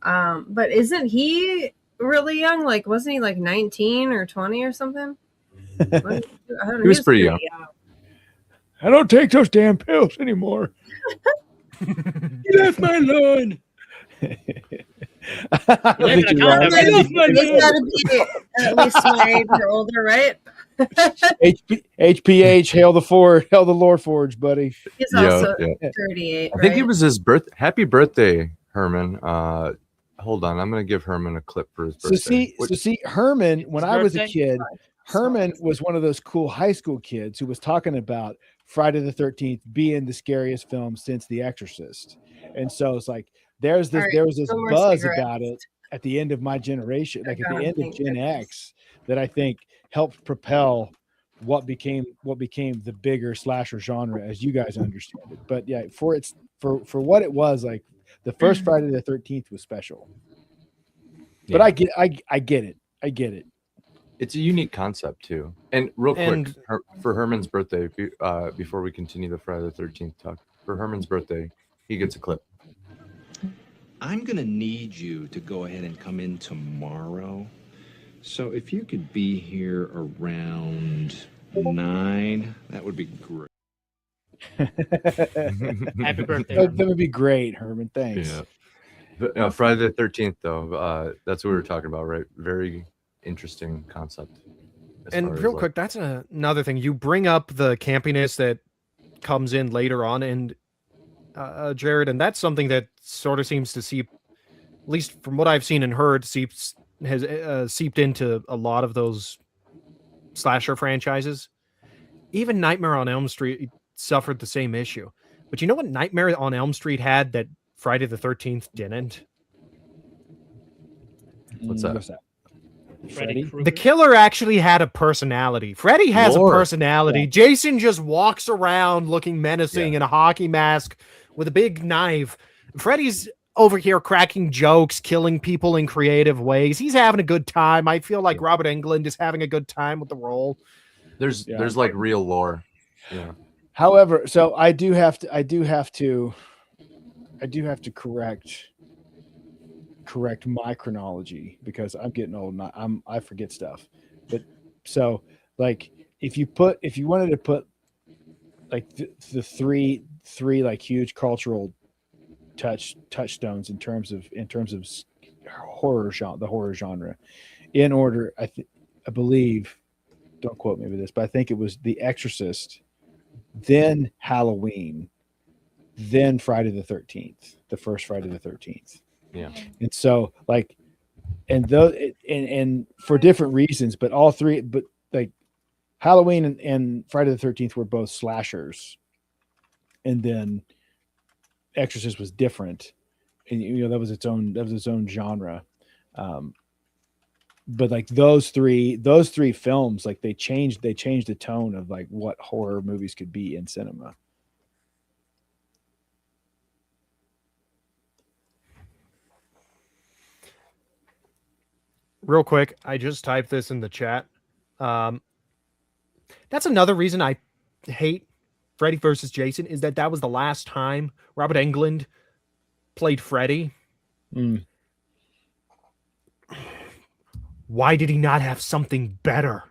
But isn't he really young? Like, wasn't he like 19 or 20 or something? He was pretty young. I don't take those damn pills anymore. He left my lawn. I think you're right. He's got to be at least my age or older, right? HPH, hail the Lord Forge, buddy. He's also 38. I think it was his birth. Happy birthday, Herman. Hold on, I'm going to give Herman a clip for his birthday. So see, Herman, when I was a kid, Herman was one of those cool high school kids who was talking about Friday the 13th being the scariest film since The Exorcist. And so it's like there was this buzz about it at the end of my generation, like at the end of Gen X, that I think helped propel what became the bigger slasher genre as you guys understand it. But yeah, for what it was, like the first Friday the 13th was special. But I get it. It's a unique concept too. And real quick, for Herman's birthday, before we continue the Friday the 13th talk, for Herman's birthday, he gets a clip. I'm going to need you to go ahead and come in tomorrow. So if you could be here around 9, that would be great. Happy birthday. That would be great, Herman. Thanks. Yeah. But, Friday the 13th, though, that's what we were talking about, right? Very interesting concept. And real quick, that's another thing. You bring up the campiness that comes in later on, and Jarrod, and that's something that sort of seems to seep, at least from what I've seen and heard, has seeped into a lot of those slasher franchises. Even Nightmare on Elm Street suffered the same issue. But you know what Nightmare on Elm Street had that Friday the 13th didn't? What's that? Freddy Krueger? The killer actually had a personality. Freddy has Lord. a personality. Yeah. Jason just walks around looking menacing in a hockey mask with a big knife. Freddy's over here cracking jokes, killing people in creative ways. He's having a good time. I feel like Robert Englund is having a good time with the role. There's like real lore. Yeah. However, so I do have to correct my chronology because I'm getting old and I forget stuff. But so like if you wanted to put like the three like huge cultural touchstones in terms of horror genre, the horror genre, in order, I believe, don't quote me with this, but I think it was The Exorcist, then Halloween, then Friday the 13th, the first Friday the 13th. Yeah. And so like, and those, and for different reasons, but all three, but like Halloween and Friday the 13th were both slashers. And then Exorcist was different. And that was its own genre. But like those three films, like they changed the tone of like what horror movies could be in cinema. Real quick, I just typed this in the chat. That's another reason I hate Freddy versus Jason is that was the last time Robert Englund played Freddy. Why did he not have something better?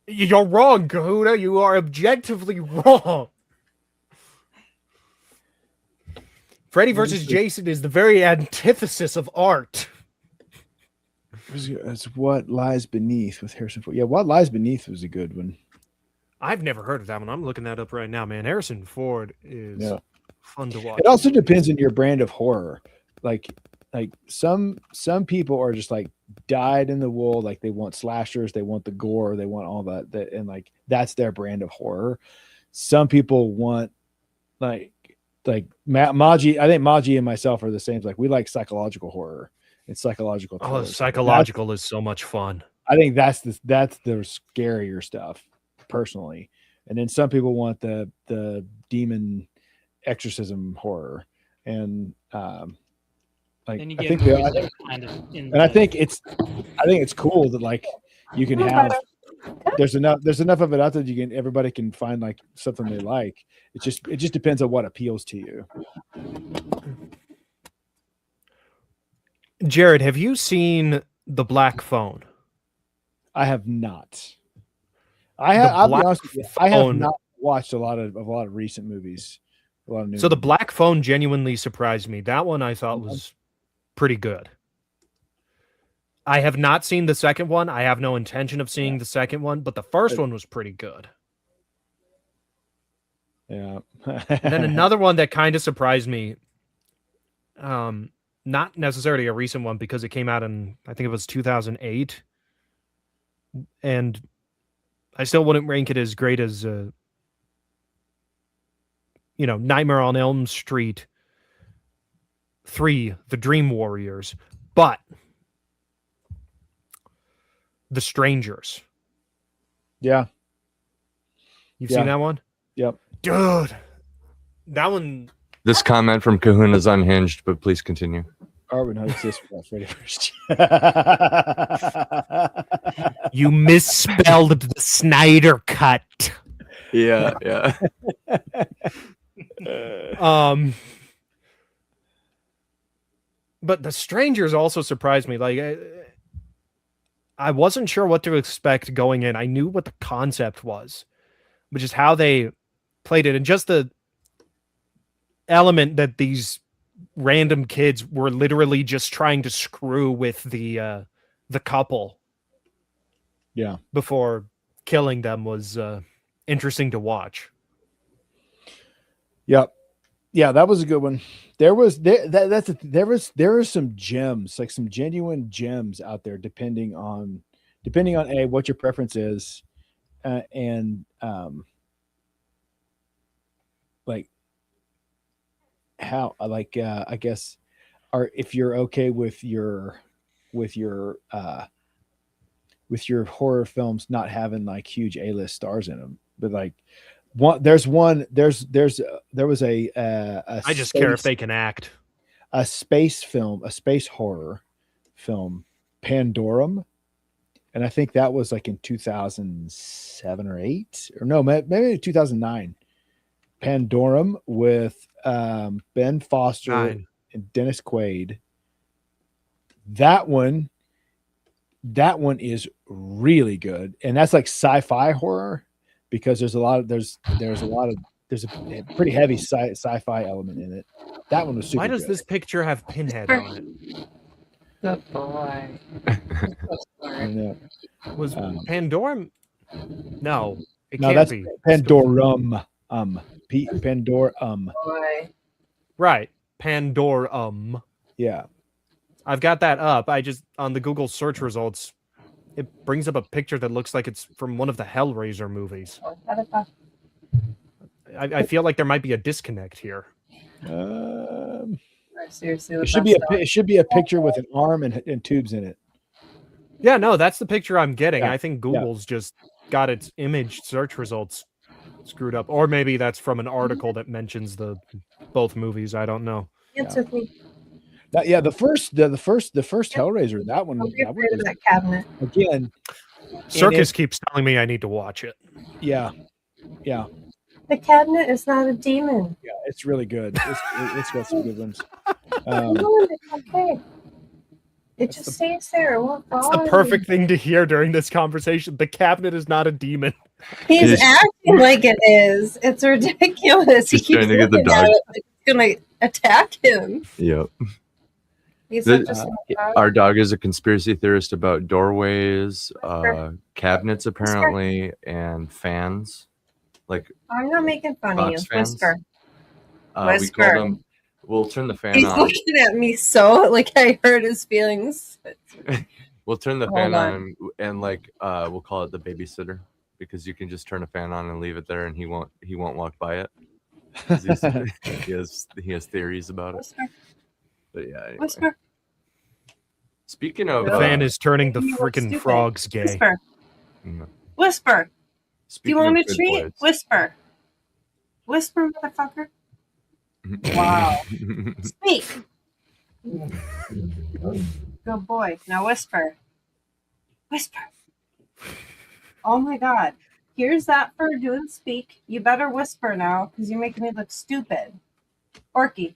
You're wrong, Kahuna. You are objectively wrong. Freddy versus Jason is the very antithesis of art. It's What Lies Beneath with Harrison Ford. Yeah, What Lies Beneath was a good one. I've never heard of that one. I'm looking that up right now, man. Harrison Ford is fun to watch. It also depends on your brand of horror. Like some people are just like dyed in the wool. Like they want slashers, they want the gore, they want all that, and like that's their brand of horror. Some people want like Maji. I think Maji and myself are the same. Like we like psychological horror. It's psychological. Oh, psychological is so much fun. I think that's the scarier stuff, personally. And then some people want the demon exorcism horror, and I think it's cool that like you can have. There's enough of it out there that everybody can find like something they like. It just depends on what appeals to you. Jarrod, have you seen The Black Phone? I have not. I'll be honest with you, I have not watched a lot of recent movies. A lot of new. So The Black Phone genuinely surprised me. That one I thought was pretty good. I have not seen the second one. I have no intention of seeing the second one, but the first one was pretty good. Yeah. And then another one that kind of surprised me, not necessarily a recent one because it came out in, I think it was 2008. And I still wouldn't rank it as great as, Nightmare on Elm Street 3, The Dream Warriors. But The Strangers. Yeah. You've seen that one? Yep. Dude. That one. This comment from Kahuna is unhinged, but please continue. Art would not exist without Freddy first. You misspelled the Snyder Cut. Yeah. But The Strangers also surprised me. Like, I wasn't sure what to expect going in. I knew what the concept was, which is how they played it, and just the element that these random kids were literally just trying to screw with the couple. Yeah. Before killing them was interesting to watch. Yep. Yeah, that was a good one. There are some gems, like some genuine gems out there, depending on what your preference is, and like how I guess, or if you're okay with your horror films not having like huge A-list stars in them, but like there was a I just care if they can act. A space horror film, Pandorum, and I think that was like in 2007 or 8, or no, maybe 2009. Pandorum with Ben Foster and Dennis Quaid. That one is really good, and that's like sci-fi horror, because there's a pretty heavy sci-fi element in it. That one was super. Why does good. this picture have Pinhead on it? Good boy. Was Pandorum? No, it No, can't that's be. Pandorum. Pandorum. Boy. Right, Pandorum. Yeah. I've got that up. I just, on the Google search results, it brings up a picture that looks like it's from one of the Hellraiser movies. I feel like there might be a disconnect here. Seriously, it should be a picture with an arm and tubes in it. Yeah, no, that's the picture I'm getting. Yeah, I think Google's just got its image search results screwed up, or maybe that's from an article that mentions both movies. I don't know. It's with me. The first Hellraiser, that one was that cabinet again. Circus keeps telling me I need to watch it. Yeah. The cabinet is not a demon. Yeah, it's really good. It's got some good ones. No, it's okay. It just stays there. It's the perfect thing to hear during this conversation. The cabinet is not a demon. He's acting like it is. It's ridiculous. He keeps trying to get the looking dog. at it like it's gonna attack him. Yep. He's such a smart dog. Our dog is a conspiracy theorist about doorways, cabinets apparently, and fans. Like, I'm not making fun of you. box fans. Whisper. we Whisper. call them. We'll turn the fan He's on. looking at me so like I hurt his feelings. We'll turn the Hold fan on. on, and like we'll call it the babysitter, because you can just turn a fan on and leave it there, and he won't walk by it. 'Cause he has theories about it. Whisper. But yeah. Anyway. Whisper. Speaking of, The fan is turning the You look freaking stupid. frogs gay. Whisper. mm, Whisper. Do speaking you want of a good treat? boys. Whisper. Whisper, motherfucker. Wow. Speak. Good boy. Now whisper. Whisper. Oh my god. Here's that for doing speak. You better whisper now, because you're making me look stupid. Orky.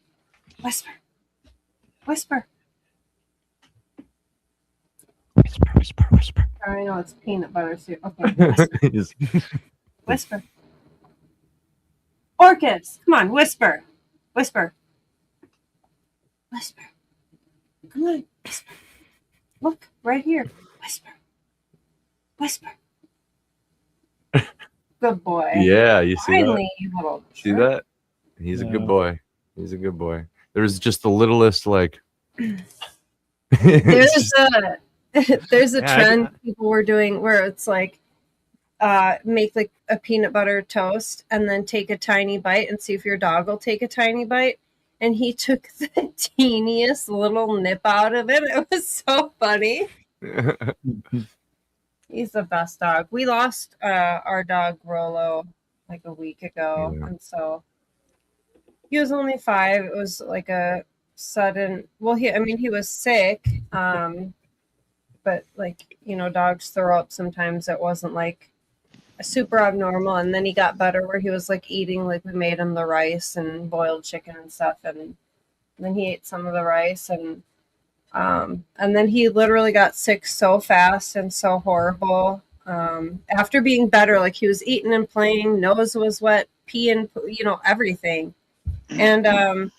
Whisper. Whisper. Whisper. I know it's peanut butter soup. Okay. Whisper. He's- Whisper. Orcus. Come on. Whisper. Whisper. Whisper. Come on. Whisper. Look, right here. Whisper. Whisper. Good boy. yeah, you see Finally, that? you little See jerk. that? He's a good boy. He's a good boy. There's just the littlest like. There's a Yeah, trend people were doing where it's like make like a peanut butter toast and then take a tiny bite and see if your dog will take a tiny bite. And he took the teeniest little nip out of it. It was so funny. He's the best dog. We lost our dog Rolo like a week ago, Yeah. and so he was only 5. It was like a sudden. Well, he was sick, but like dogs throw up sometimes. It wasn't like a super abnormal, and then he got better where he was like eating, like we made him the rice and boiled chicken and stuff, and then he ate some of the rice and then he literally got sick so fast and so horrible. After being better, like he was eating and playing, nose was wet, peeing, everything. And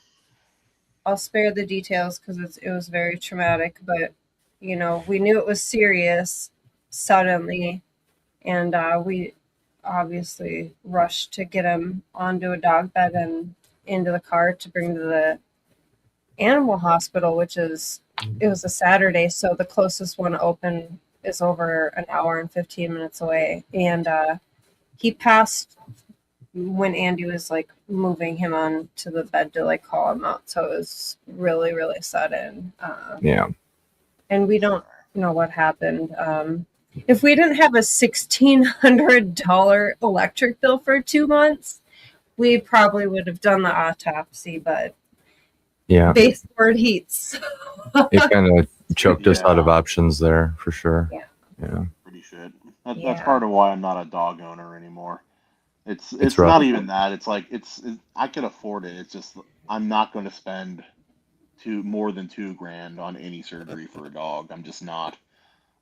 I'll spare the details because it was very traumatic. But you know, we knew it was serious suddenly, and we obviously rushed to get him onto a dog bed and into the car to bring to the animal hospital, which is, it was a Saturday, so the closest one open is over an hour and 15 minutes away. And he passed when Andy was like moving him on to the bed to like call him out. So it was really, really sudden. Yeah. And we don't know what happened. If we didn't have a $1,600 electric bill for 2 months, we probably would have done the autopsy, but Yeah. baseboard heats. It kind of choked us out of options there for sure. Yeah. Yeah. Pretty shit. That's Yeah. part of why I'm not a dog owner anymore. It's rough. not even that. It's like I could afford it. It's just I'm not going to spend more than $2,000 on any surgery for a dog. I'm just not.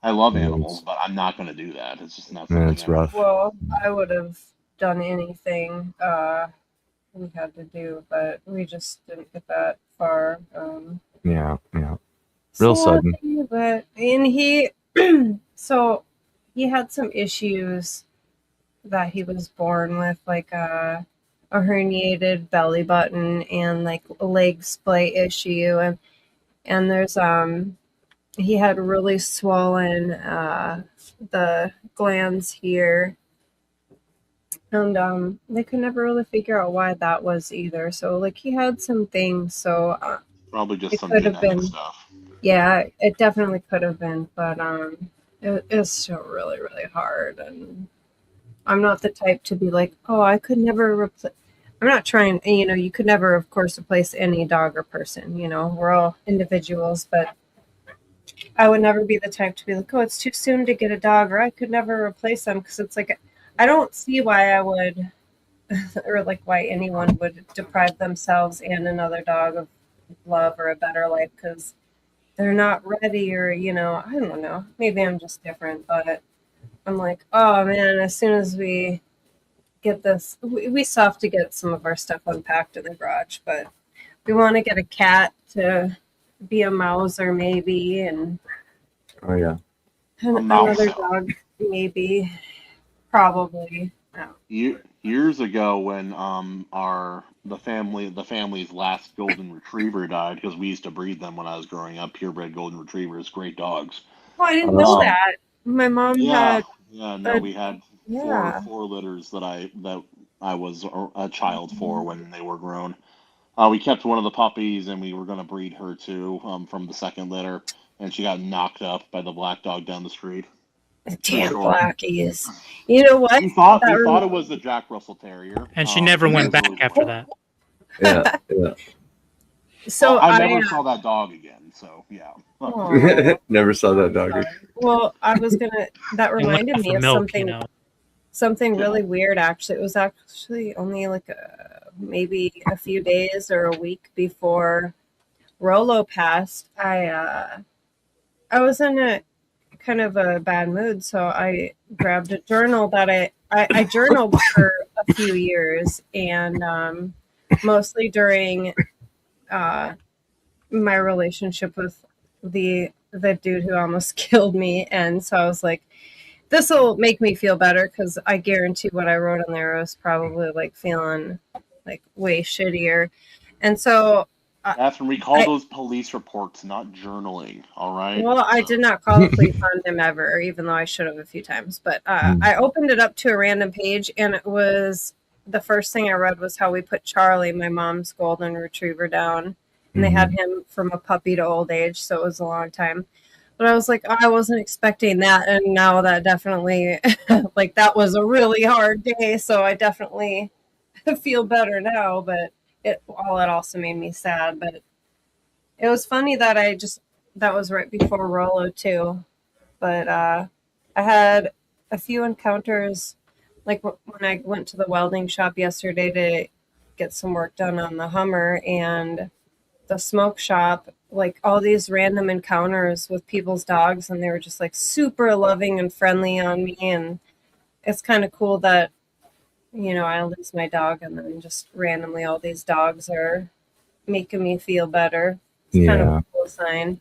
I love Yeah, animals, but I'm not going to do that. It's just not Yeah, something. it's rough. Well, I would have done anything we had to do, but we just didn't get that far. Yeah. Yeah. Real sudden. Sadly, but and he so he had some issues that he was born with, like a herniated belly button and like a leg splay issue, and there's he had really swollen the glands here, and they could never really figure out why that was either. So like he had some things, so Probably just it some could have genetic been. stuff. Yeah, it definitely could have been, but it's still really, really hard, and I'm not the type to be like, oh, I could never replace. I'm not trying, you know, you could never, of course, replace any dog or person. You know, we're all individuals, but I would never be the type to be like, oh, it's too soon to get a dog, or I could never replace them, because it's like, I don't see why I would, or like why anyone would deprive themselves and another dog of love or a better life, because they're not ready, or, you know, I don't know. Maybe I'm just different, but I'm like, oh man, as soon as we get this, we still have to get some of our stuff unpacked in the garage, but we want to get a cat to be a Mauser maybe, and Oh yeah. another dog maybe, probably. Years ago, when the family's last golden retriever died, because we used to breed them when I was growing up, purebred golden retrievers, great dogs. Oh, I didn't know that. My mom had. We had four litters that I was a child for when they were grown. We kept one of the puppies, and we were going to breed her too, from the second litter, and she got knocked up by the black dog down the street. Damn blackies. You know what? We thought it was the Jack Russell Terrier, and she never went back after that. Yeah. Yeah. So I never saw that dog again. So yeah. Never saw that dog again. Well, I was gonna. That reminded me of milk, something. you know. Something really weird. Actually, it was actually only like maybe a few days or a week before Rolo passed. I was in a kind of a bad mood, so I grabbed a journal that I journaled for a few years, and mostly during my relationship with the dude who almost killed me. And so I was like, this will make me feel better, because I guarantee what I wrote on there was probably like feeling like way shittier. And so Catherine, we call those police reports, not journaling. All right. Well, I did not call the police on him ever, even though I should have a few times. But I opened it up to a random page, and it was the first thing I read was how we put Charlie, my mom's golden retriever, down, and they had him from a puppy to old age, so it was a long time. But I was like, oh, I wasn't expecting that, and now that definitely, like, that was a really hard day, so I definitely feel better now. But it also made me sad. But it was funny that that was right before Rolo too. But I had a few encounters, like when I went to the welding shop yesterday to get some work done on the Hummer, and the smoke shop, like all these random encounters with people's dogs, and they were just like super loving and friendly on me. And it's kind of cool that, you know, I lose my dog, and then just randomly all these dogs are making me feel better. It's kind of a cool sign.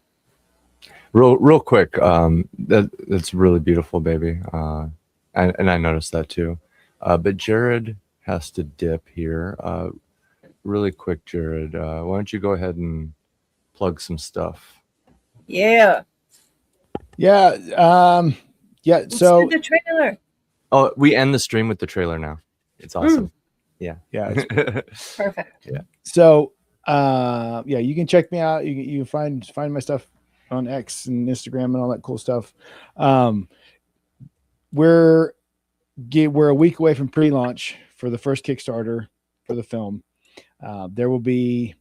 Real quick, that's really beautiful, baby. And I noticed that too. But Jarrod has to dip here. Really quick, Jarrod. Why don't you go ahead and plug some stuff? Yeah. Let's So do the trailer. Oh, we end the stream with the trailer now. It's awesome. yeah. Perfect. So you can check me out. You can find my stuff on X and Instagram and all that cool stuff. We're a week away from pre-launch for the first Kickstarter for the film. There will be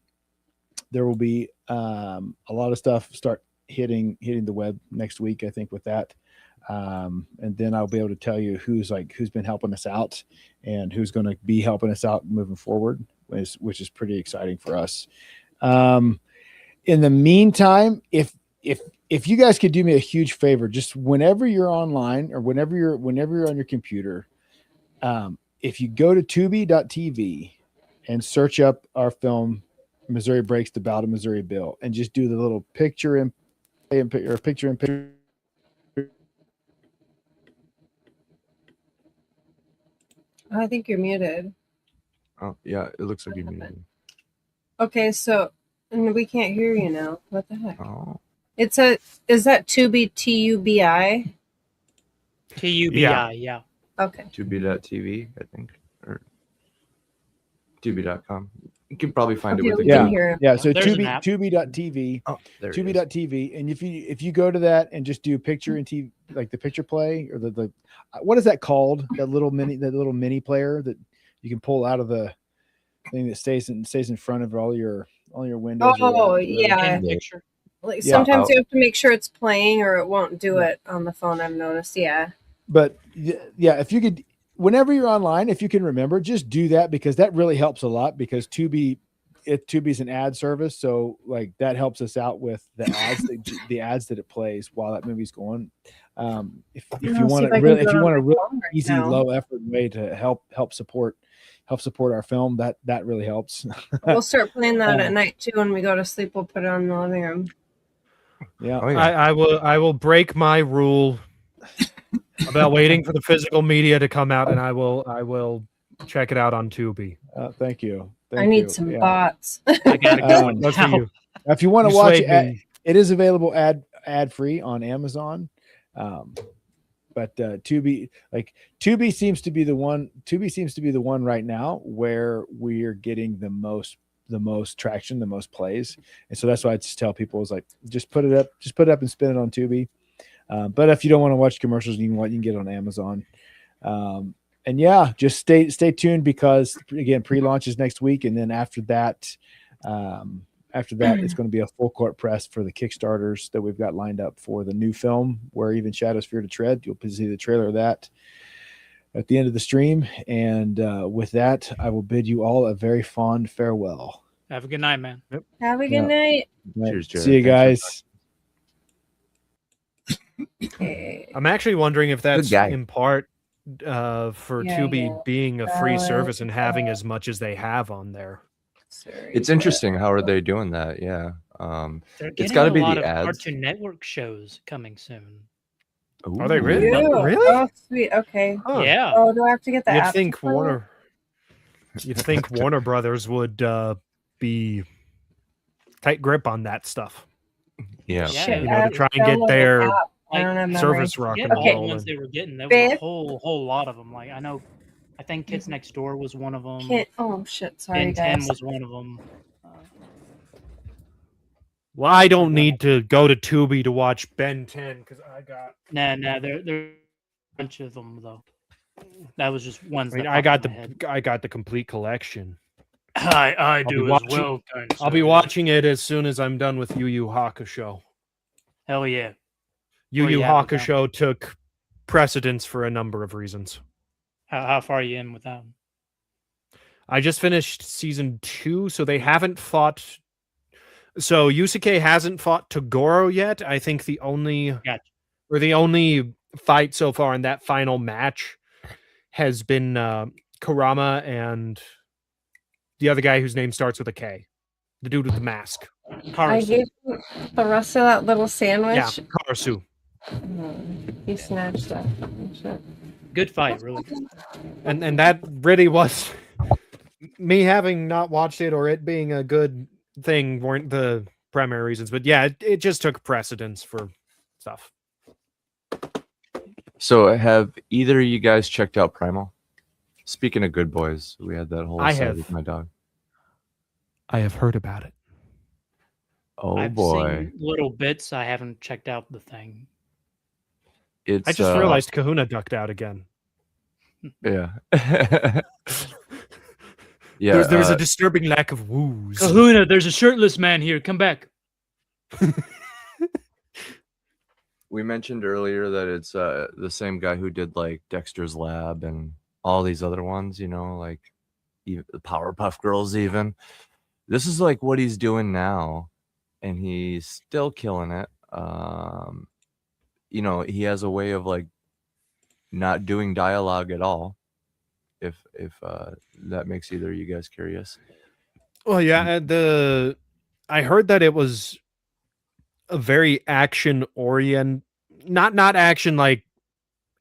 a lot of stuff start hitting the web next week, I think, with that. And then I'll be able to tell you who's been helping us out and who's going to be helping us out moving forward, which is pretty exciting for us. In the meantime, if you guys could do me a huge favor, just whenever you're online or whenever you're on your computer, if you go to tubi.tv and search up our film Missouri Breaks the Bow to Missouri Bill and just do the little picture in picture. I think you're muted. Oh yeah, it looks like you muted. Okay, so and we can't hear you now. What the heck? Oh. Is that Tubi TUBI? TUBI, yeah. Okay. Tubi.tv, I think, or Tubi.com. You can probably find it with the So There's an app. Tubi.tv. Oh, there it is. Tubi.tv, and if you go to that and just do picture and TV, like the picture play or the what is that called? That little mini player that you can pull out of the thing that stays in front of all your windows. Oh yeah. Picture. Like sometimes you have to make sure it's playing or it won't do it on the phone. I've noticed. Yeah. But yeah, if you could, whenever you're online, if you can remember, just do that because that really helps a lot because Tubi's an ad service. So like that helps us out with the ads that it plays while that movie's going. If you want a really easy, low effort way to help support our film, that really helps. We'll start playing that at night too. When we go to sleep, we'll put it on in the living room. Yeah. Oh, yeah. I will break my rule about waiting for the physical media to come out, and I will check it out on Tubi. Thank you. I need some bots. I gotta go now. If you want to watch it, it is available ad free on Amazon. But Tubi seems to be the one. Tubi seems to be the one right now where we are getting the most traction, the most plays, and so that's why I just tell people is like just put it up and spin it on Tubi. But if you don't want to watch commercials, you can get it on Amazon. And yeah, just stay tuned because again, pre-launch is next week, and then after that, it's going to be a full court press for the Kickstarters that we've got lined up for the new film, Where Even Shadows Fear to Tread. You'll see the trailer of that at the end of the stream. And with that, I will bid you all a very fond farewell. Have a good night, man. Have a good night. Cheers, Jarrod. See you guys. I'm actually wondering if that's in part for Yeah, Tubi being a free service and having as much as they have on there. It's interesting. How are they doing that? Yeah. They're It's getting got to a be lot the of ads. Cartoon Network shows coming soon. Are they really? Ew. Really? Oh, sweet. Okay. Huh. Yeah. Oh, do I have to get the You'd app? think Warner Brothers would be tight grip on that stuff. Yeah. Shit, You know, to try and get download their the app. I don't have memory. service rock and All the rolling. ones they were getting, there Babe? was a whole lot of them. Like I think Kids Next Door was one of them. Oh shit! Sorry, Ben 10 guys. was one of them. Well, I don't need to go to Tubi to watch Ben 10 because I got. Nah, there are a bunch of them though. That was just ones. I mean, that I got popped in my head. I got the complete collection. I be do as watching- well. Kind of I'll be watching it as soon as I'm done with Yu Yu Hakusho. Hell yeah. Yu Where Yu you at with that? Hakusho took precedence for a number of reasons. How far are you in with that? I just finished season 2, so they haven't fought. So Yusuke hasn't fought Togoro yet. I think the only fight so far in that final match has been Kurama and the other guy whose name starts with a K. The dude with the mask. I Karasu. gave him the rest of that little sandwich. Yeah, Karasu. He snatched that. Shit. Good fight, really. And that really was me having not watched it or it being a good thing weren't the primary reasons, but yeah, it just took precedence for stuff. So have either of you guys checked out Primal? Speaking of good boys, we had that whole I aside have. with my dog. I have heard about it. Oh I've boy. seen little bits. I haven't checked out the thing. It's I just realized Kahuna ducked out again. Yeah. Yeah. There's a disturbing lack of woos. Kahuna, there's a shirtless man here. Come back. We mentioned earlier that it's the same guy who did like Dexter's Lab and all these other ones, you know, like the Powerpuff Girls even. This is like what he's doing now, and he's still killing it. You know, he has a way of like not doing dialogue at all. If that makes either of you guys curious. Well, yeah, I heard that it was a very action orient, not action like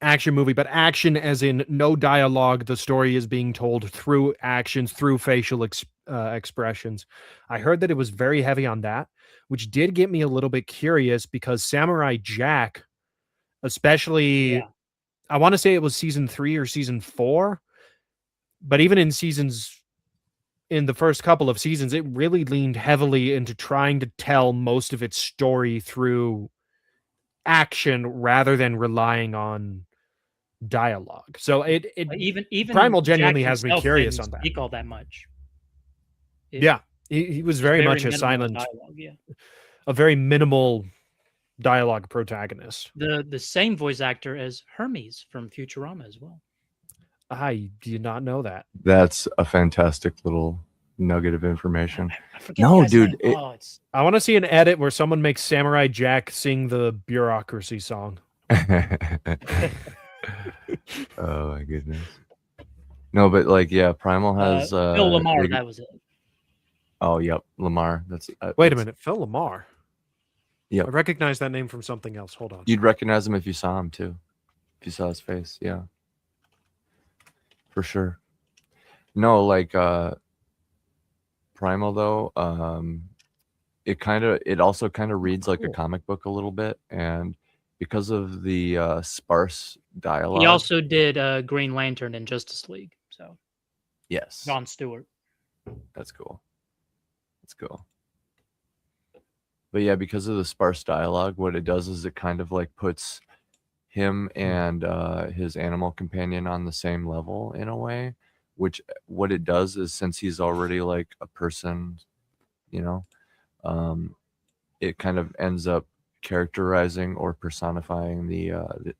action movie, but action as in no dialogue. The story is being told through actions, through facial expressions. I heard that it was very heavy on that, which did get me a little bit curious because Samurai Jack, especially, I want to say it was season 3 or season 4, but even in the first couple of seasons, it really leaned heavily into trying to tell most of its story through action rather than relying on dialogue. So even Primal genuinely Jack has me himself curious didn't on that. speak all that much. He was very much a silent, dialogue, a very minimal dialogue protagonist. The same voice actor as Hermes from Futurama as well. I did not know that. That's a fantastic little nugget of information. I forget the guy's dude. name. I want to see an edit where someone makes Samurai Jack sing the Bureaucracy song. Oh my goodness. No, but like, yeah, Primal has Phil Lamar. That was it. Oh, yep, Lamar. That's wait a minute, Phil Lamar. Yeah, I recognize that name from something else. Hold on. You'd recognize him if you saw him too. If you saw his face, yeah, for sure. No, like Primal though, it also kind of reads like a comic book a little bit, and because of the sparse dialogue, He also did Green Lantern and Justice League. So yes, Jon Stewart. That's cool. That's cool. But yeah, because of the sparse dialogue, what it does is it kind of like puts him and his animal companion on the same level in a way, which what it does is since he's already like a person, you know, it kind of ends up characterizing or personifying the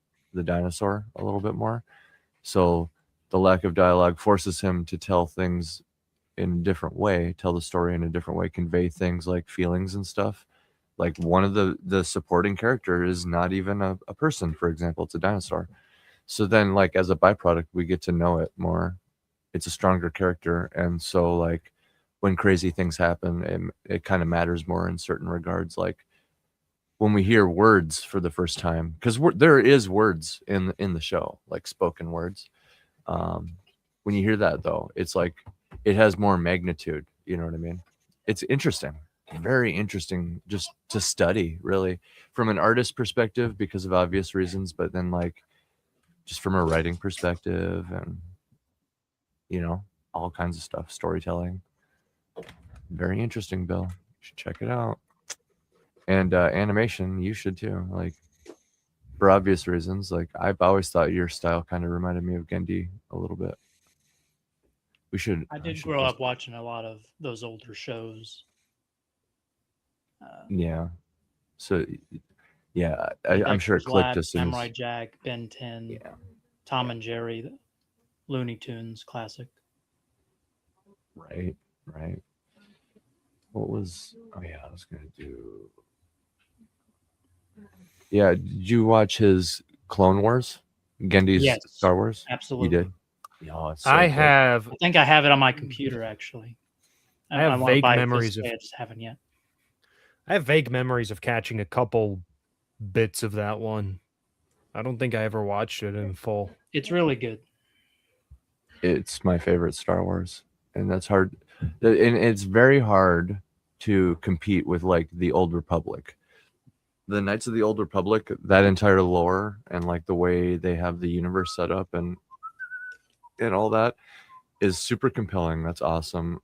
dinosaur a little bit more. So the lack of dialogue forces him to tell things in a different way, tell the story in a different way, convey things like feelings and stuff. Like one of the supporting character is not even a person, for example, it's a dinosaur. So then like as a byproduct, we get to know it more. It's a stronger character. And so like when crazy things happen, it kind of matters more in certain regards. Like when we hear words for the first time, because there is words in the show, like spoken words. When you hear that though, it's like it has more magnitude. You know what I mean? It's interesting, very interesting, just to study really from an artist perspective because of obvious reasons, but then like just from a writing perspective and you know all kinds of stuff, storytelling. Very interesting, Bill. You should check it out. And animation, you should too. Like for obvious reasons. Like I've always thought your style kind of reminded me of Gendy a little bit. I did grow up watching a lot of those older shows. Yeah. So yeah, I'm sure it clicked as soon as Samurai Jack, Ben 10, Tom and Jerry, the Looney Tunes classic. Right. What was? Oh yeah, I was gonna do. Yeah, did you watch his Clone Wars? Gendy's Star Wars? Absolutely. You did? Yeah, it's so I good. have. I think I have it on my computer actually. I have wanna vague buy it memories physically, of- I just haven't yet. I have vague memories of catching a couple bits of that one. I don't think I ever watched it in full. It's really good. It's my favorite Star Wars, and that's hard. And it's very hard to compete with like the Old Republic. The Knights of the Old Republic, that entire lore and like the way they have the universe set up and all that is super compelling. That's awesome.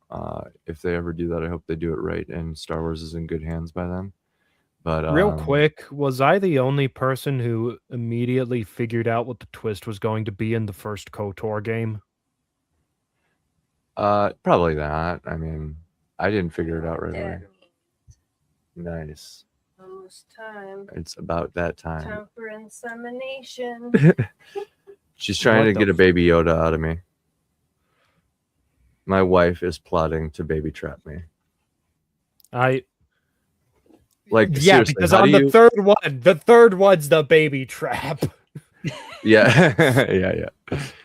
If they ever do that, I hope they do it right, and Star Wars is in good hands by then. But Real quick, was I the only person who immediately figured out what the twist was going to be in the first KOTOR game? probably not. I mean, I didn't figure it out right away. There. Nice. Almost time. It's about that time. Time for insemination. She's trying What to the get a baby Yoda out of me. My wife is plotting to baby trap me. Like, Yeah, seriously, because how on do the third one's the baby trap. Yeah, yeah.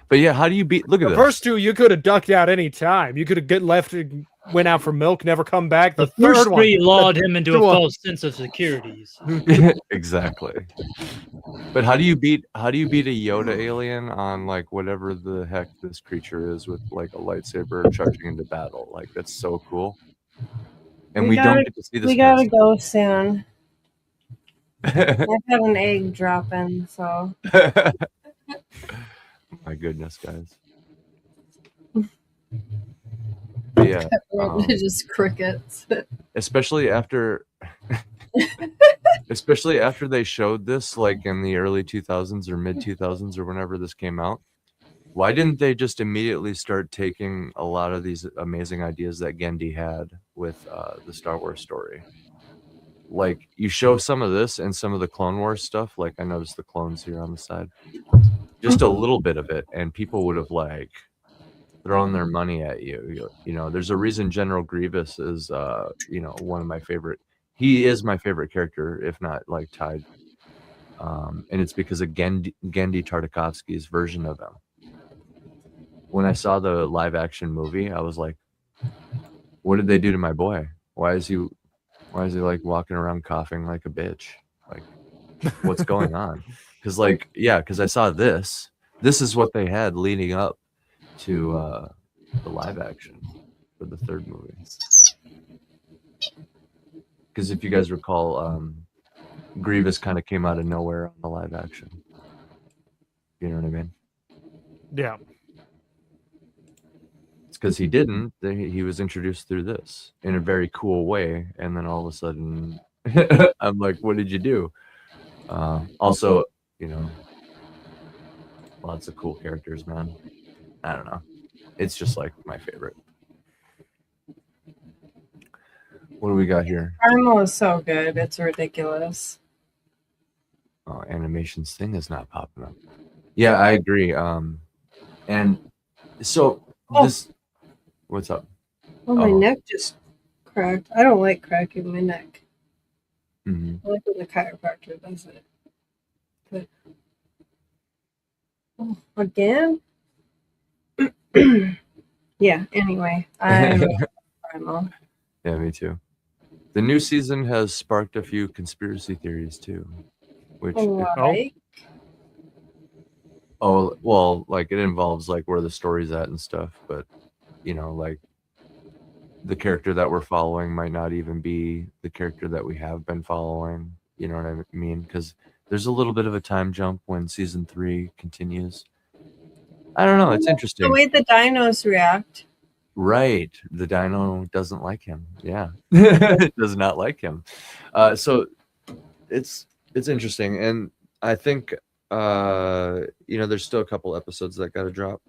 But yeah, how do you beat? Look at The this. first two you could have ducked out any time. You could have left, went out for milk, never come back. The The first third one, three lulled him into a the one- false sense of securities. Exactly. But how do you beat a Yoda alien on like whatever the heck this creature is with like a lightsaber charging into battle? Like that's so cool. And we don't get to see this. We gotta go soon. I've had an egg drop in, so My goodness, guys. But yeah, just crickets. especially after they showed this like in the early 2000s or mid 2000s or whenever this came out. Why didn't they just immediately start taking a lot of these amazing ideas that Genndy had with the Star Wars story? Like you show some of this and some of the Clone Wars stuff. Like I noticed the clones here on the side, just a little bit of it, and people would have like thrown their money at you. You know, there's a reason General Grievous is, one of my favorite. He is my favorite character, if not like tied. And it's because of Genndy Tartakovsky's version of him. When I saw the live action movie, I was like, "What did they do to my boy? Why is he like walking around coughing like a bitch? Like, what's going on?" Because I saw this. This is what they had leading up to the live action for the third movie. Because if you guys recall, Grievous kind of came out of nowhere on the live action. You know what I mean? Yeah. It's because he didn't. He was introduced through this in a very cool way, and then all of a sudden, I'm like, "What did you do?" Also, lots of cool characters, man. I don't know. It's just like my favorite. What do we got here? Primal is so good. It's ridiculous. Oh, animations thing is not popping up. Yeah, I agree. And so this, what's up? Oh, my Oh. neck just cracked. I don't like cracking my neck. hmm I like when the chiropractor does it. But again? Yeah, anyway. I love Primal. Yeah, me too. The new season has sparked a few conspiracy theories too, which Like, well, like it involves like where the story's at and stuff, but like the character that we're following might not even be the character that we have been following. You know what I mean? Because there's a little bit of a time jump when season 3 continues. I don't know. It's interesting. the way the dinos react. Right. The dino doesn't like him. Yeah. It does not like him. So it's interesting. And I think, there's still a couple episodes that got to drop.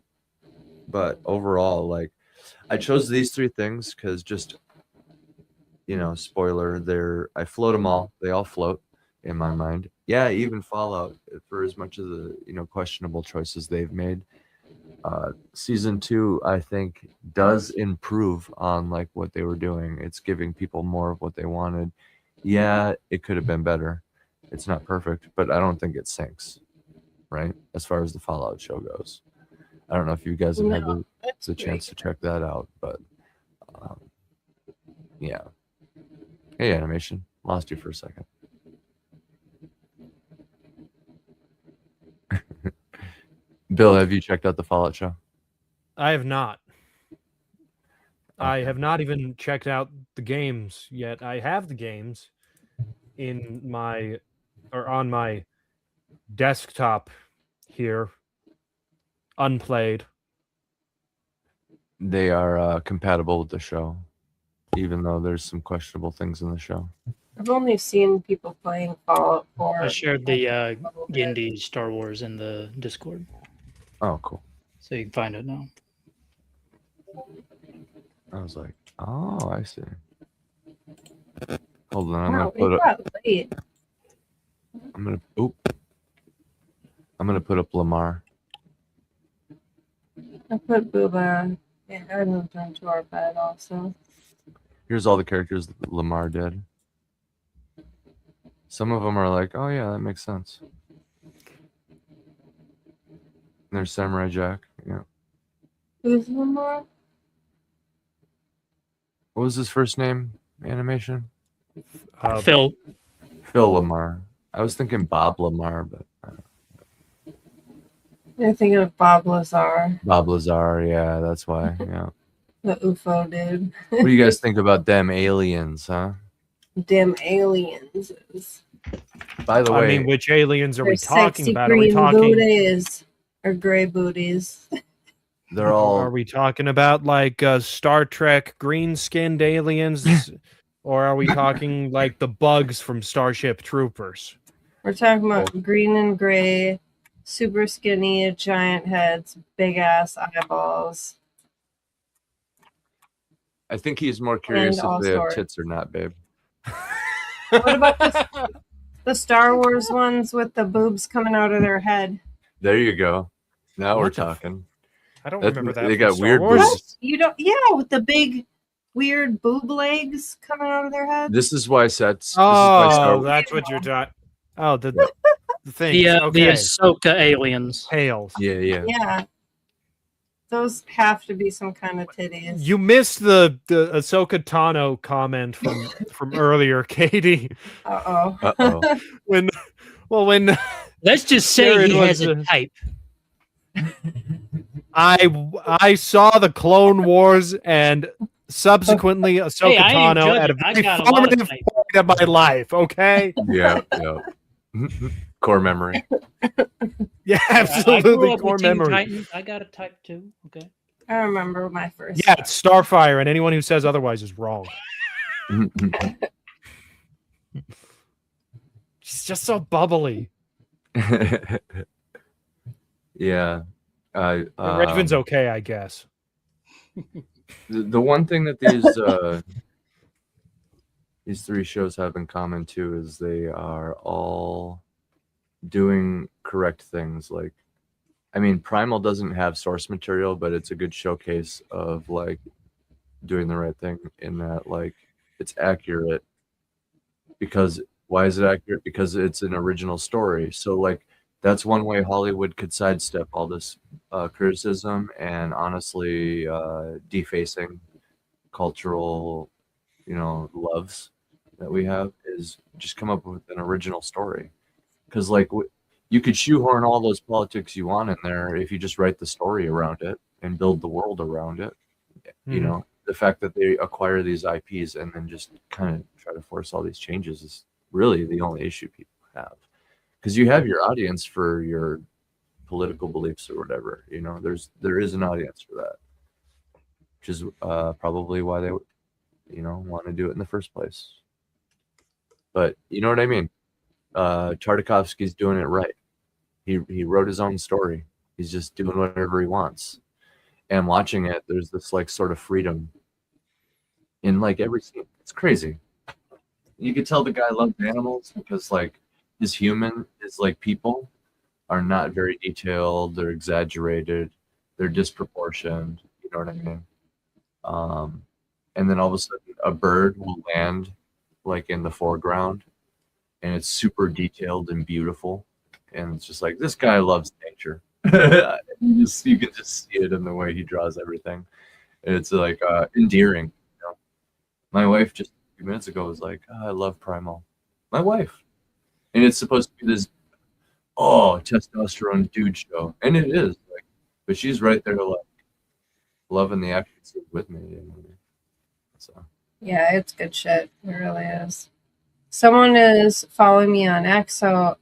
But overall, like, I chose these 3 things because just, spoiler, I float them all. They all float in my mind. Yeah, even Fallout, for as much of the, questionable choices they've made. Season 2, I think, does improve on like what they were doing. It's giving people more of what they wanted. Yeah, it could have been better. It's not perfect, but I don't think it sinks, right? As far as the Fallout show goes. I don't know if you guys have had the chance to check that out, but Yeah. Hey, animation. Lost you for a second. Bill, have you checked out the Fallout show? I have not. I Okay. have not even checked out the games yet. I have the games on my desktop here, unplayed. They are compatible with the show, even though there's some questionable things in the show. I've only seen people playing Fallout 4. I shared the Gindi Star Wars in the Discord, Oh, cool. so you can find it now. I was like, oh, I see. Hold on, Wow, it got late. I'm gonna put up Lamar. I put Booba on. Yeah, I moved on to our bed also. Here's all the characters that Lamar did. Some of them are like, oh yeah, that makes sense. And there's Samurai Jack. Yeah. Who's Lamar? What was his first name? Animation? Phil. Phil Lamar. I was thinking Bob Lamar, but You're thinking of Bob Lazar, Bob Lazar. Yeah, that's why. Yeah. the UFO dude. What do you guys think about them aliens, huh? Damn aliens. By the I way, mean, which aliens are They're we talking sexy about? Are we green talking? booties or gray booties. they're all Are we talking about like Star Trek green-skinned aliens, or are we talking like the bugs from Starship Troopers? We're talking about green and gray, super skinny, giant heads, big ass eyeballs. I think he's more curious all if they have sorts. tits or not, babe. What about the Star Wars ones with the boobs coming out of their head? There you go. Now we're What the talking. I don't That- remember that. they from got Star weird Wars. boobs. You don't? Yeah, with the big, weird boob legs coming out of their head. This is why sets. This is why Star Oh, Wars. that's what you're talking. Oh, the thing. The Okay. Ahsoka aliens. Tails. Yeah. Yeah, those have to be some kind of titties. You missed the Ahsoka Tano comment from earlier, Katie. Uh-oh. Uh-oh. When Let's just say Jared he has was, a type. I saw the Clone Wars and subsequently Ahsoka Hey, I ain't Tano at a judging. I very got a lot of formative type. point of my life. Okay. Yeah. Core memory. Yeah, I grew absolutely. up Core with Teen memory. Titans. I got a type too. Okay. I remember my first. Yeah, it's Starfire, and anyone who says otherwise is wrong. She's just so bubbly. Yeah. Raven's okay, I guess. The one thing that these three shows have in common too is they are all doing correct things. Like, I mean, Primal doesn't have source material, but it's a good showcase of like doing the right thing in that like it's accurate. Because why is it accurate? Because it's an original story. So like that's one way Hollywood could sidestep all this criticism and honestly defacing cultural, loves that we have is just come up with an original story. Because like you could shoehorn all those politics you want in there if you just write the story around it and build the world around it. You know, the fact that they acquire these IPs and then just kind of try to force all these changes is really the only issue people have. Because you have your audience for your political beliefs or whatever, there is an audience for that, which is probably why they, want to do it in the first place. But you know what I mean? Tartakovsky's doing it right. He wrote his own story. He's just doing whatever he wants. And watching it, there's this like sort of freedom in like every scene. It's crazy. You could tell the guy loved animals because like his people are not very detailed. They're exaggerated. They're disproportioned. You know what I mean? And then all of a sudden a bird will land like in the foreground and it's super detailed and beautiful. And it's just like, this guy loves nature. You can just see it in the way he draws everything. It's like endearing. My wife just a few minutes ago was like, I love Primal. My wife. And it's supposed to be this testosterone dude show. And it is. Like, but she's right there like loving the action scene with me. So Yeah, it's good shit. It really is. Someone is following me on X, so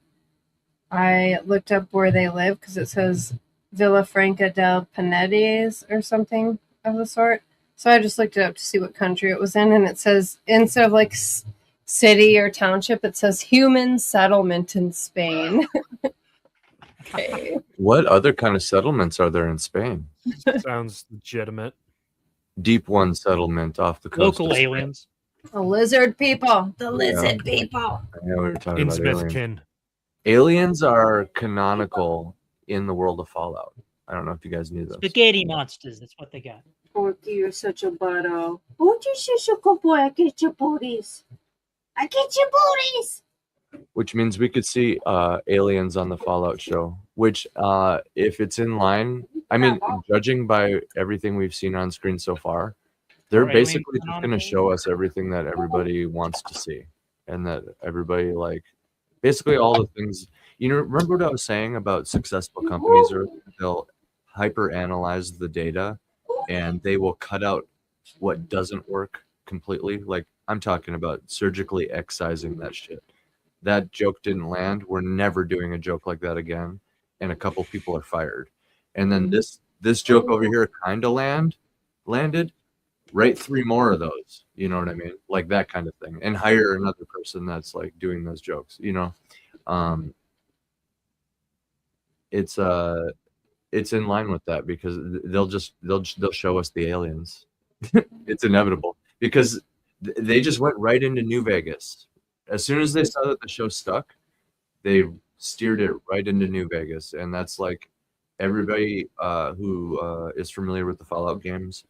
I looked up where they live because it says Villa Franca del Panedes or something of the sort. So I just looked it up to see what country it was in, and it says instead of like city or township, it says human settlement in Spain. Okay. what other kind of settlements are there in Spain? Sounds legitimate. Deep One settlement off the coast. Local of Spain. aliens. The lizard people. The lizard people. I know we were talking In about aliens. Smithkin. Aliens are canonical in the world of Fallout. I don't know if you guys knew this. Spaghetti monsters. That's what they got. Oh, you're such a butto. Oh, you're such a good boy. I get your booties. I get your booties. Which means we could see aliens on the Fallout show. Which, if it's in line, I mean, judging by everything we've seen on screen so far, they're Are aliens basically just going to canonical? show us everything that everybody wants to see, and that everybody like, basically all the things. You know, remember what I was saying about successful companies? Or they'll hyper analyze the data, and they will cut out what doesn't work completely. Like I'm talking about surgically excising that shit. That joke didn't land. We're never doing a joke like that again. And a couple people are fired. And then this joke over here kind of landed. Write 3 more of those. You know what I mean? Like that kind of thing. And hire another person that's like doing those jokes. You know, it's in line with that because they'll show us the aliens. It's inevitable because they just went right into New Vegas. As soon as they saw that the show stuck, they steered it right into New Vegas, and that's like everybody who is familiar with the Fallout games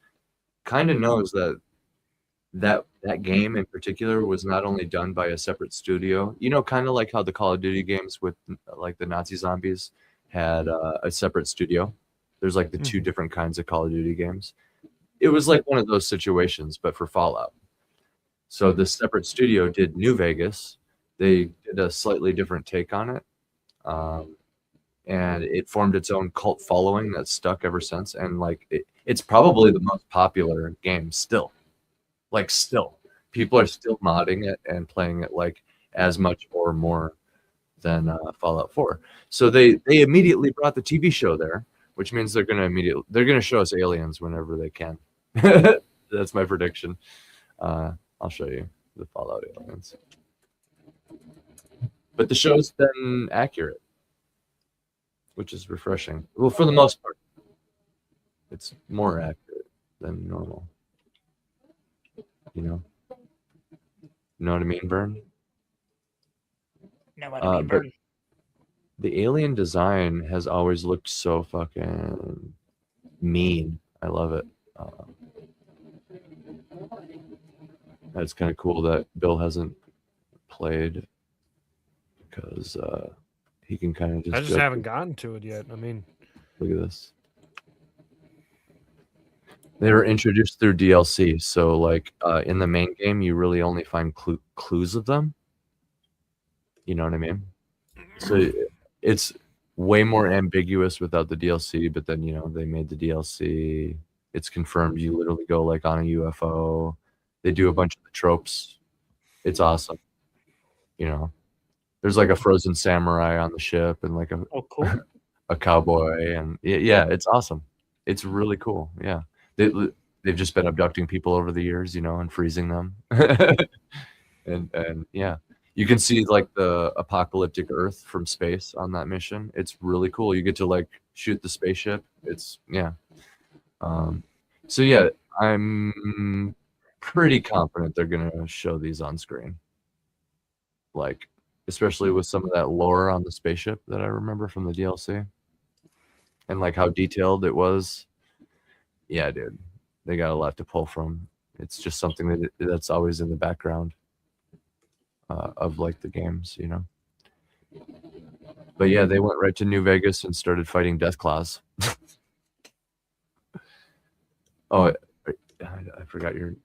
kind of knows that game in particular was not only done by a separate studio. You know, kind of like how the Call of Duty games with like the Nazi zombies had a separate studio. There's like the 2 different kinds of Call of Duty games. It was like one of those situations, but for Fallout. So the separate studio did New Vegas. They did a slightly different take on it. And it formed its own cult following that's stuck ever since. And like it's probably the most popular game still. Like still. People are still modding it and playing it like as much or more than Fallout 4. So they immediately brought the TV show there, which means they're gonna show us aliens whenever they can. That's my prediction. I'll show you the Fallout aliens. But the show's been accurate, which is refreshing. Well, for the most part, it's more accurate than normal. You know what I mean, Vern? No, I don't mean But Burton. the alien design has always looked so fucking mean. I love it. It's kind of cool that Bill hasn't played because he can kind of just. I just haven't gotten to it yet. I mean, look at this. They were introduced through DLC, so like in the main game, you really only find clues of them. You know what I mean? So it's way more ambiguous without the DLC, but then they made the DLC. It's confirmed you literally go like on a UFO. They do a bunch of the tropes. It's awesome. There's like a frozen samurai on the ship and like a cowboy, and yeah, it's awesome. It's really cool. Yeah, they've just been abducting people over the years, and freezing them, and yeah, you can see like the apocalyptic Earth from space on that mission. It's really cool. You get to like shoot the spaceship. It's yeah. So yeah, I'm pretty confident they're gonna show these on screen. Like, especially with some of that lore on the spaceship that I remember from the DLC, and like how detailed it was. Yeah, dude, they got a lot to pull from. It's just something that's always in the background of like the games, But yeah, they went right to New Vegas and started fighting Deathclaws. Oh, I forgot your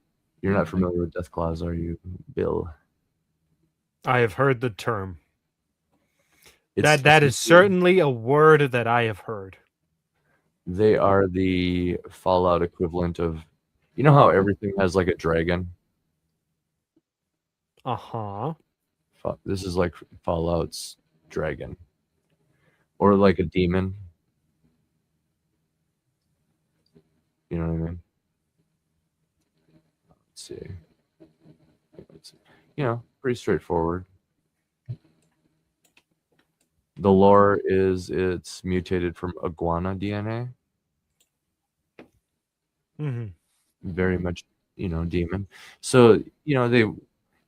You're not familiar with Deathclaws, are you, Bill? I have heard the term. It's That is certainly a word that I have heard. They are the Fallout equivalent of, you know how everything has like a dragon? Uh-huh. This is like Fallout's dragon. Or like a demon. You know what I mean? Let's see. You know, pretty straightforward. The lore is it's mutated from iguana DNA. Mm-hmm. Very much, you know, demon. So, you know,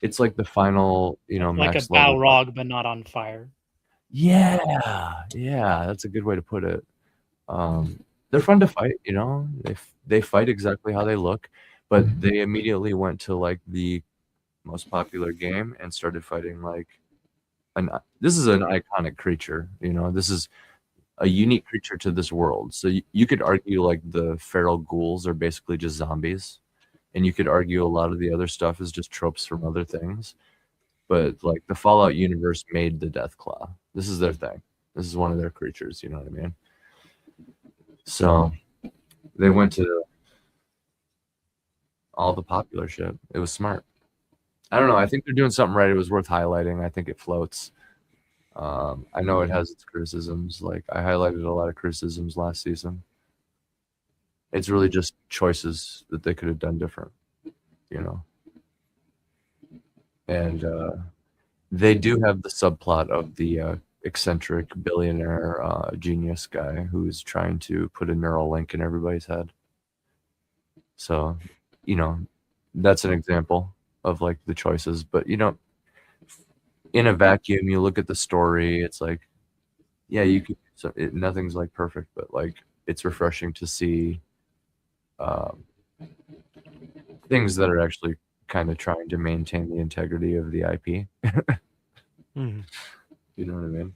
it's like the final, you know, Like a max level. Balrog, but not on fire. Yeah, that's a good way to put it. They're fun to fight, you know. They fight exactly how they look, but they immediately went to like the most popular game and started fighting like this is an iconic creature, you know. This is a unique creature to this world. So you could argue like the feral ghouls are basically just zombies, and you could argue a lot of the other stuff is just tropes from other things. But like the Fallout universe made the Deathclaw. This is their thing. This is one of their creatures. You know what I mean? So they went to all the popular shit. It was smart. I don't know. I think they're doing something right. It was worth highlighting. I think it floats. I know it has its criticisms. Like I highlighted a lot of criticisms last season. It's really just choices that they could have done different, you know. And they do have the subplot of the eccentric billionaire genius guy who's trying to put a neural link in everybody's head. So, you know, that's an example of like the choices. But you know, in a vacuum, you look at the story. It's like, yeah, you could. So nothing's like perfect, but like it's refreshing to see things that are actually kind of trying to maintain the integrity of the IP. Mm-hmm. You know what I mean?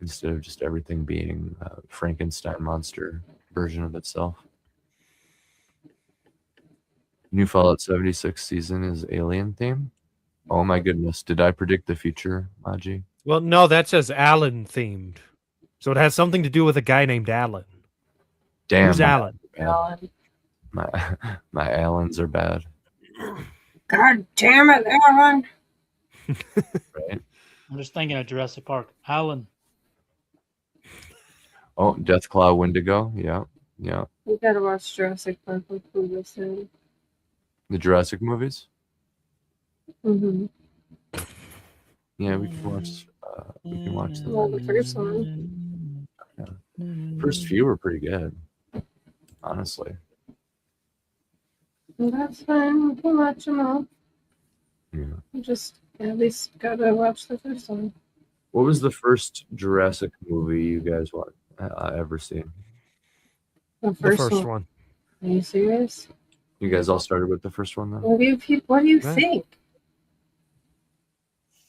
Instead of just everything being a Frankenstein monster version of itself. New Fallout 76 season is alien theme. Oh my goodness. Did I predict the future, Maji? Well, no, that says Alan themed. So it has something to do with a guy named Alan. Damn. Who's Alan? Alan. My Allens are bad. God damn it, Alan. Right? I'm just thinking of Jurassic Park. Alan. Oh, Deathclaw Wendigo. Yeah. We gotta watch Jurassic Park with Hulu soon. The Jurassic movies? Mm-hmm. Yeah, we can watch them. Well, the first one. First few were pretty good, honestly. That's fine. We can watch them all. Yeah. You just at least gotta watch the first one. What was the first Jurassic movie you guys ever seen? The The first, one. Are you serious? You guys all started with the first one, though? What do you Right. think?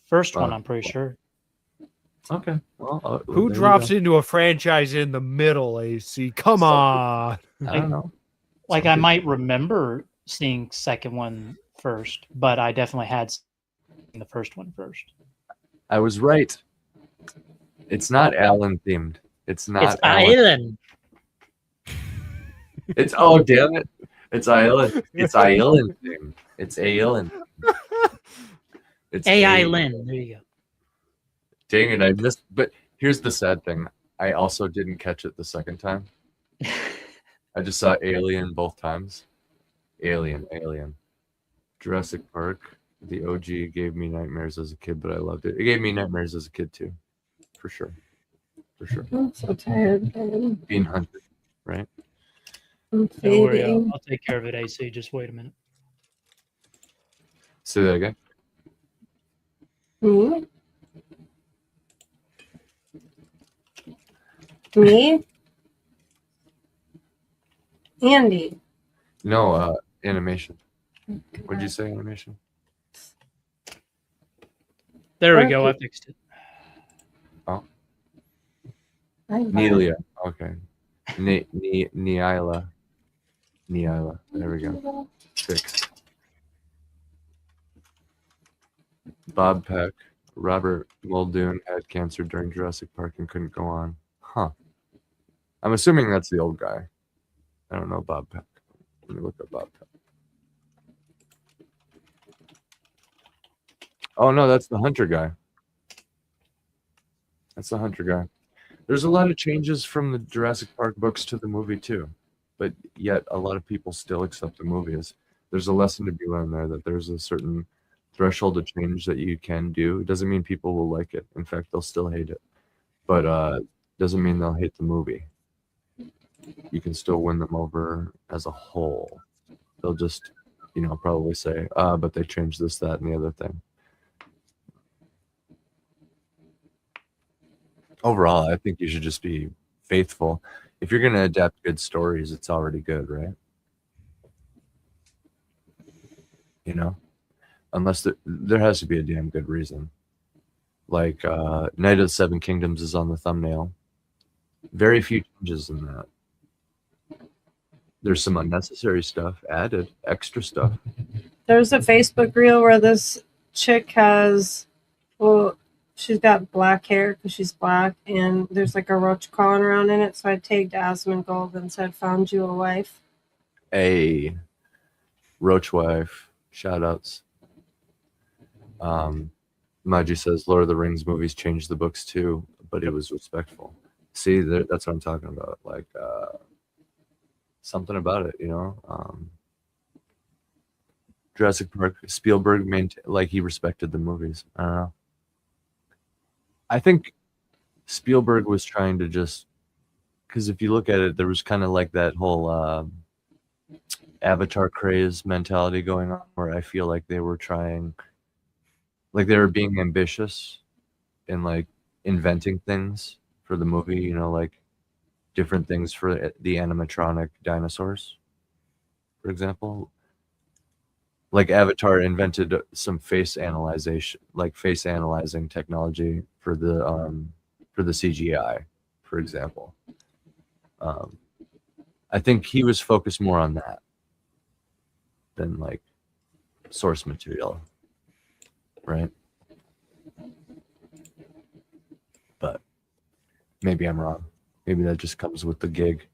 First one, I'm pretty sure. Okay. Well, Who drops into a franchise in the middle, AC? Come on. I don't know. Like Some I might remember seeing second one first, but I definitely had seen the first one first. I was right. It's not Alan themed. It's not It's Alan. It's oh damn it! It's Alan. It's Alan themed. It's Alan. It's AI Lynn. There you go. Dang it! I missed. But here's the sad thing. I also didn't catch it the second time. I just saw Alien both times. Alien. Jurassic Park. The OG gave me nightmares as a kid, but I loved it. It gave me nightmares as a kid too, for sure. I'm so tired. Man. Being hunted, right? I'm Don't worry, fading. I'll take care of it, AC. Just wait a minute. Say that again. Me? Me? Andy. No, animation. What'd you say, animation? There we go. I fixed it. Nelia. Okay. Neila. Nyla. There we go. 6. Bob Peck. Robert Muldoon had cancer during Jurassic Park and couldn't go on. Huh. I'm assuming that's the old guy. I don't know Bob Peck. Let me look up Bob Peck. Oh, no, that's the Hunter guy. That's the Hunter guy. There's a lot of changes from the Jurassic Park books to the movie, too. But yet, a lot of people still accept the movies. There's a lesson to be learned there that there's a certain threshold of change that you can do. It doesn't mean people will like it. In fact, they'll still hate it. But doesn't mean they'll hate the movie. You can still win them over as a whole. They'll just, probably say, but they changed this, that, and the other thing. Overall, I think you should just be faithful. If you're going to adapt good stories, it's already good, right? Unless there has to be a damn good reason. Like Night of the Seven Kingdoms is on the thumbnail. Very few changes in that. There's some unnecessary stuff added, extra stuff. There's a Facebook reel where this chick has, she's got black hair because she's black, and there's like a roach crawling around in it. So I tagged Asmongold and said, "Found you a wife." A roach wife. Shout outs. Maji says Lord of the Rings movies changed the books too, but it was respectful. See, that's what I'm talking about. Like something about it, Jurassic Park, Spielberg he respected the movies. I don't know. I think Spielberg was trying to because if you look at it, there was kind of like that whole Avatar craze mentality going on, where I feel like they were trying, like they were being ambitious and like inventing things for the movie, like different things for the animatronic dinosaurs, for example. Like Avatar invented some face analyzing technology for the CGI, for example. I think he was focused more on that than like source material, right? But maybe I'm wrong. Maybe that just comes with the gig.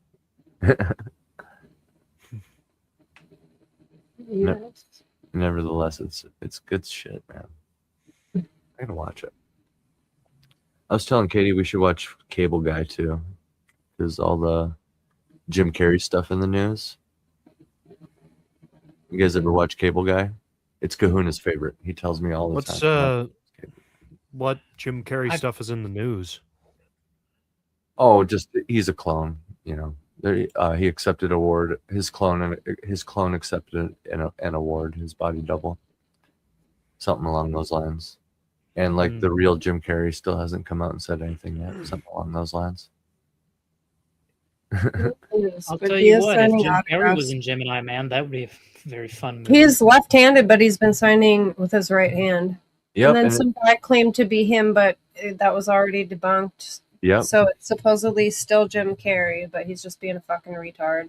Yes. Nevertheless, it's good shit, man. I'm gonna watch it. I was telling Katie we should watch Cable Guy too, because all the Jim Carrey stuff in the news. You guys ever watch Cable Guy? It's Kahuna's favorite. He tells me all the time. What Jim Carrey stuff is in the news? Oh, just he's a clone. He accepted an award. His clone accepted an award. His body double, something along those lines. And like the real Jim Carrey still hasn't come out and said anything yet. Something along those lines. I'll tell you what, if Jim Carrey was in Gemini Man, that would be a very fun movie. He's left-handed, but he's been signing with his right hand. Yep, and then some guy claimed to be him, but that was already debunked. Yep. So it's supposedly still Jim Carrey, but he's just being a fucking retard.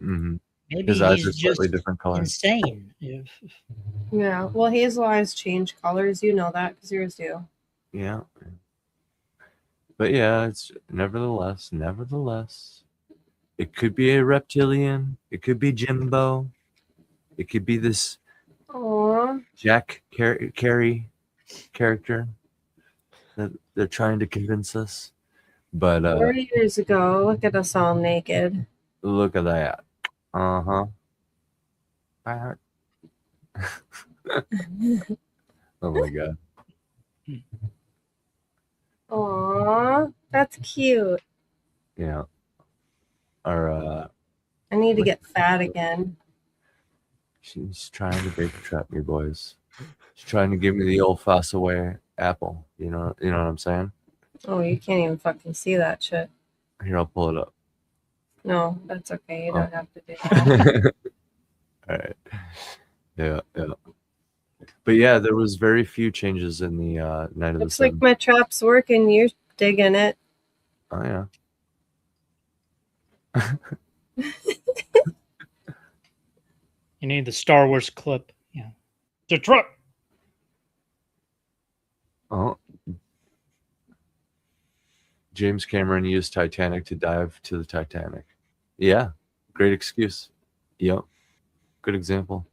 Mm-hmm. Maybe his eyes he's are slightly just different colors. insane. Yeah. Well, hazel eyes change colors. You know that because yours do. Yeah. But yeah, it's nevertheless, it could be a reptilian. It could be Jimbo. It could be this Jack Carey character that they're trying to convince us. But 4 years ago, look at us all naked. Look at that. Uh-huh. Oh my god. Aw, that's cute. Yeah. Our I need to get fat again. she's trying to bait trap me, boys. She's trying to give me the old Fossaway apple. You know what I'm saying? Oh, you can't even fucking see that shit. Here, I'll pull it up. No, that's okay. You don't have to do that. All right. Yeah. But yeah, there was very few changes in the Night of the Looks like Seven. my trap's working. You're digging it. Oh yeah. You need the Star Wars clip. Yeah. The truck. Oh. James Cameron used Titanic to dive to the Titanic. Yeah. Great excuse. Yep. Good example.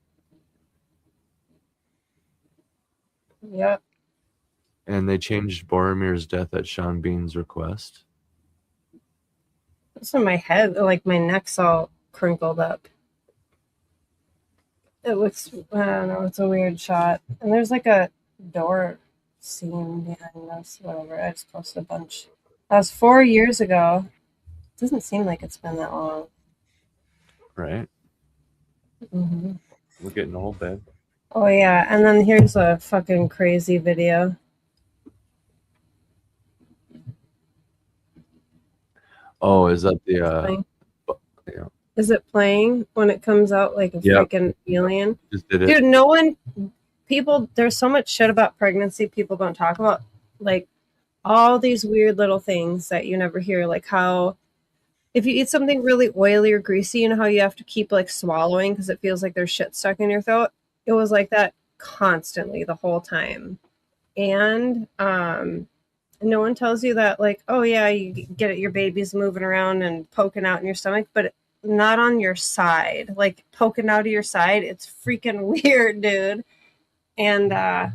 Yep. And they changed Boromir's death at Sean Bean's request. It's in my head, like my neck's all crinkled up. It looks, I don't know, it's a weird shot. And there's like a door scene behind us, whatever. I just posted a bunch. That was 4 years ago. It doesn't seem like it's been that long. Right? Mm-hmm. We're getting old, babe. Oh, yeah. And then here's a fucking crazy video. Oh, is that the yeah. Is it playing when it comes out like a freaking alien? Just did it. Dude, no one, people, there's so much shit about pregnancy people don't talk about. Like all these weird little things that you never hear, like how if you eat something really oily or greasy, you know how you have to keep like swallowing because it feels like there's shit stuck in your throat? It was like that constantly the whole time. And no one tells you that, like, oh yeah, you get it, your baby's moving around and poking out in your stomach, but not on your side, like poking out of your side. It's freaking weird, dude. And I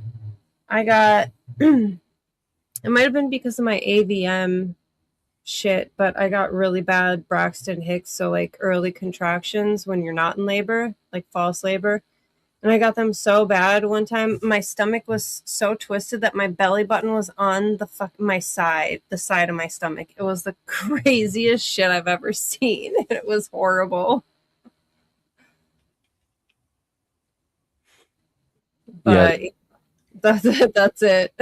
got it might have been because of my AVM shit, but I got really bad Braxton Hicks, so like early contractions when you're not in labor, like false labor. And I got them so bad one time. My stomach was so twisted that my belly button was on the side of my stomach. It was the craziest shit I've ever seen. It was horrible. But yeah. That's it.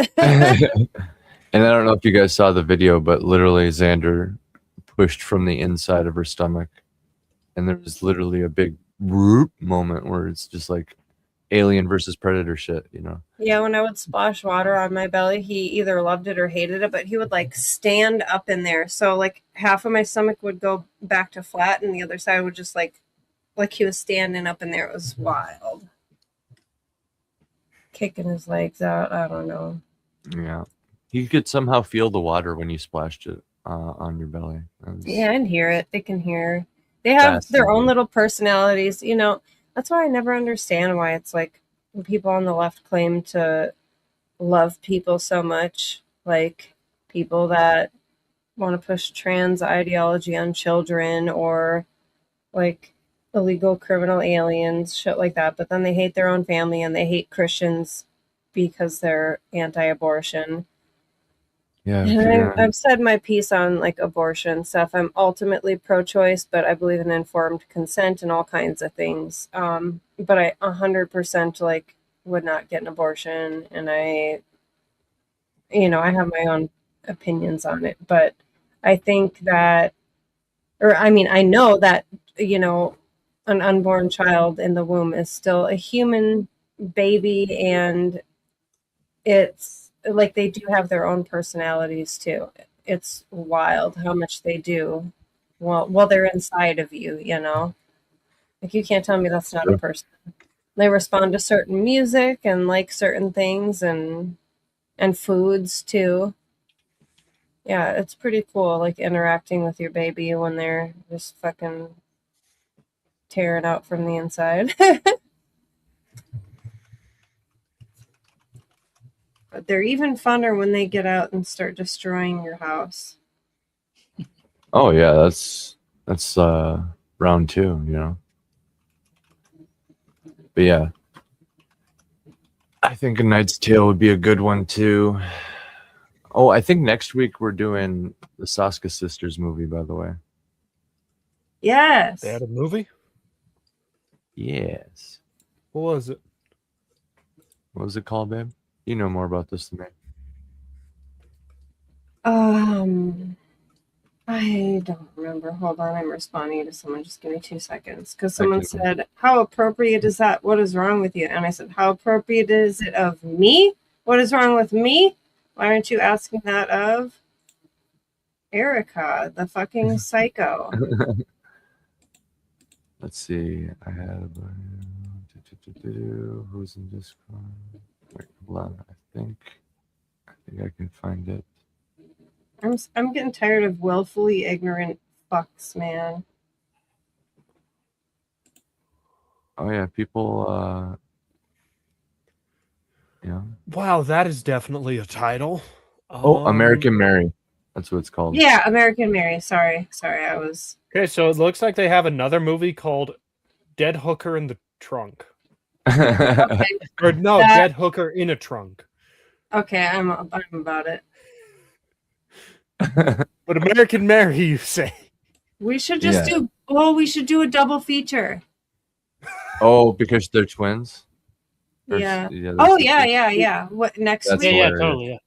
And I don't know if you guys saw the video, but literally Xander pushed from the inside of her stomach. And there was literally a big whoop moment where it's just like Alien versus Predator shit, you know? Yeah, when I would splash water on my belly, he either loved it or hated it, but he would like stand up in there. So like half of my stomach would go back to flat and the other side would just like he was standing up in there. It was wild. Kicking his legs out. I don't know. Yeah. You could somehow feel the water when you splashed it on your belly. Yeah, and hear it. They can hear. They have their own little personalities. You know, that's why I never understand why it's like when people on the left claim to love people so much, like people that want to push trans ideology on children or like illegal criminal aliens, shit like that. But then they hate their own family and they hate Christians because they're anti-abortion. Yeah, and I've said my piece on like abortion stuff. I'm ultimately pro-choice, but I believe in informed consent and all kinds of things. But I 100% like would not get an abortion, and I have my own opinions on it. But I think that, I know that an unborn child in the womb is still a human baby, and it's like they do have their own personalities too. It's wild how much they do while they're inside of you, like you can't tell me that's not a person. They respond to certain music and like certain things and foods too. Yeah, it's pretty cool, like interacting with your baby when they're just fucking tearing out from the inside. But they're even funner when they get out and start destroying your house. Oh yeah, that's round 2, But yeah, I think A Knight's Tale would be a good one too. Oh, I think next week we're doing the Saska Sisters movie, by the way. Yes. They had a movie? Yes. What was it? What was it called, babe? You know more about this than me. I don't remember. Hold on, I'm responding to someone. Just give me 2 seconds. Because someone said, how appropriate is that? What is wrong with you? And I said, how appropriate is it of me? What is wrong with me? Why aren't you asking that of Erica, the fucking psycho? Let's see. I had who's in Discord. Wait, hold on. I think I can find it. I'm getting tired of willfully ignorant fucks, man. Oh yeah, people. Yeah. Wow, that is definitely a title. Oh, American Mary. That's what it's called. Yeah, American Mary. Sorry, I was. Okay, so it looks like they have another movie called Dead Hooker in the Trunk. Okay. Or no, Dead Hooker in a Trunk. Okay, I'm about it. But American Mary, you say? We should just do. Oh, we should do a double feature. Oh, because they're twins. Yeah. they're Oh sisters? yeah. What next That's week? Yeah, hilarious. totally. Yeah.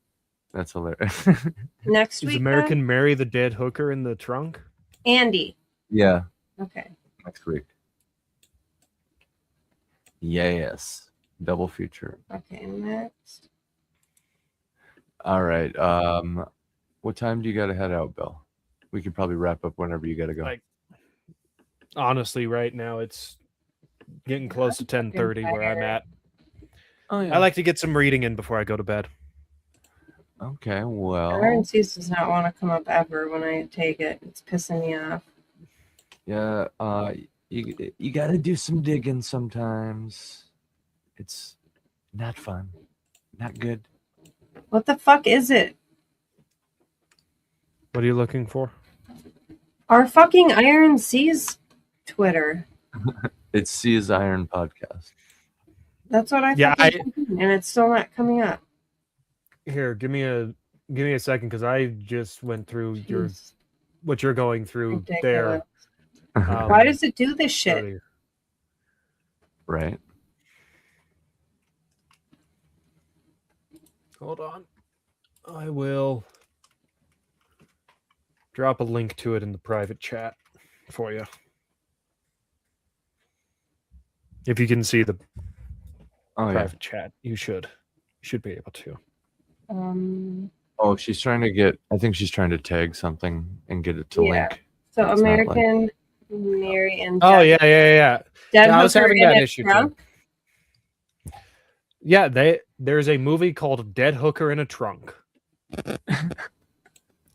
That's hilarious. Next Is week. American Mary the dead hooker in the trunk? then? Andy. Yeah, Okay. next week. Yes, double feature. Okay. Next. All right. What time do you got to head out, Bill? We could probably wrap up whenever you got to go. Like, honestly, right now it's getting close to 10:30 where I'm at. Oh I like to get some reading in before I go to bed. Okay, well, Iron Seas does not want to come up ever when I take it. It's pissing me off. yeah. You got to do some digging sometimes. It's not fun, not good. What the fuck is it? What are you looking for? Our fucking Iron Seas Twitter. It's Sea's Iron Podcast. That's what I Yeah, fucking did, and it's still not coming up. Here, give me a second because I just went through Jeez. what you're going through there. Ridiculous. Why does it do this shit? earlier. Right. Hold on. I will drop a link to it in the private chat for you. If you can see the Oh yeah. private chat, you should be able to. Oh, she's trying to get. I think she's trying to tag something and get it to Yeah. link. So It's not American Mary and Oh Dead- yeah. Dead Yeah, I was Hooker having in that a issue too. Trunk? Yeah, there's a movie called Dead Hooker in a Trunk.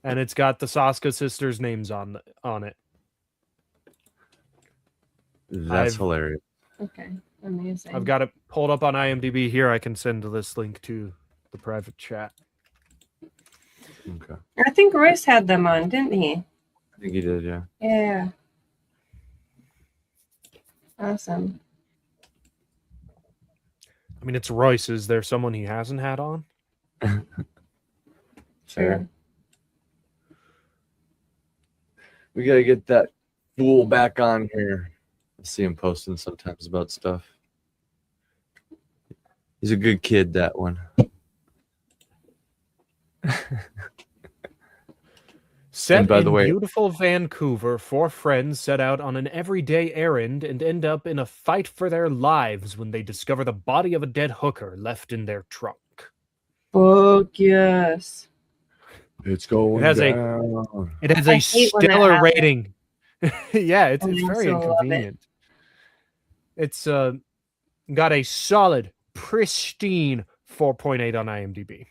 And it's got the Saska sisters' names on it. That's I've- hilarious. Okay, amazing. I've got it pulled up on IMDb here. I can send this link to the private chat. Okay. I think Royce had them on, didn't he? I think he did. Yeah. Yeah. Awesome. I mean, it's Royce. Is there someone he hasn't had on? Fair. We gotta get that fool back on here. I see him posting sometimes about stuff. He's a good kid, that one. Set And by in the way- beautiful Vancouver, four friends set out on an everyday errand and end up in a fight for their lives when they discover the body of a dead hooker left in their trunk. Fuck yes. It's going It has down. It has I a hate when that stellar happens. rating. Yeah, it's I very also love it. inconvenient. It's got a solid, pristine 4.8 on IMDb.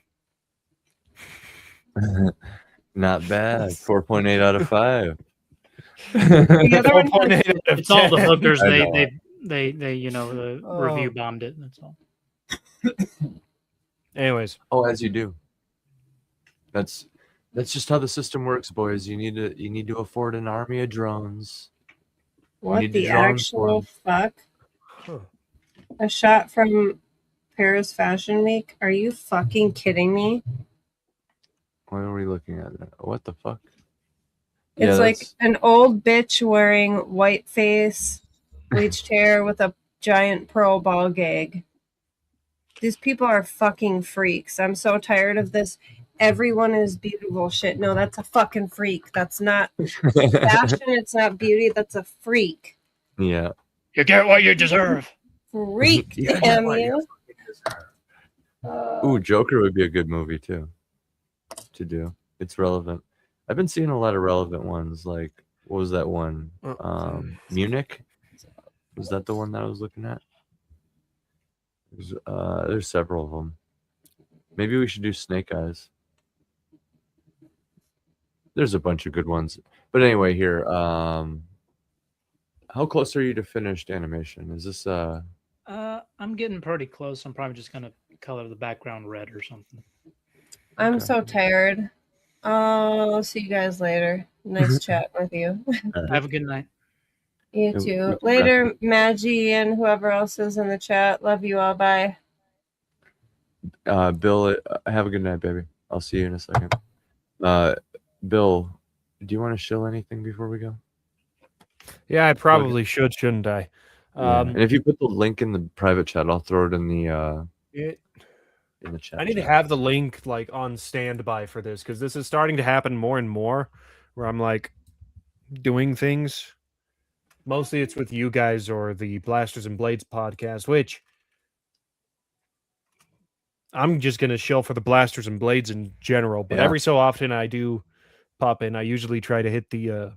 Not bad. 4.8 out of 5. The other one 4.8 has- out of It's all the 10. hookers. I They know. the Oh. review bombed it. That's all. Anyways, Oh, as you do. That's just how the system works, boys. You need to afford an army of drones. What need to the draw actual for fuck? huh. A shot from Paris Fashion Week? Are you fucking kidding me? What are we looking at? What the fuck? It's like that's- an old bitch wearing white face, bleached hair with a giant pearl ball gag. These people are fucking freaks. I'm so tired of this. Everyone is beautiful shit. No, that's a fucking freak. That's not fashion. It's not beauty. That's a freak. yeah. You get what you deserve. Freak, Yeah, damn what you. Ooh, Joker would be a good movie too. To do. It's relevant. I've been seeing a lot of relevant ones. Like, what was that one? Munich. Was that the one that I was looking at? There's several of them. Maybe we should do Snake Eyes. There's a bunch of good ones. But anyway, here, how close are you to finished animation? Is this I'm getting pretty close. I'm probably just gonna color the background red or something. I'm Okay. so tired. I'll see you guys later. Nice chat with you. Have a good night. You Yeah, we too. can Later, Maggie and whoever else is in the chat. Love you all. Bye. Bill, have a good night, baby. I'll see you in a second. Bill, do you want to shill anything before we go? Yeah, I probably should, shouldn't I? Yeah. And if you put the link in the private chat, I'll throw it in the chat. I need to have the link like on standby for this because this is starting to happen more and more where I'm like doing things. Mostly it's with you guys or the Blasters and Blades podcast, which I'm just going to shill for the Blasters and Blades in general. But every so often I do pop in. I usually try to hit the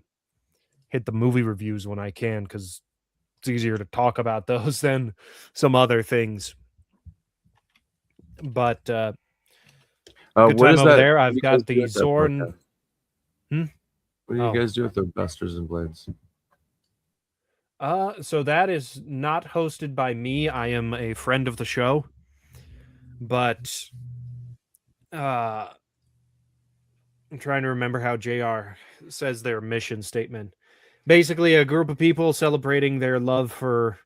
movie reviews when I can because it's easier to talk about those than some other things. But good what is time over that? there. What I've do you got guys do the with that Zorn. podcast? What do you guys do with the Blasters and Blades? So that is not hosted by me. I am a friend of the show. But I'm trying to remember how JR says their mission statement. Basically, a group of people celebrating their love for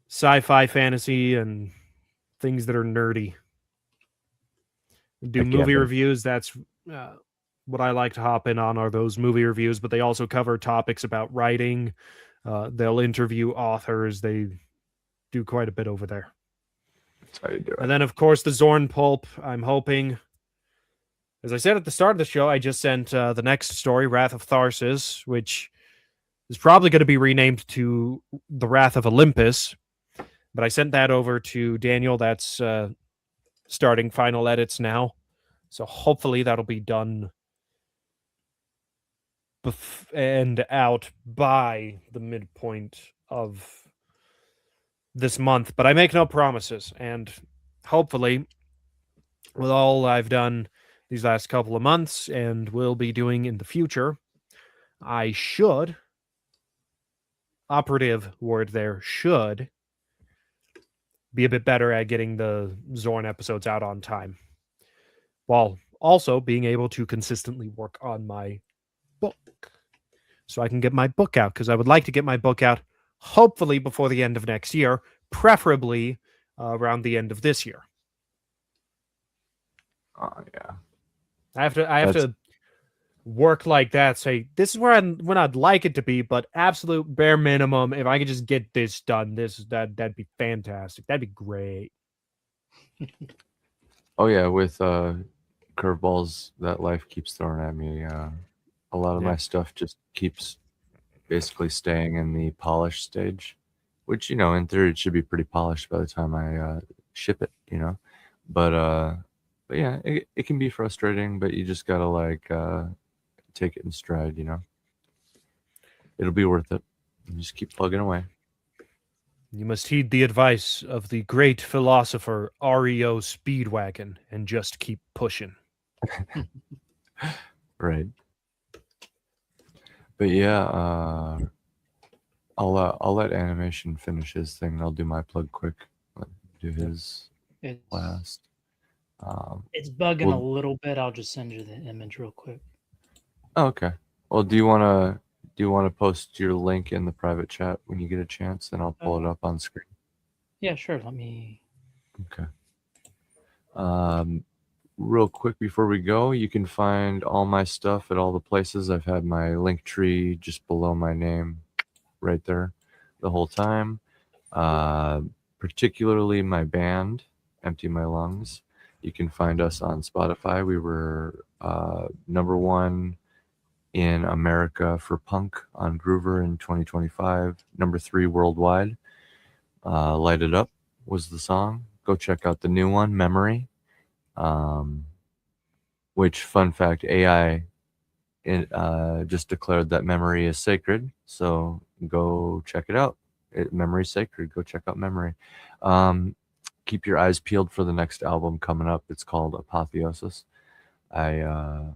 sci-fi, fantasy, and things that are nerdy. Do movie reviews. That's what I like to hop in on are those movie reviews, but they also cover topics about writing. They'll interview authors. They do quite a bit over there. That's how you do it. And then, of course, the Zorn Pulp. I'm hoping, as I said at the start of the show, I just sent the next story, Wrath of Tharsis, which is probably going to be renamed to The Wrath of Olympus. But I sent that over to Daniel. That's starting final edits now. So hopefully that'll be done and out by the midpoint of this month. But I make no promises. And hopefully, with all I've done these last couple of months and will be doing in the future, I should, operative word there, should be a bit better at getting the Zorn episodes out on time, while also being able to consistently work on my book so I can get my book out, because I would like to get my book out hopefully before the end of next year, preferably around the end of this year. Oh yeah, I have to work like that. Say this is where I'd like it to be, but absolute bare minimum. If I could just get this done, that'd be fantastic. That'd be great. Oh yeah, with curveballs that life keeps throwing at me. A lot of my stuff just keeps basically staying in the polish stage, which in theory it should be pretty polished by the time I ship it. But yeah, it can be frustrating, but you just gotta take it in stride. It'll be worth it. You just keep plugging away. You must heed the advice of the great philosopher REO Speedwagon and just keep pushing. Right. But yeah, I'll let animation finish his thing. I'll do my plug quick. Do his last. It's bugging a little bit. I'll just send you the image real quick. Oh, okay. Well, do you want to post your link in the private chat when you get a chance, and I'll pull it up on screen? Yeah, sure. Let me. Okay. Real quick before we go, you can find all my stuff at all the places. I've had my Linktree just below my name, right there, the whole time. Particularly my band, Empty My Lungs. You can find us on Spotify. We were #1 in America for punk on Groover in 2025. #3 worldwide. Light It Up was the song. Go check out the new one, Memory. Which, fun fact, AI just declared that Memory is sacred. So go check it out. Memory's sacred. Go check out Memory. Keep your eyes peeled for the next album coming up. It's called Apotheosis. I've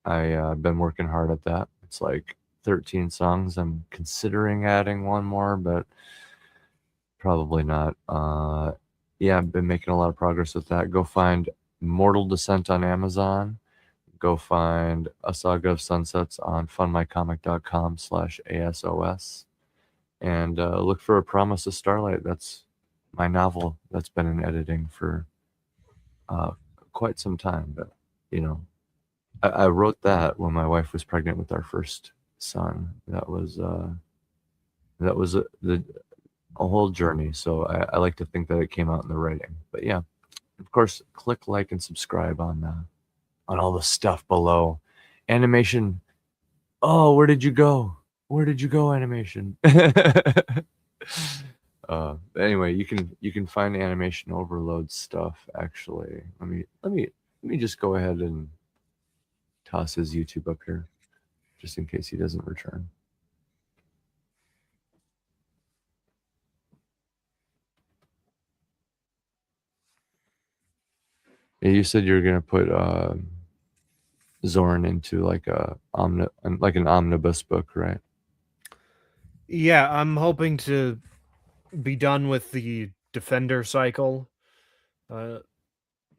been working hard at that. It's like 13 songs. I'm considering adding one more, but probably not. Yeah, I've been making a lot of progress with that. Go find Mortal Descent on Amazon. Go find A Saga of Sunsets on funmycomic.com/ASOS. And look for A Promise of Starlight. That's my novel that's been in editing for quite some time. But, you know, I wrote that when my wife was pregnant with our first son. That was a whole journey. So I like to think that it came out in the writing. But yeah, of course, click like and subscribe on all the stuff below. Animation. Oh, where did you go? Where did you go, Animation? Anyway, you can find Animation Overload stuff. Actually, let me just go ahead and toss his YouTube up here, just in case he doesn't return. Yeah, you said you were gonna put Zorn into like an omnibus book, right? Yeah, I'm hoping to be done with the Defender cycle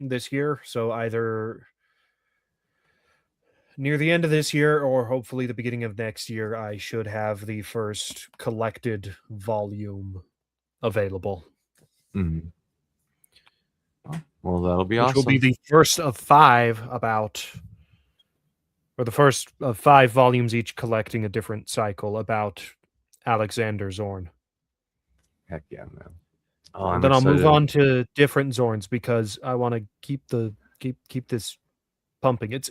this year. So either near the end of this year or hopefully the beginning of next year, I should have the first collected volume available. Mm-hmm. Well, that'll be which awesome. will be the first of 5 or the first of 5 volumes, each collecting a different cycle about Alexander Zorn. Heck yeah, man. Oh, and then I'll move on to different Zorns because I want to keep this pumping. It's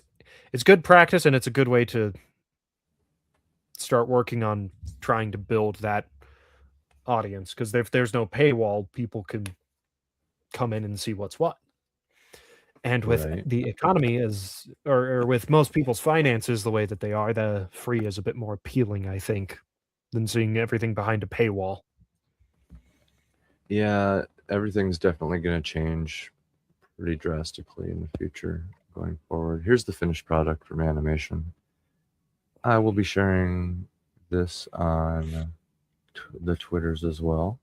good practice and it's a good way to start working on trying to build that audience, because if there's no paywall, people can come in and see what's what. And with the economy or with most people's finances the way that they are, the free is a bit more appealing, I think, than seeing everything behind a paywall. Yeah, everything's definitely going to change pretty drastically in the future going forward. Here's the finished product from Animation. I will be sharing this on the Twitters as well.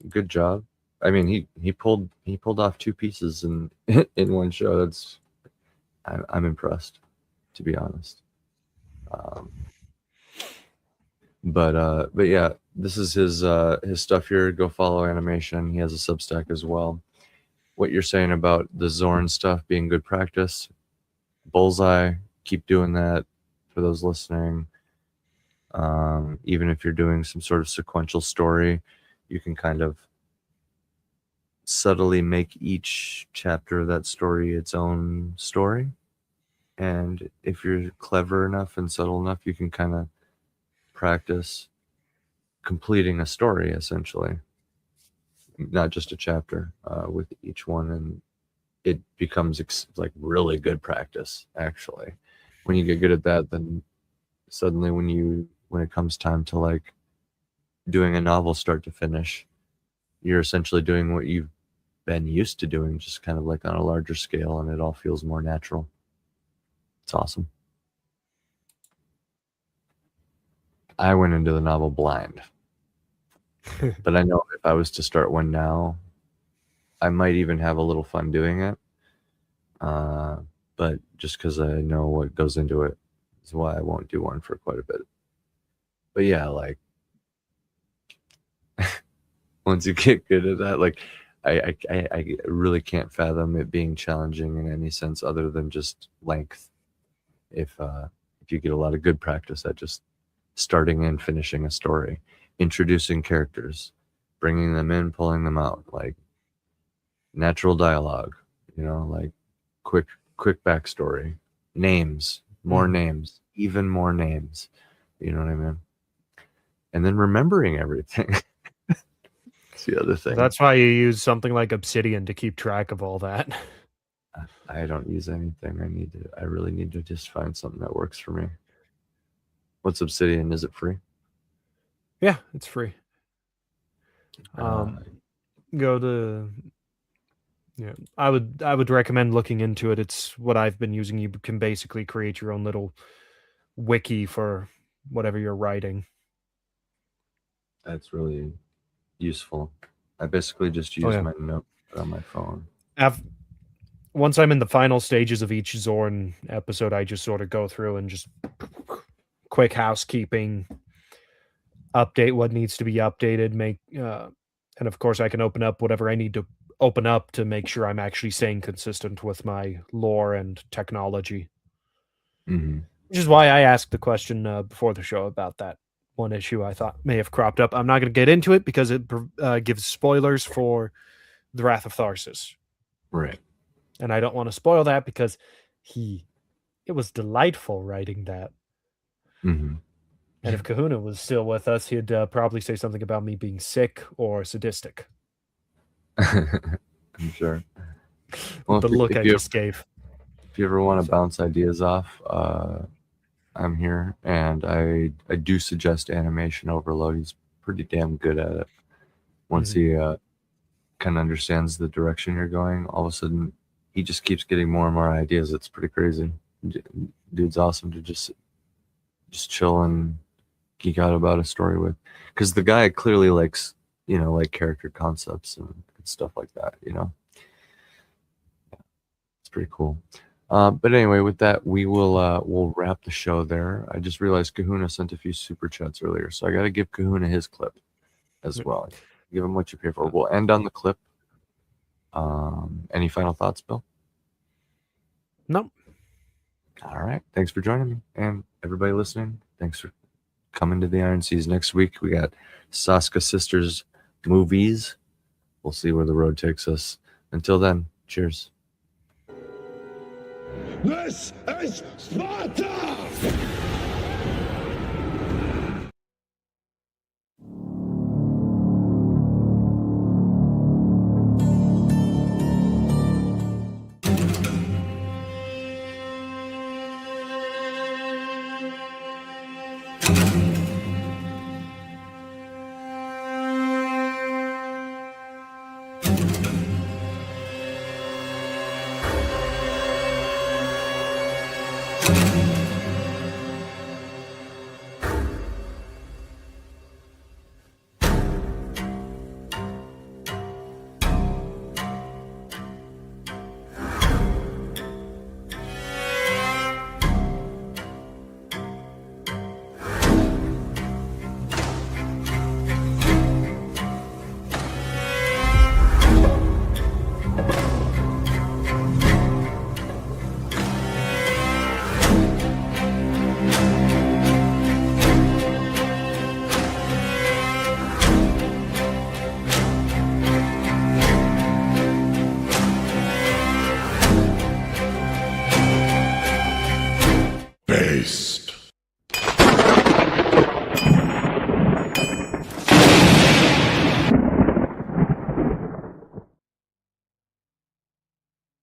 Good job. I mean, he pulled off 2 pieces in one show. I'm impressed, to be honest. But yeah, this is his stuff here. Go follow Animation. He has a Substack as well. What you're saying about the Zorn stuff being good practice, bullseye. Keep doing that for those listening. Even if you're doing some sort of sequential story, you can kind of subtly make each chapter of that story its own story. And if you're clever enough and subtle enough, you can kind of practice completing a story, essentially, not just a chapter with each one. And it becomes like really good practice, actually. When you get good at that, then suddenly when it comes time to like doing a novel start to finish, you're essentially doing what you've been used to doing, just kind of like on a larger scale, and it all feels more natural. It's awesome. I went into the novel blind, but I know if I was to start one now, I might even have a little fun doing it. But just because I know what goes into it is why I won't do one for quite a bit. But yeah, like once you get good at that, like I really can't fathom it being challenging in any sense other than just length. If you get a lot of good practice at just starting and finishing a story, introducing characters, bringing them in, pulling them out, like natural dialogue, like quick backstory, names, more names, even more names, you know what I mean? And then remembering everything. That's the other thing. That's why you use something like Obsidian to keep track of all that. I don't use anything. I really need to just find something that works for me. What's Obsidian? Is it free? Yeah, it's free. Go to. Yeah, I would recommend looking into it. It's what I've been using. You can basically create your own little wiki for whatever you're writing. That's really useful. I basically just use my note on my phone. Once I'm in the final stages of each Zorn episode, I just sort of go through and just quick housekeeping, update what needs to be updated, and of course I can open up whatever I need to open up to make sure I'm actually staying consistent with my lore and technology. Mm-hmm. Which is why I asked the question before the show about that one issue I thought may have cropped up. I'm not going to get into it because it gives spoilers for The Wrath of Tharsis. Right. And I don't want to spoil that because it was delightful writing that. Mm-hmm. And if Kahuna was still with us, he'd probably say something about me being sick or sadistic. I'm sure. Well, the look I just gave. If you ever want to bounce ideas off, I'm here, and I do suggest Animation Overload. He's pretty damn good at it. Once he kind of understands the direction you're going, all of a sudden he just keeps getting more and more ideas. It's pretty crazy. Dude's awesome to just chill and geek out about a story with, because the guy clearly likes, like character concepts and stuff like that. It's pretty cool. But anyway, with that, we'll wrap the show there. I just realized Kahuna sent a few super chats earlier, so I got to give Kahuna his clip as well. Give him what you pay for. We'll end on the clip. Any final thoughts, Bill? No. All right. Thanks for joining me, and everybody listening. Thanks for coming to the Iron Seas. Next week we got Saska Sisters movies. We'll see where the road takes us. Until then, cheers. This is Sparta!